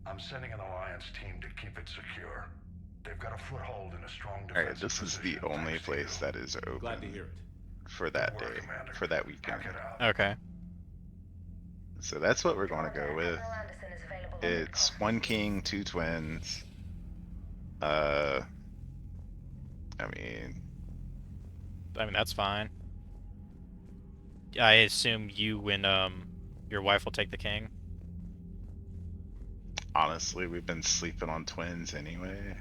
I'm sending an Alliance team to keep it secure. They've got a foothold in a strong defensive Alright, this is the only place that is open. Glad to hear it. For that day, for that weekend. Okay. So that's what we're going to go with. It's 1 king, 2 twins. I mean, that's fine. I assume you and your wife will take the king. honestly, we've been sleeping on twins anyway.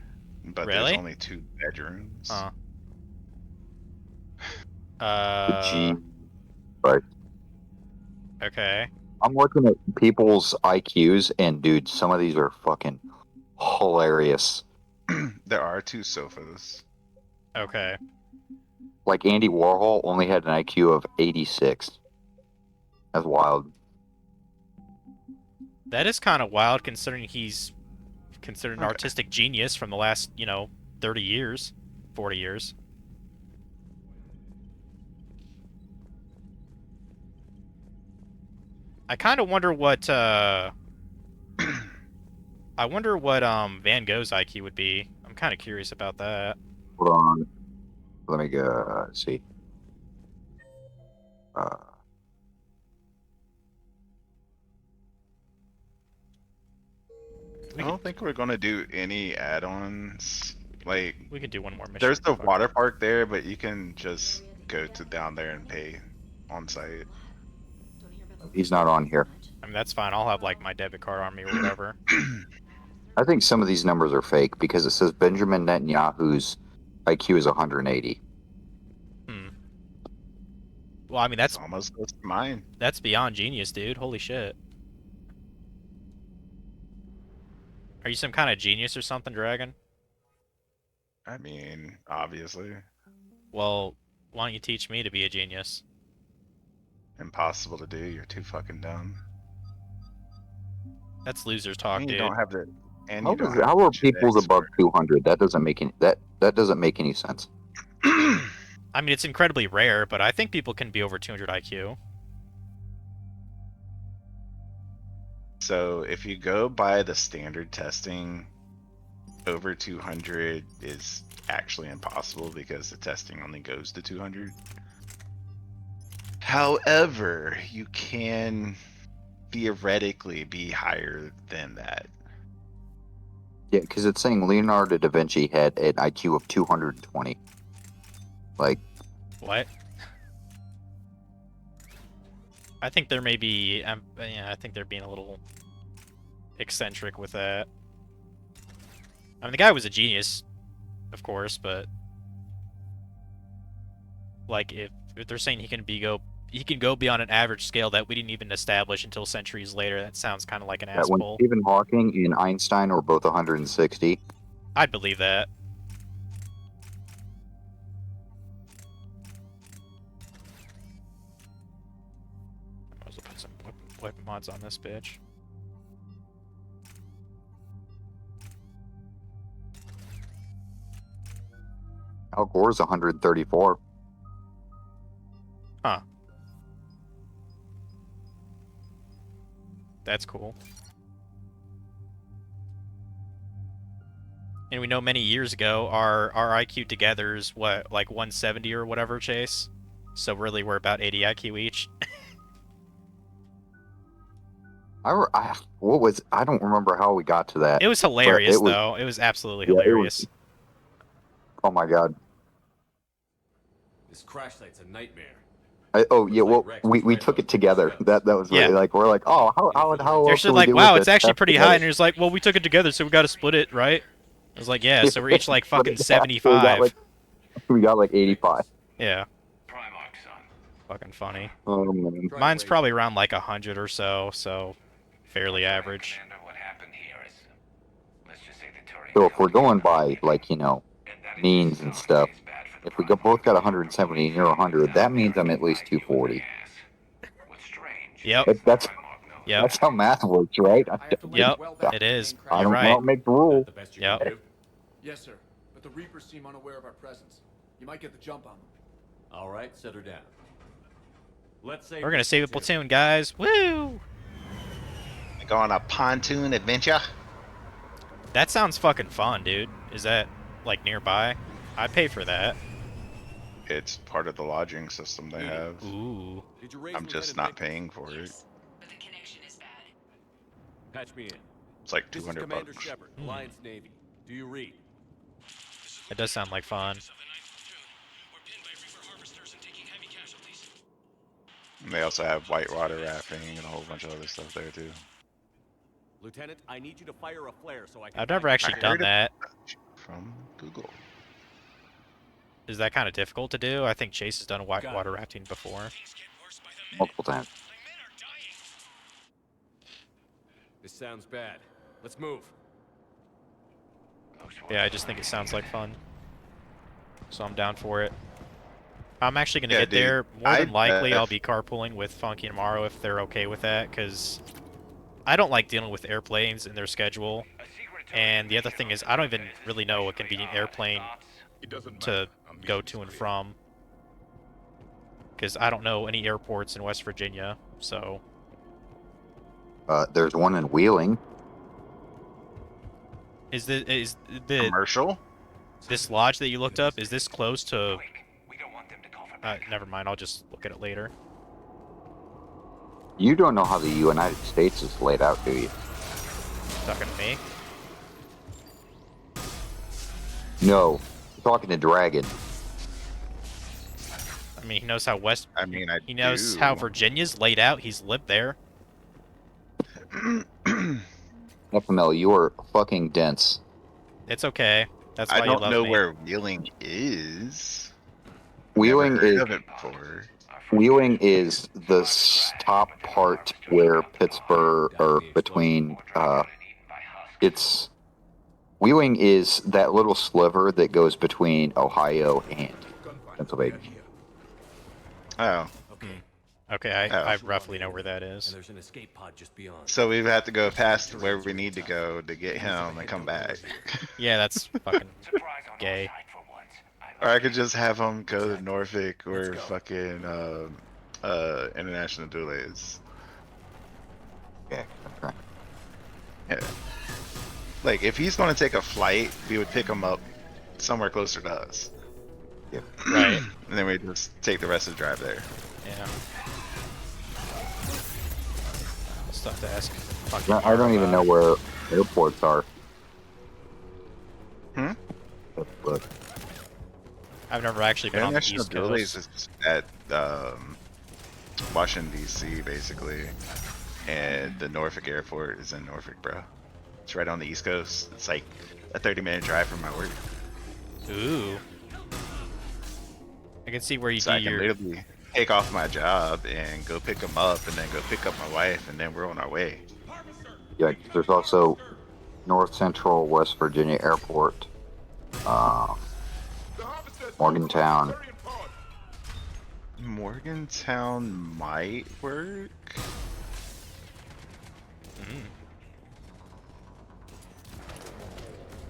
But Really? there's only 2 bedrooms. Gee. Right. Okay. I'm looking at people's IQs, and dude, some of these are fucking hilarious. There are 2 sofas. Okay. Like Andy Warhol only had an IQ of 86. That's wild. That is kind of wild, considering he's considered an artistic genius from the last, 30 years, 40 years. I kind of wonder what, Van Gogh's IQ would be. I'm kind of curious about that. Hold on. Let me go see. I don't think we're gonna do any add-ons. Like, we could do one more mission. There's the water park there, but you can just go to down there and pay on site. He's not on here. I mean, that's fine. I'll have, like, my debit card on me or whatever. I think some of these numbers are fake because it says Benjamin Netanyahu's IQ is 180. Well, I mean, that's almost close to mine. That's beyond genius, dude. Holy shit. Are you some kind of genius or something, Dragon? I mean, obviously. Well, why don't you teach me to be a genius? Impossible to do. You're too fucking dumb. That's losers talk, And you dude. don't have the. And How, you don't is, have how the are people's genetics above for 200? That doesn't make any that doesn't make any sense. I mean, it's incredibly rare, but I think people can be over 200 IQ. So if you go by the standard testing, over 200 is actually impossible because the testing only goes to 200. However, you can theoretically be higher than that. Yeah, because it's saying Leonardo da Vinci had an IQ of 220. Like, What? I think there may be, yeah, I think they're being a little eccentric with that. I mean, the guy was a genius, of course, but like if they're saying he can go beyond an average scale that we didn't even establish until centuries later, that sounds kind of like an that when asshole. Stephen Hawking and Einstein were both 160. I'd believe that. I might as well put some weapon mods on this bitch. Al Gore's 134. Huh. That's cool. And we know many years ago our IQ together is what, like 170 or whatever, Chase? So really we're about 80 IQ each. I don't remember how we got to that. It was but hilarious though. It was absolutely hilarious. Oh my god. This crash site's a nightmare. We took it together. That was Yeah. really, like, we're like, oh, how They're else actually do we like, do wow, with it's this actually test pretty together? high, and it's like, well, we took it together, so we got to split it, right? I was like, yeah, so we're each like fucking Yeah, 75. we got like 85. Yeah. Fucking funny. Oh man. Mine's probably around like 100 or so, so fairly average. So if we're going by, like, means and stuff, if we both got 170 and you're 100, that means I'm at least 240. Yep. That's Yep. how math works, right? Yep. It is. I You're don't right. make the rule. Yep. Yes, sir. But the Reapers seem unaware of our presence. You might get the jump on them. All right, set her down. Let's say We're gonna save a platoon, guys. Woo! Go on a pontoon adventure. That sounds fucking fun, dude. Is that like nearby? I'd pay for that. It's part of the lodging system they have. Ooh. I'm just not paying for it. But the connection is bad. Patch me in. It's like This is 200 Commander bucks. Shepard, Alliance Navy. Do you read? It does sound like fun. And they also have whitewater rafting and a whole bunch of other stuff there too. Lieutenant, I need you to fire a flare so I can. I've never actually I done heard it that. From Google. Is that kind of difficult to do? I think Chase has done whitewater rafting before. Multiple times. This sounds bad. Let's move. Yeah, I just think it sounds like fun. So I'm down for it. I'm actually going to Yeah, get dude. there. More than likely, if- I'll be carpooling with Funky and Morrow if they're okay with that, because I don't like dealing with airplanes and their schedule. And the other thing is, I don't even really know a convenient airplane to go to and from, because I don't know any airports in West Virginia, so... There's one in Wheeling. Is the commercial? This lodge that you looked up, is this close to... never mind, I'll just look at it later. You don't know how the United States is laid out, do you? Talking to me? No. I'm talking to Dragon. I mean, he knows how he knows do. how Virginia's laid out. He's lived there. FML, you are fucking dense. It's okay. That's why I you don't love know me. where Wheeling is. Wheeling Never heard is of it before. Wheeling is the top part where Pittsburgh, or between, it's, Wheeling is that little sliver that goes between Ohio and Pennsylvania. Oh. Okay, I roughly know where that is. There's an escape pod just beyond. So we have to go past where we need to go to get him and come back. Yeah, that's fucking gay. Or I could just have him go to Norfolk or fucking International Dulays. Yeah, okay. Yeah. Like, if he's going to take a flight, we would pick him up somewhere closer to us. Yep. Right. And then we just take the rest of the drive there. Yeah. Stuff to ask. I don't even know where airports are. Hmm? But I've never actually been on the International East Dulays Coast. is at Washington, D.C., basically. And the Norfolk airport is in Norfolk, bro. It's right on the East Coast. It's like a 30-minute drive from my work. Ooh. I can see where you So do I can your... literally take off my job and go pick him up, and then go pick up my wife, and then we're on our way. yeah, there's also North Central West Virginia Airport, Morgantown. Morgantown might work.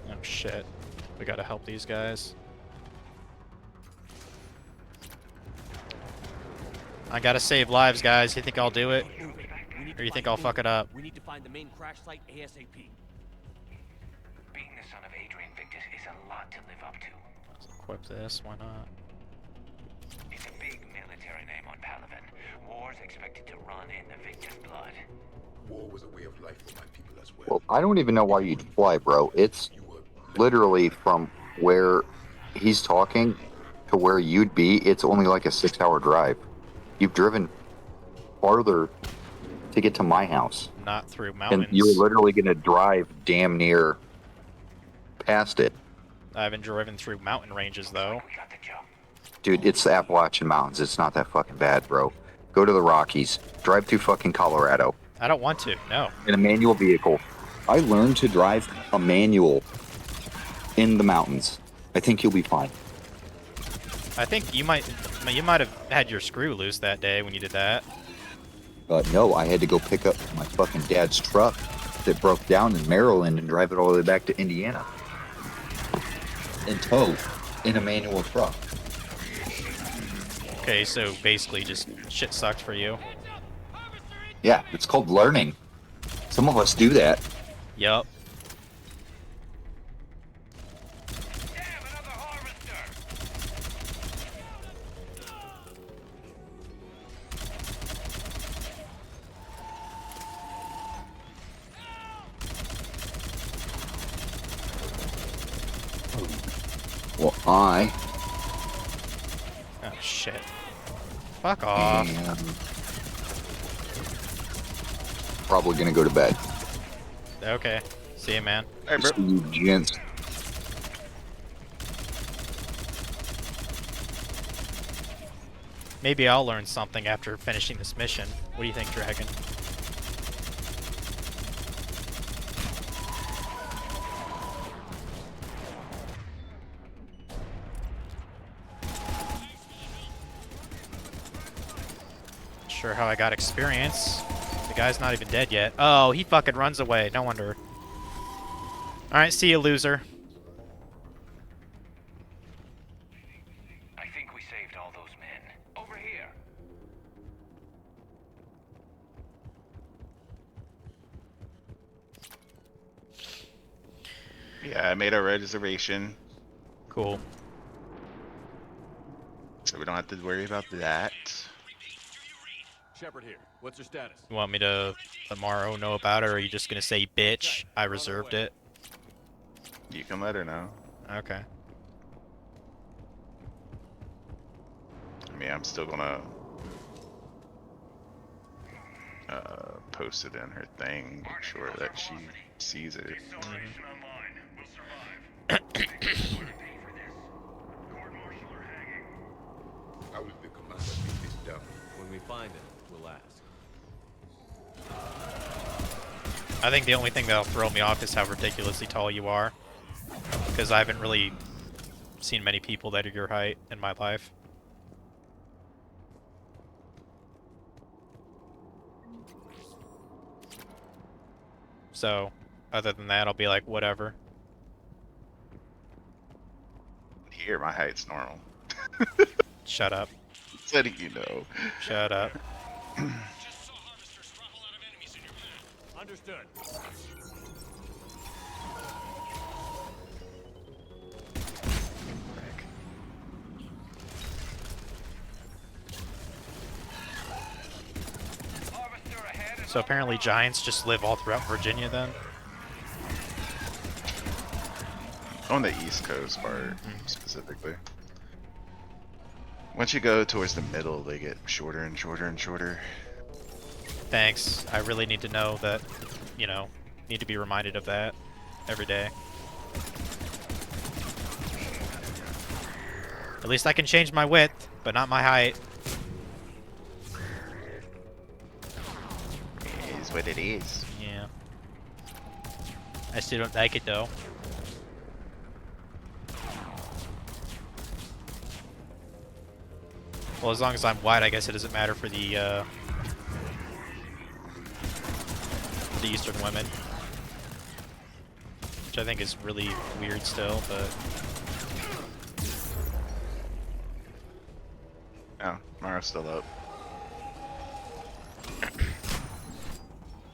Oh shit. We gotta help these guys. I gotta save lives, guys. You think I'll do it? Or you think I'll fuck it up? We need to find the main crash site ASAP. Being the son of Adrian Victus is a lot to live up to. Let's equip this, why not? It's a big military name on Palaven. War's expected to run in the Victus blood. War was a way of life for my people as well. Well, I don't even know why you'd fly, bro. It's literally from where he's talking to where you'd be. It's only like a 6-hour drive. You've driven farther to get to my house. Not through mountains. And you're literally going to drive damn near past it. I haven't driven through mountain ranges, though. Dude, it's the Appalachian Mountains. It's not that fucking bad, bro. Go to the Rockies. Drive through fucking Colorado. I don't want to, no. In a manual vehicle. I learned to drive a manual in the mountains. I think you'll be fine. I think you might have had your screw loose that day when you did that. No, I had to go pick up my fucking dad's truck that broke down in Maryland and drive it all the way back to Indiana. And tow in a manual truck. Okay, so basically just shit sucked for you. Yeah, it's called learning. Some of us do that. Yup. Well, I Oh shit. Fuck off. am probably gonna go to bed. Okay. See you, man. See you, gents. Maybe I'll learn something after finishing this mission. What do you think, Dragon? Sure how I got experience. The guy's not even dead yet. Oh, he fucking runs away. No wonder. Alright, see you, loser. I think we saved all those men. Over here. Yeah, I made a reservation. Cool. So we don't have to worry about that. Shepard here. What's your status? You want me to tomorrow know about it, or are you just gonna say, bitch, I reserved it? You can let her know. Okay. I mean, I'm still gonna post it in her thing, make sure that she sees it. I was the commander beat this down. I think the only thing that'll throw me off is how ridiculously tall you are. Because I haven't really seen many people that are your height in my life. So, other than that, I'll be like, whatever. Here, my height's normal. Shut up. Just letting you know. Shut up. Understood. So apparently giants just live all throughout Virginia then? On the East Coast part, specifically. Once you go towards the middle, they get shorter and shorter and shorter. Thanks. I really need to know that, you know, need to be reminded of that every day. At least I can change my width, but not my height. It is what it is. Yeah. I still don't like it though. Well, as long as I'm wide, I guess it doesn't matter for the Eastern women. Which I think is really weird still, but... Oh, Mara's still up.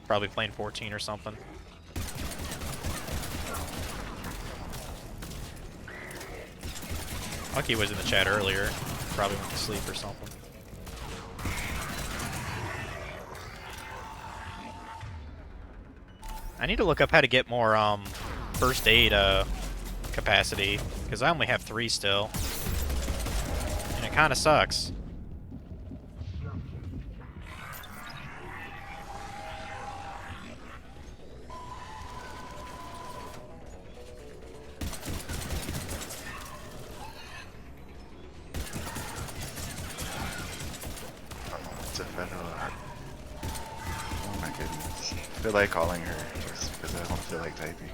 Probably playing 14 or something. Lucky was in the chat earlier. Probably went to sleep or something. I need to look up how to get more first aid capacity, because I only have 3 still. And it kind of sucks. It's a federal. Oh my goodness. I feel like calling her just because I don't feel like typing.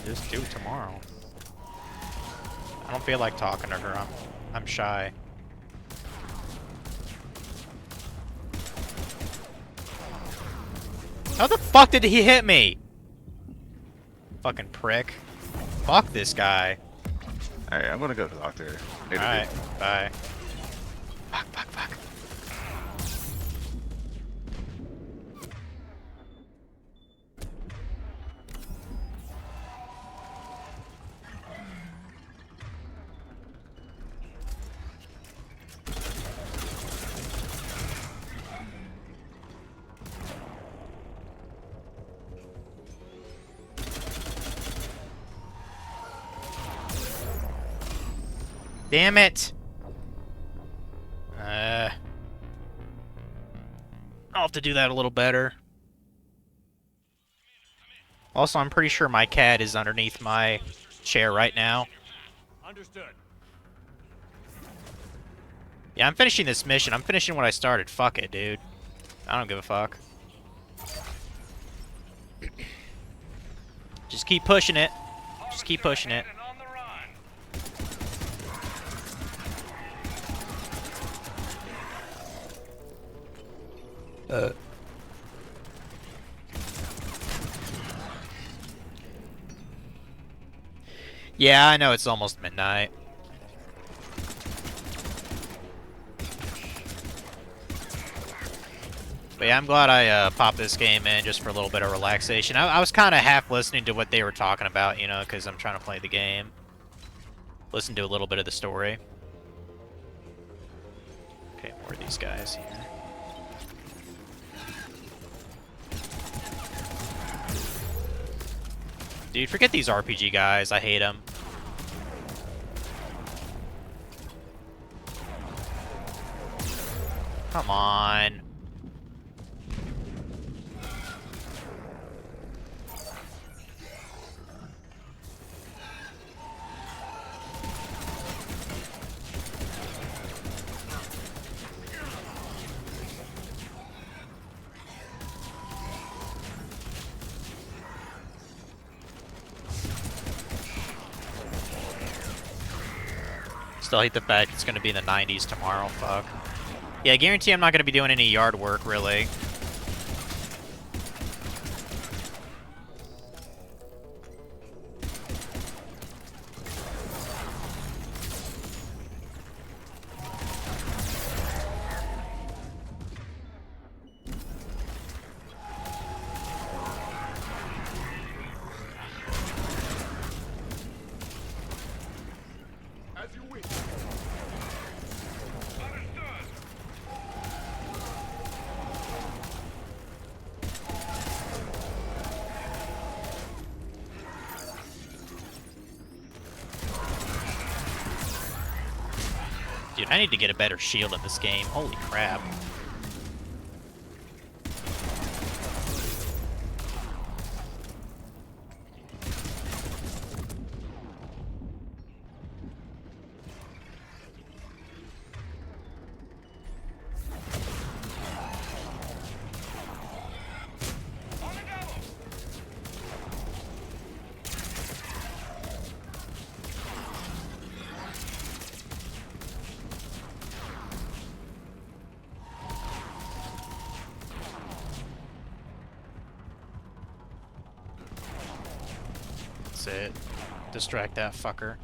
Just do it tomorrow. I don't feel like talking to her. I'm shy. How the fuck did he hit me? Fucking prick. Fuck this guy. Alright, I'm gonna go to the doctor. Alright, bye. Fuck. Damn it! I'll have to do that a little better. Also, I'm pretty sure my cat is underneath my chair right now. Understood. Yeah, I'm finishing this mission. I'm finishing what I started. Fuck it, dude. I don't give a fuck. Just keep pushing it. Just keep pushing it. Yeah, I know it's almost midnight. But yeah, I'm glad I popped this game in just for a little bit of relaxation. I was kind of half listening to what they were talking about, you know, because I'm trying to play the game. Listen to a little bit of the story. Okay, more of these guys here. Dude, forget these RPG guys. I hate them. Come on. Still hate the fact it's going to be in the 90s tomorrow. Fuck. Yeah, I guarantee I'm not going to be doing any yard work, really. Dude, I need to get a better shield in this game. Holy crap. That's it. Distract that fucker.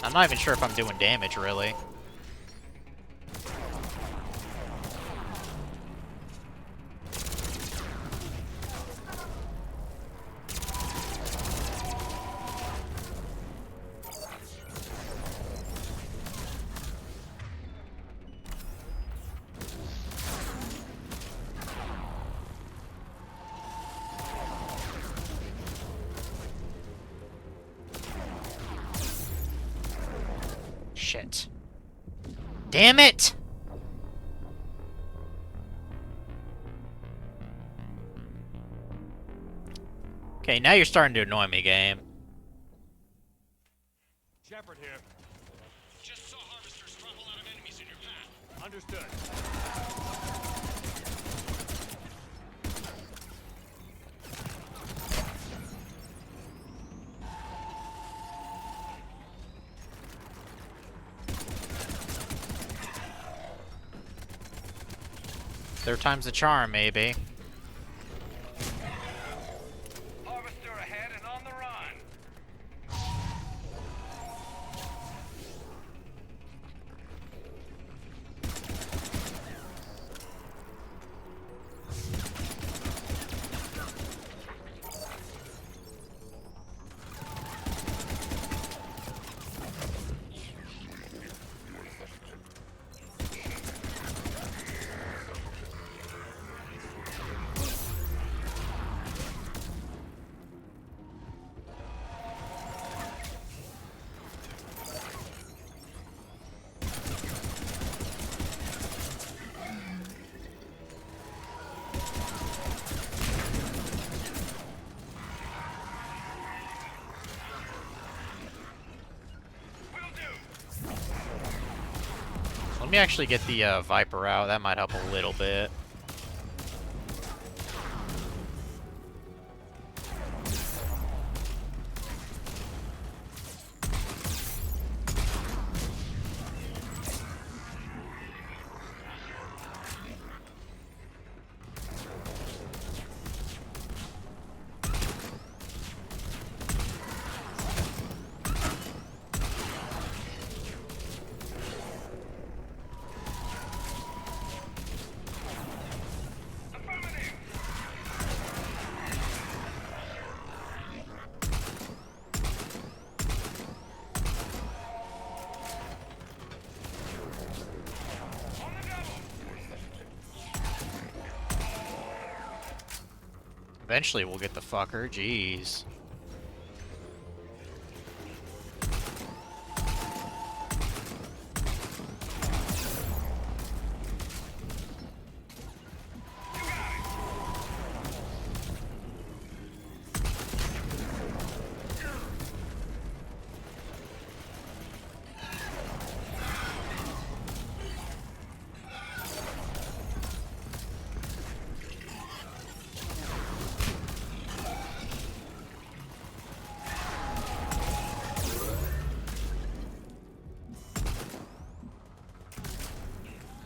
I'm not even sure if I'm doing damage, really. Shit. Damn it! Okay, now you're starting to annoy me, game. Shepard here. Just saw harvesters drop a lot of enemies in your path. Understood. Third time's the charm, maybe. Harvester ahead and on the run. Let me actually get the Viper out. That might help a little bit. Eventually we'll get the fucker, jeez.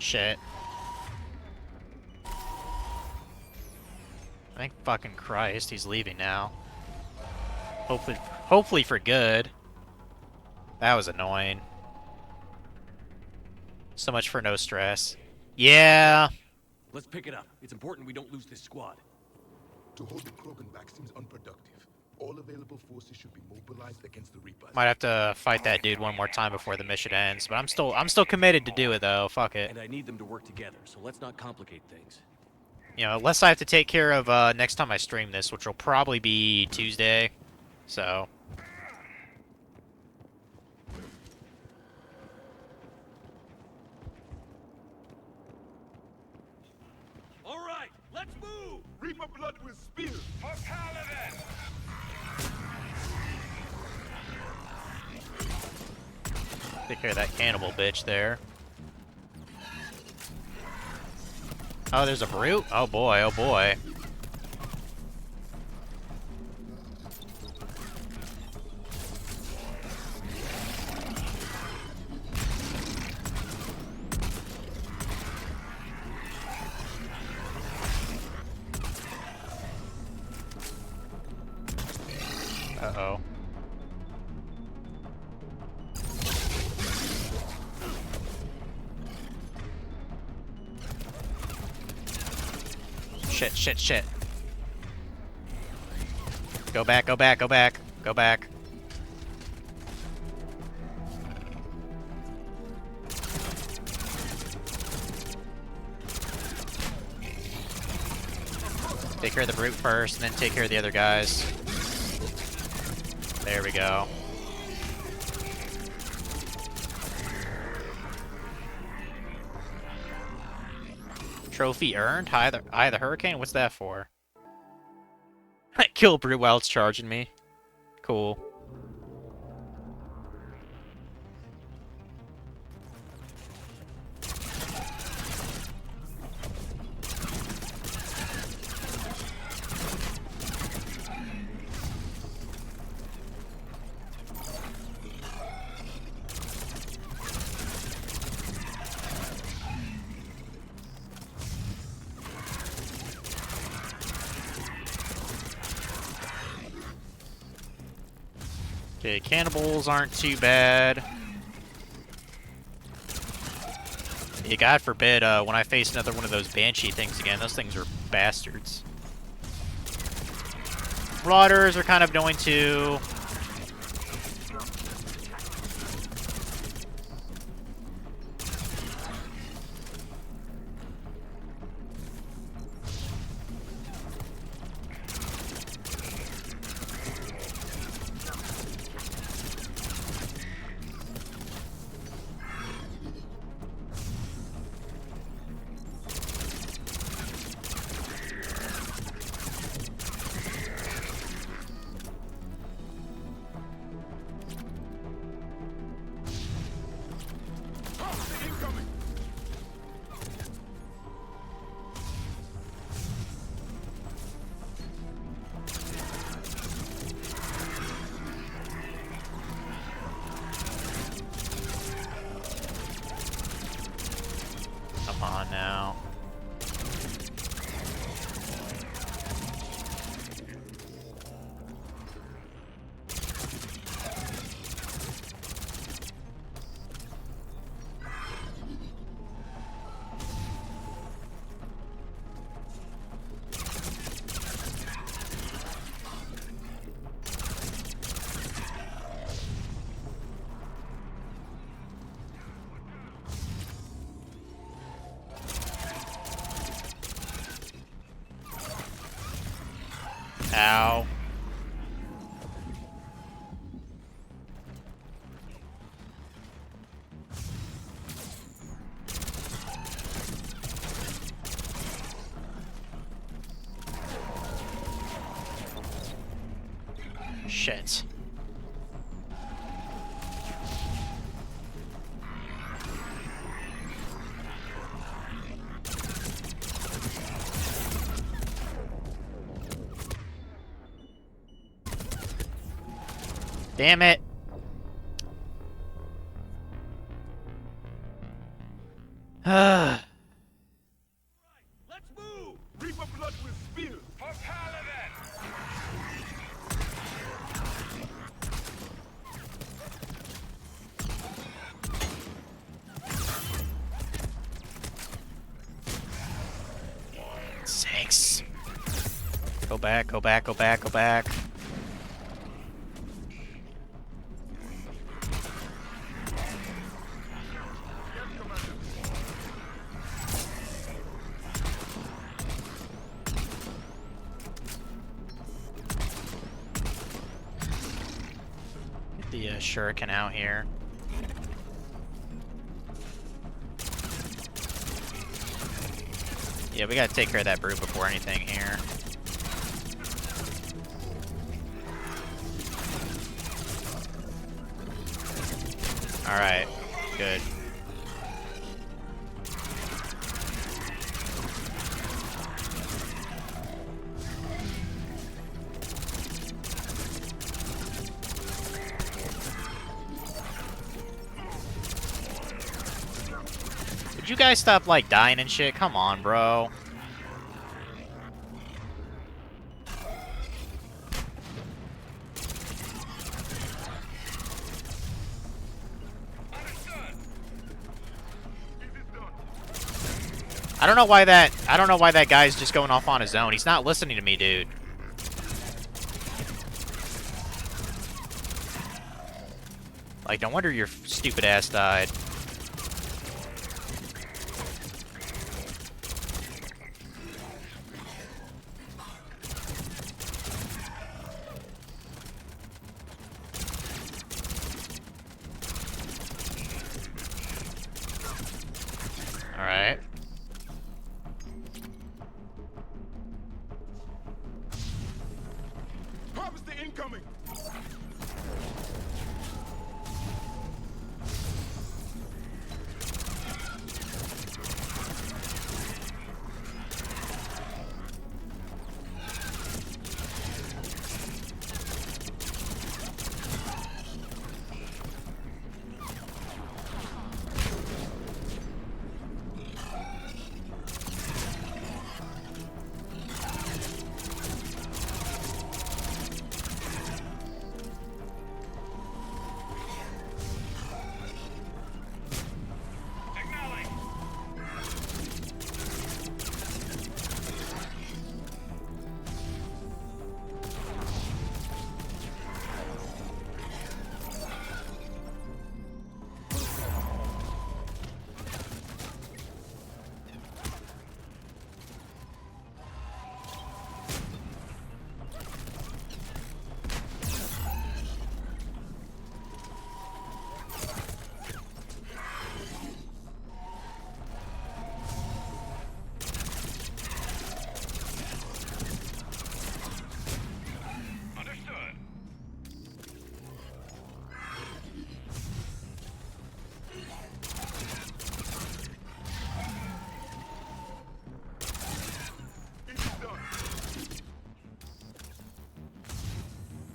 Shit. Thank fucking Christ, he's leaving now. Hopefully for good. That was annoying. So much for no stress. Yeah. Let's pick it up. It's important we don't lose this squad. To hold the Krogan back seems unproductive. All available forces should be mobilized against the Reapers. Might have to fight that dude one more time before the mission ends, but I'm still committed to do it though. Fuck it. And I need them to work together, so let's not complicate things. You know, unless I have to take care of next time I stream this, which will probably be Tuesday. So. All right, let's move. Reaper blood will spill. For Paladin! Take care of that cannibal bitch there. Oh, there's a brute? Oh boy, oh boy. Uh-oh. Shit, shit, shit. Go back, go back, go back, go back. Take care of the brute first, and then take care of the other guys. There we go. Trophy earned? Eye of the Hurricane? What's that for? Kill brute while it's charging me. Cool. Okay, cannibals aren't too bad. Yeah, God forbid, when I face another one of those Banshee things again, those things are bastards. Marauders are kind of annoying too. Come on now. Ow. Shit. Damn it. Go back, go back, go back, go back. Get the shuriken out here. Yeah, we gotta take care of that brute before anything here. Alright, good. Would you guys stop, like, dying and shit? Come on, bro. I don't know why that guy's just going off on his own. He's not listening to me, dude. Like, no wonder your stupid ass died. Alright. Harvester incoming!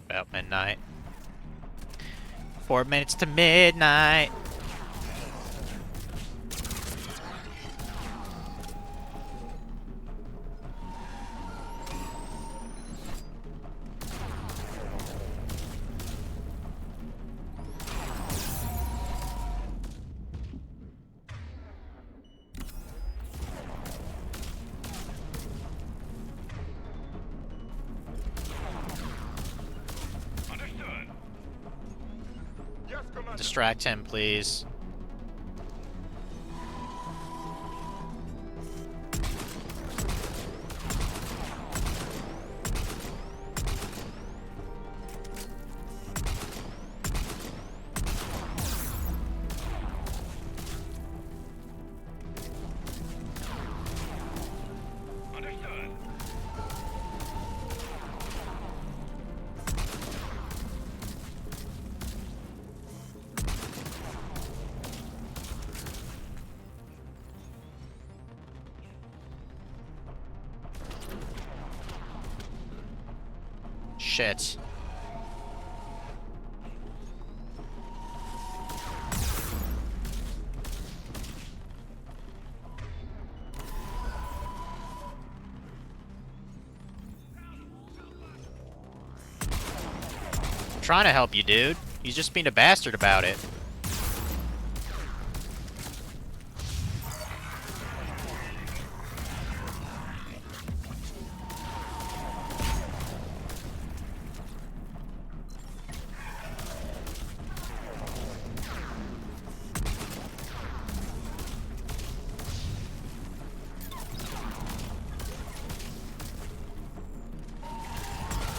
About midnight. 4 minutes to midnight. Distract him, please. Shit. I'm trying to help you, dude. He's just being a bastard about it.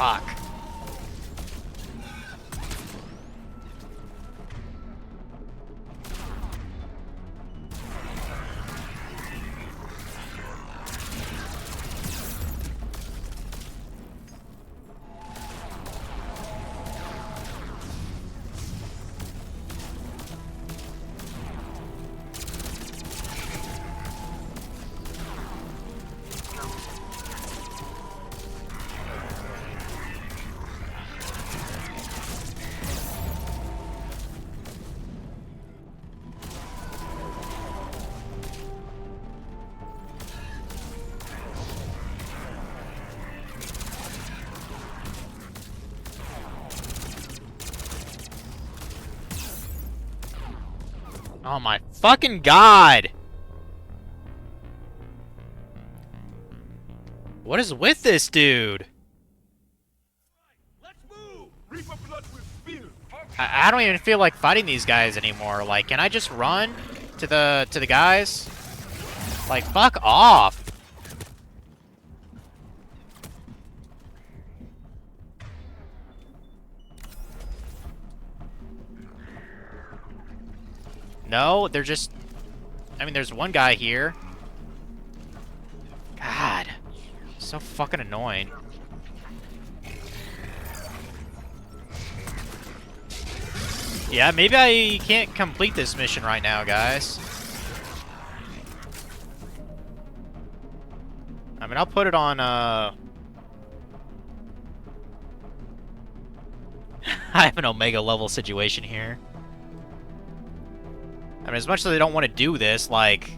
Fuck. Oh my fucking god! What is with this dude? I don't even feel like fighting these guys anymore. Like, can I just run to the guys? Like, fuck off. No, they're just... I mean, there's one guy here. God. So fucking annoying. Yeah, maybe I can't complete this mission right now, guys. I mean, I'll put it on, I have an Omega level situation here. I mean, as much as I don't want to do this, like...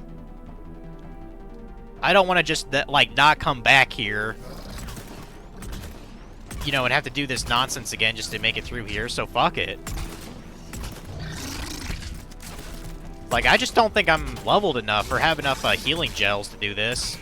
I don't want to just, like, not come back here. You know, and have to do this nonsense again just to make it through here, so fuck it. Like, I just don't think I'm leveled enough or have enough healing gels to do this.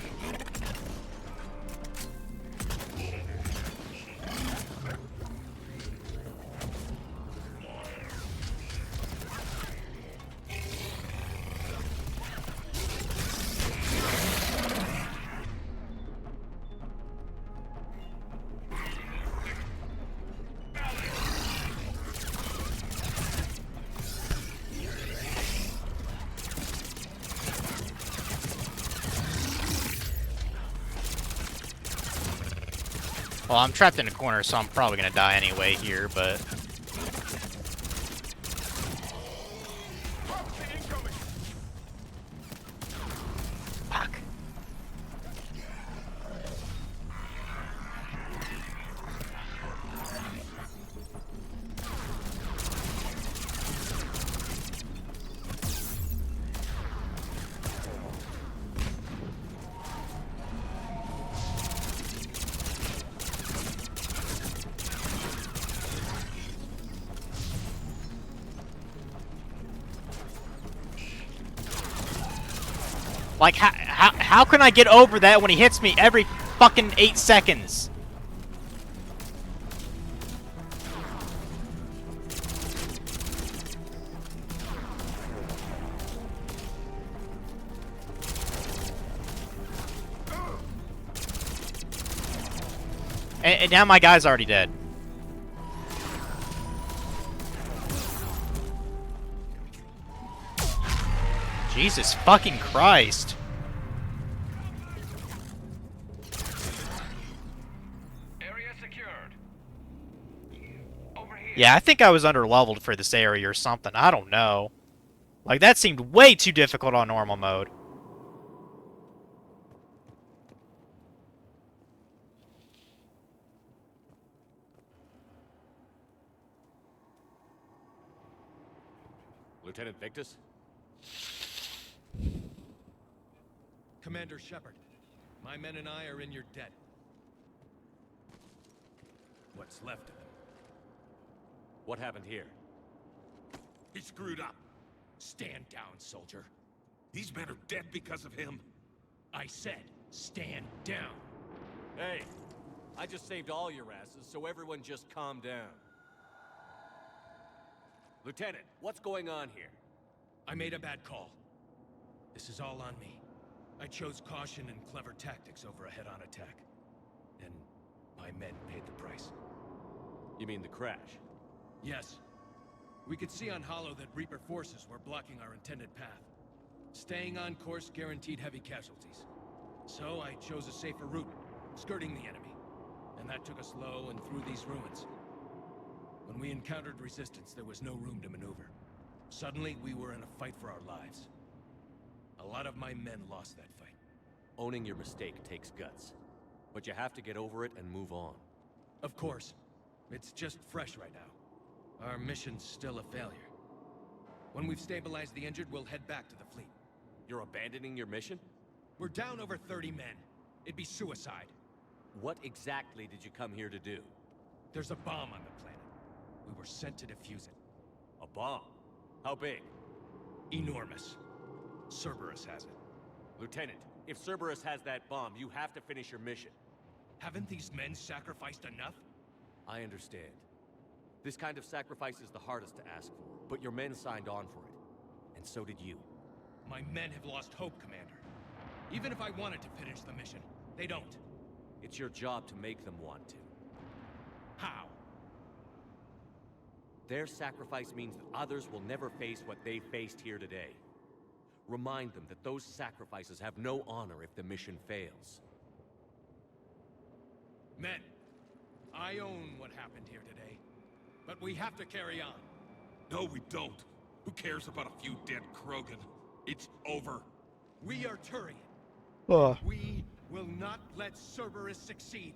Well, I'm trapped in a corner, so I'm probably gonna die anyway here, but... Fuck. Like, how can I get over that when he hits me every fucking 8 seconds? And now my guy's already dead. Jesus fucking Christ. Area secured. Over here. Yeah, I think I was under-leveled for this area or something. I don't know. Like, that seemed way too difficult on normal mode. Lieutenant Victus? Commander Shepard, my men and I are in your debt. What's left of him. What happened here? He screwed up. Stand down, soldier. These men are dead because of him. I said, stand down. Hey, I just saved all your asses, so everyone just calm down. Lieutenant, what's going on here? I made a bad call. This is all on me. I chose caution and clever tactics over a head-on attack. And my men paid the price. You mean the crash? Yes. We could see on Hollow that Reaper forces were blocking our intended path. Staying on course guaranteed heavy casualties. So I chose a safer route, skirting the enemy. And that took us low and through these ruins. When we encountered resistance, there was no room to maneuver. Suddenly, we were in a fight for our lives. A lot of my men lost that fight. Owning your mistake takes guts. But you have to get over it and move on. Of course. It's just fresh right now. Our mission's still a failure. When we've stabilized the injured, we'll head back to the fleet. You're abandoning your mission? We're down over 30 men. It'd be suicide. What exactly did you come here to do? There's a bomb on the planet. We were sent to defuse it. A bomb? How big? Enormous. Cerberus has it. Lieutenant, if Cerberus has that bomb, you have to finish your mission. Haven't these men sacrificed enough? I understand. This kind of sacrifice is the hardest to ask for, but your men signed on for it. And so did you. My men have lost hope, Commander. Even if I wanted to finish the mission, they don't. It's your job to make them want to. How? Their sacrifice means that others will never face what they faced here today. Remind them that those sacrifices have no honor if the mission fails. Men, I own what happened here today. But we have to carry on. No, we don't. Who cares about a few dead Krogan? It's over. We are Turian. We will not let Cerberus succeed.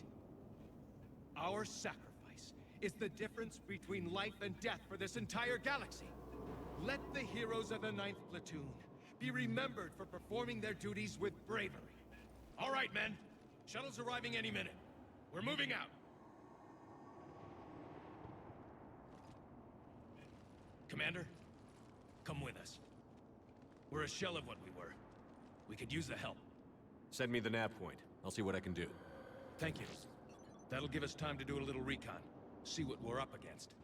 Our sacrifice is the difference between life and death for this entire galaxy. Let the heroes of the 9th Platoon be remembered for performing their duties with bravery. All right, men. Shuttle's arriving any minute. We're moving out. Commander, come with us. We're a shell of what we were. We could use the help. Send me the nav point. I'll see what I can do. Thank you. That'll give us time to do a little recon. See what we're up against.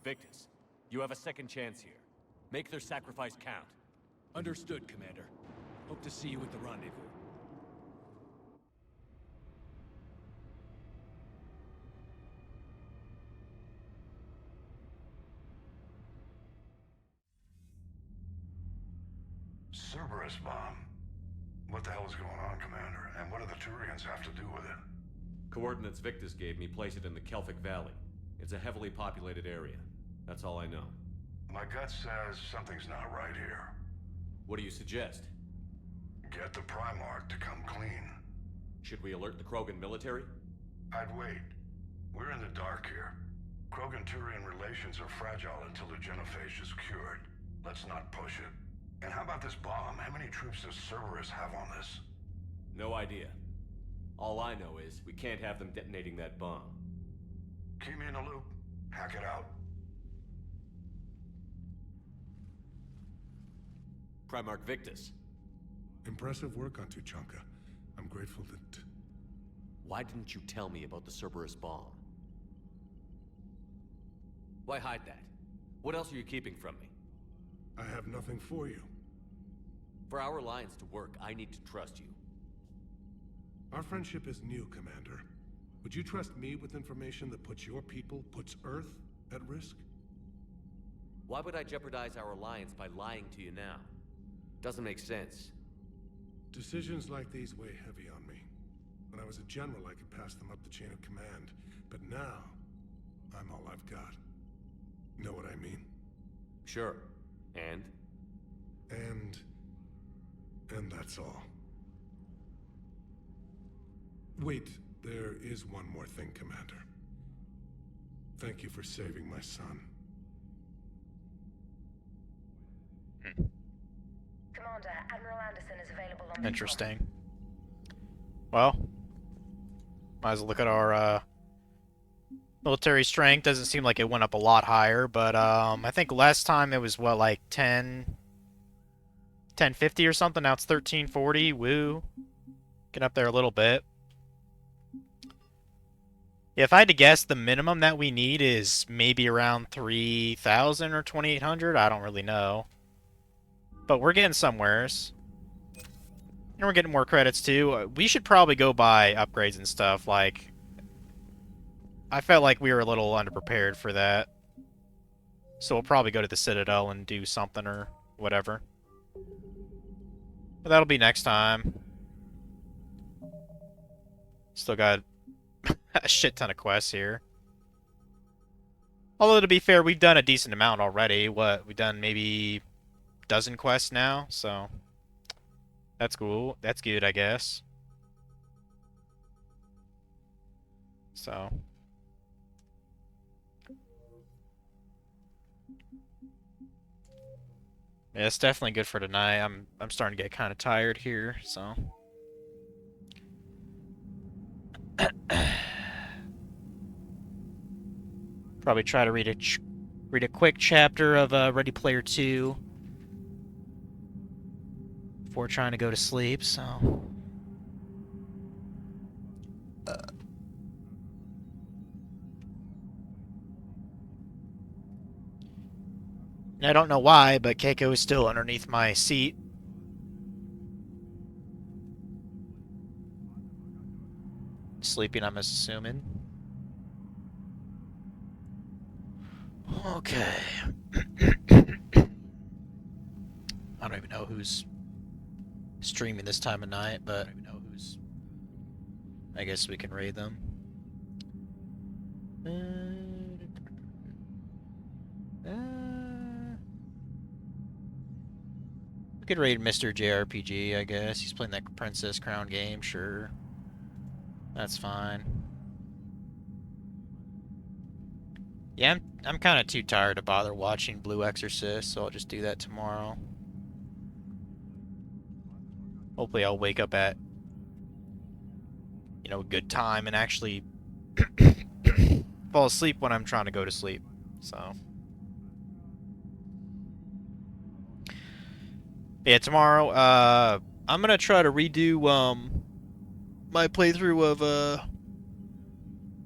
Victus, you have a second chance here. Make their sacrifice count. Understood, Commander. Hope to see you at the rendezvous. Cerberus bomb. What the hell is going on, Commander? And what do the Turians have to do with it? Coordinates Victus gave me place it in the Kelphic Valley. It's a heavily populated area. That's all I know. My gut says something's not right here. What do you suggest? Get the Primarch to come clean. Should we alert the Krogan military? I'd wait. We're in the dark here. Krogan-Turian relations are fragile until the genophage is cured. Let's not push it. And how about this bomb? How many troops does Cerberus have on this? No idea. All I know is we can't have them detonating that bomb. Keep me in the loop. Hack it out. Primarch Victus. Impressive work on Tuchanka. I'm grateful that... Why didn't you tell me about the Cerberus bomb? Why hide that? What else are you keeping from me? I have nothing for you. For our alliance to work, I need to trust you. Our friendship is new, Commander. Would you trust me with information that puts your people, puts Earth, at risk? Why would I jeopardize our alliance by lying to you now? Doesn't make sense. Decisions like these weigh heavy on me. When I was a general, I could pass them up the chain of command. But now, I'm all I've got. Know what I mean? Sure. And? And that's all. Wait, there is one more thing, Commander. Thank you for saving my son. Commander, Admiral Anderson is available on Interesting. Well, might as well look at our military strength. Doesn't seem like it went up a lot higher, but I think last time it was what, like 1050 or something. Now it's 1340. Woo. Get up there a little bit. Yeah, if I had to guess, the minimum that we need is maybe around 3,000 or 2,800. I don't really know. But we're getting somewheres. And we're getting more credits too. We should probably go buy upgrades and stuff. Like, I felt like we were a little underprepared for that. So we'll probably go to the Citadel and do something or whatever. But that'll be next time. Still got a shit ton of quests here. Although, to be fair, we've done a decent amount already. What? We've done maybe a dozen quests now, so... That's cool. That's good, I guess. So... Yeah, it's definitely good for tonight. I'm starting to get kind of tired here, so... Probably try to read a quick chapter of Ready Player 2 before trying to go to sleep. So, and I don't know why, but Keiko is still underneath my seat. Sleeping, I'm assuming. Okay. I don't even know who's streaming this time of night, but I guess we can raid them. We could raid Mr. JRPG, I guess. He's playing that Princess Crown game, sure. That's fine. Yeah, I'm kind of too tired to bother watching Blue Exorcist, so I'll just do that tomorrow. Hopefully I'll wake up at, you know, a good time and actually fall asleep when I'm trying to go to sleep. So... Yeah, tomorrow, I'm gonna try to redo, my playthrough of,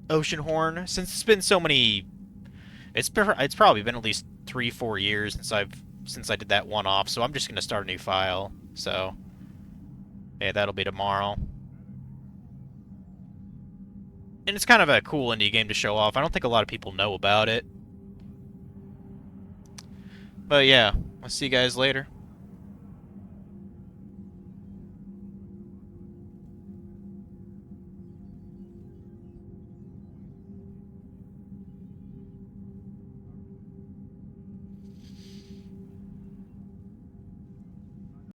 Oceanhorn. Since it's been so many... It's probably been at least 3-4 years since I did that one off, so I'm just gonna start a new file. So, yeah, that'll be tomorrow. And it's kind of a cool indie game to show off. I don't think a lot of people know about it. But yeah, I'll see you guys later.